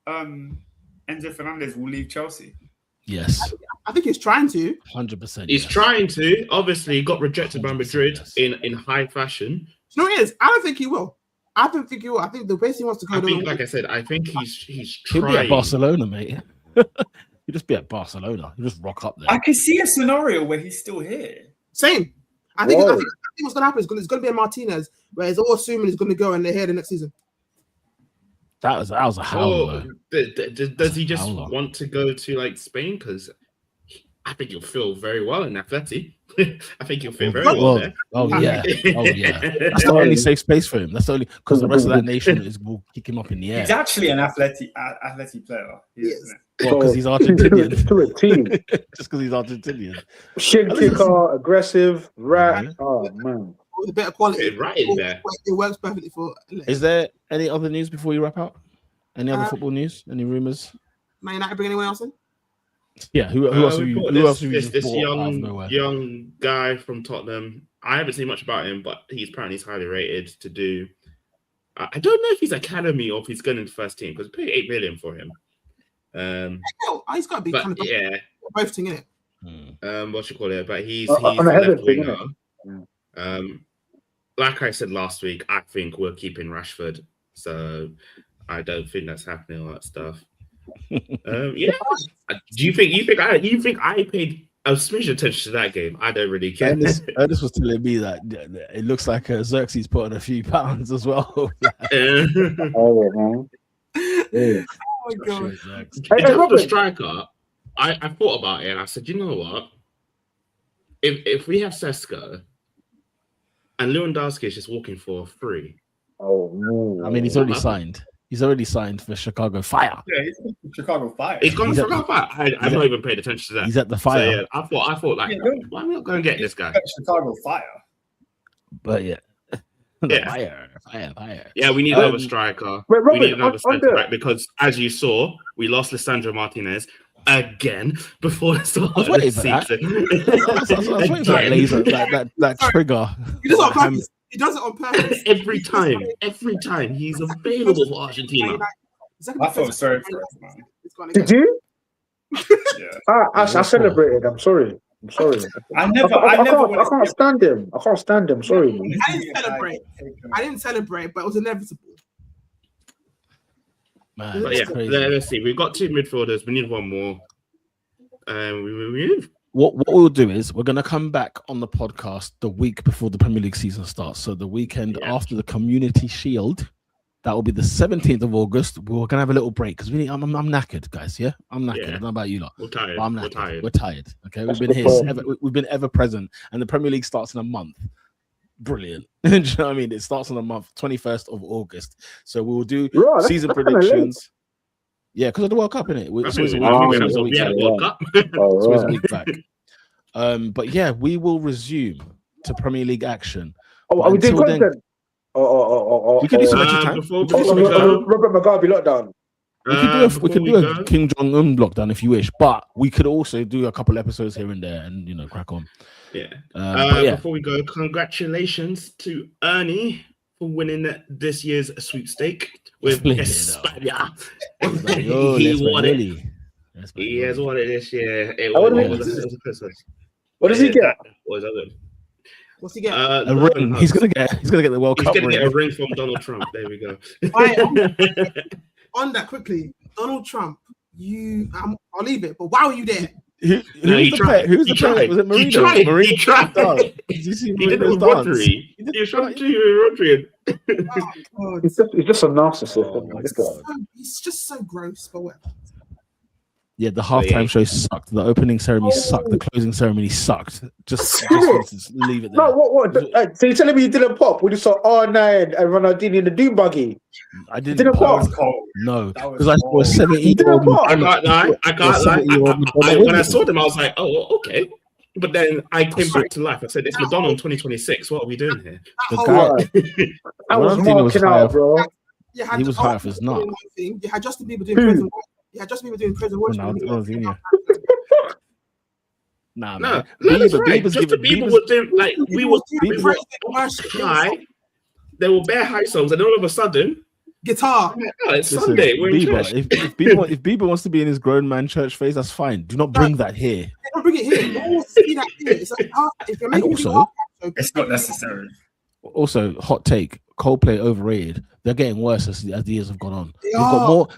Enzo Fernandez will leave Chelsea? Yes. I think he's trying to. 100%. He's trying to. Obviously, got rejected by Madrid in high fashion. No, he is. I don't think he will. I think the base he wants to go. Like I said, I think he's He'll trying. be at Barcelona, mate. He'll just be at Barcelona. He'll just rock up there. I can see a scenario where he's still here. Same. I think what's going to happen is it's going to be a Martinez, where it's all assuming he's going to go and they're here the next season. That was a howl. Does he just want to go to like Spain? Because I think he'll feel very well in Atleti. I think he'll feel very well there. Oh yeah. That's the only safe space for him. That's the only because the rest of that nation will kick him up in the air. He's actually an Atleti player. Yes. Because he's Argentinian. To a team. Just because he's Argentinian. Shin kicker, aggressive, rat. Oh man. With a better quality. Right in there. It works perfectly for. Is there any other news before we wrap up? Any other football news? Any rumors? Man United bring anyone else in? Yeah, who else have you this young guy from Tottenham. I haven't seen much about him, but he's apparently highly rated to do. I don't know if he's academy or if he's going into first team because we paid 8 million for him. He's got to be kind of both thing in it. What you call it? But he's a left winger. Like I said last week, I think we're keeping Rashford, so I don't think that's happening. All that stuff. Yeah. Do you think I paid a smidge attention to that game? I don't really care. Ernest was telling me that it looks like Xerxes put on a few pounds as well. Oh my god! In terms of the striker, I thought about it and I said, you know what? If we have Sesko and Lewandowski is just walking for free. Oh no! I mean, he's already signed. He's already signed for Chicago Fire. Yeah, he's Chicago Fire. He's gone for Chicago Fire. I've not even paid attention to that. He's at the Fire. So, yeah, I thought like, why am I not going to get this guy? Chicago Fire. But yeah. Fire. Yeah, we need another striker. Robin, we need another centre back because, as you saw, we lost Lisandro Martinez again before the start of the season. That trigger. He does it on purpose. Every time he's available for Argentina. I felt sorry for him, man. Did you? Yeah. I celebrated. I'm sorry. I'm sorry. I can't stand him. I can't stand him. Sorry, man. I didn't celebrate, but it was inevitable. Man, but yeah, let's see. We've got 2 midfielders. We need one more. What we'll do is we're going to come back on the podcast the week before the Premier League season starts. So the weekend after the Community Shield, that will be the 17th of August. We're going to have a little break because I'm knackered, guys. Yeah, I'm knackered. I don't know about you lot. We're tired. I'm knackered. We're tired. Okay, we've been ever present, and the Premier League starts in a month. Brilliant. Do you know what I mean? It starts on the month 21st of August. So we'll do season predictions. Yeah, because of the World Cup, innit? It's always a week back. But yeah, we will resume to Premier League action. Are we doing content? We could do some extra time. Robert Mugabe lockdown. We could do a Kim Jong-un lockdown if you wish, but we could also do a couple episodes here and there and crack on. Yeah. Before we go, congratulations to Ernie for winning this year's sweepstake with España. He won it. He has won it this year. It was Christmas. What does he get? What's he get? A ring. He's gonna get the World Cup. He's gonna get a ring from Donald Trump. There we go. On that quickly, Donald Trump. I'll leave it. But why were you there? Who's the player? Was it Marino? He tried. Did you see Marino's dance? He tried to Rodri. He's just a narcissist. He's just so gross, but whatever. Yeah, the halftime show sucked. The opening ceremony sucked. The closing ceremony sucked. Just leave it there. No, what? So you're telling me you didn't pop? We just saw R9 and Ronaldinho in the Doom buggy. I didn't pop. No, because I saw a 70-year-old. I can't lie. When I saw them, I was like, oh, okay. But then I came back to life. I said, it's Madonna in 202026. What are we doing here? I was marking out, bro. He was high off his nut. You had Justin Bieber doing prison. Yeah, just me doing prison work. Ronaldinho. No, that's right. Bieber was doing like we were high. They were bare high songs, and all of a sudden, guitar. It's Sunday. We're in church. If Bieber wants to be in his grown man church phase, that's fine. Do not bring that here. Don't bring it here. No one see that here. It's like, if you're making it's not necessary. Also, hot take: Coldplay overrated. They're getting worse as the years have gone on.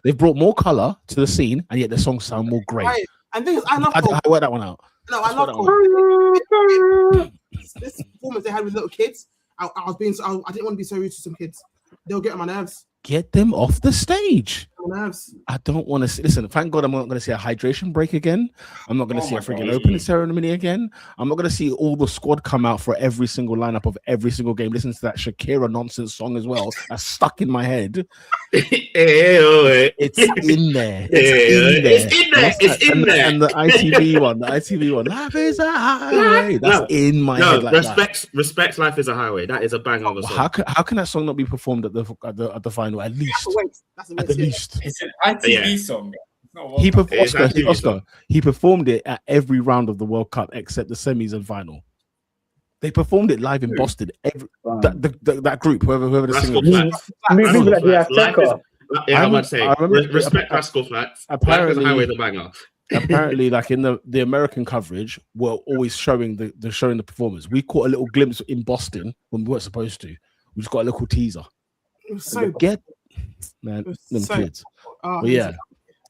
They've brought more color to the scene, and yet their songs sound more great. Right. And things I love. I work that one out. No, I love Coldplay. This performance they had with little kids. I didn't want to be so rude to some kids. They'll get on my nerves. Get them off the stage. Nerves. I don't want to listen. Thank God I'm not going to see a hydration break again. I'm not going to see a freaking opening ceremony again. I'm not going to see all the squad come out for every single lineup of every single game. Listen to that Shakira nonsense song as well. That's stuck in my head. It's in there. It's in there. And the ITV one. Life is a highway. That's in my head. Like respect. Life is a highway. That is a bang of a song. How can that song not be performed at the final? At least. At the least. It's an ITV song. He performed it at every round of the World Cup except the semis and final. They performed it live in Boston. That group, whoever the singer was. I would say respect Rascal Flats. Apparently, highway the banger. Apparently, like in the American coverage, we're always showing the performance. We caught a little glimpse in Boston when we weren't supposed to. We just got a little teaser. So kids. But yeah,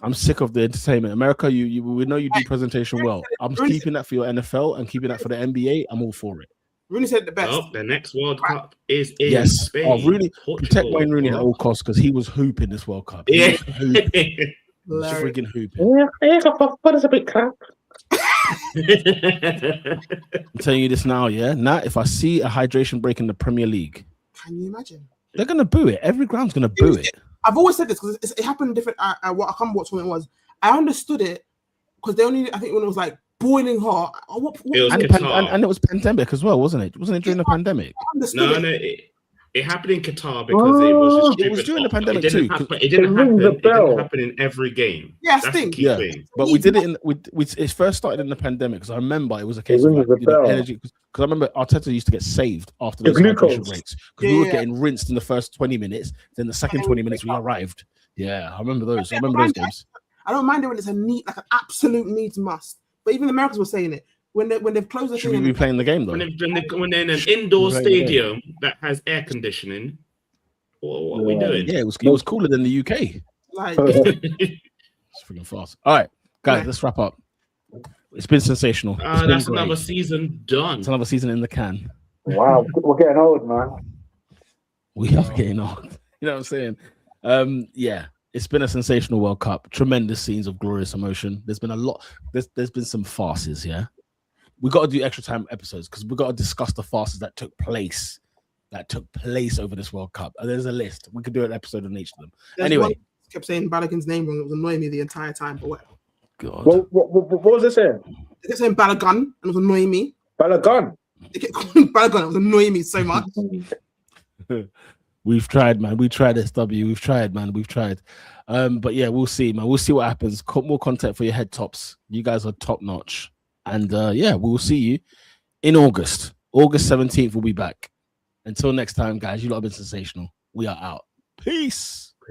I'm sick of the entertainment. America, we know you do presentation well. I'm keeping that for your NFL and keeping that for the NBA. I'm all for it. Rooney said the best. Well, the next World Cup is in Spain. Oh, Rooney, protect Wayne Rooney at all costs because he was hooping this World Cup. He was freaking hooping. What is a big crap? I'm telling you this now, yeah. Now, if I see a hydration break in the Premier League, can you imagine? They're gonna boo it. Every ground's gonna boo it. I've always said this because it happened different. I can't remember what it was. I understood it because they only. I think when it was like boiling hot. And it was pandemic as well, wasn't it? Wasn't it during the pandemic? No. It happened in Qatar because it was just it was during the pandemic too. It didn't happen in every game. Yeah, that's the key thing. But we did it it first started in the pandemic because I remember it was a case of energy. Because I remember Arteta used to get saved after those hydration breaks because we were getting rinsed in the first 20 minutes. Then the second 20 minutes we arrived. Yeah, I remember those. I remember those games. I don't mind it when it's like an absolute needs must. But even the Americans were saying it. when they've closed the Should we be playing the game though? When they're in an indoor stadium that has air conditioning, what are we doing? Yeah, it was cooler than the UK. Like, it's freaking fast. All right, guys, let's wrap up. It's been sensational. That's another season done. It's another season in the can. Wow, we're getting old, man. We are getting old. You know what I'm saying? Yeah, it's been a sensational World Cup. Tremendous scenes of glorious emotion. There's been a lot. There's been some farces. Yeah, we got to do extra time episodes because we got to discuss the farces that took place over this World Cup. And there's a list. We could do an episode on each of them. Anyway, kept saying Balogun's name wrong. It was annoying me the entire time. But whatever. God. What was it saying? They kept saying Balogun, and it was annoying me. Balogun. They kept calling Balogun. It was annoying me so much. We've tried, man. We tried SW. We've tried, man. We've tried. But yeah, we'll see, man. We'll see what happens. More content for your head tops. You guys are top notch. And yeah, we'll see you in August. August 17th, we'll be back. Until next time, guys, you lot have been sensational. We are out. Peace.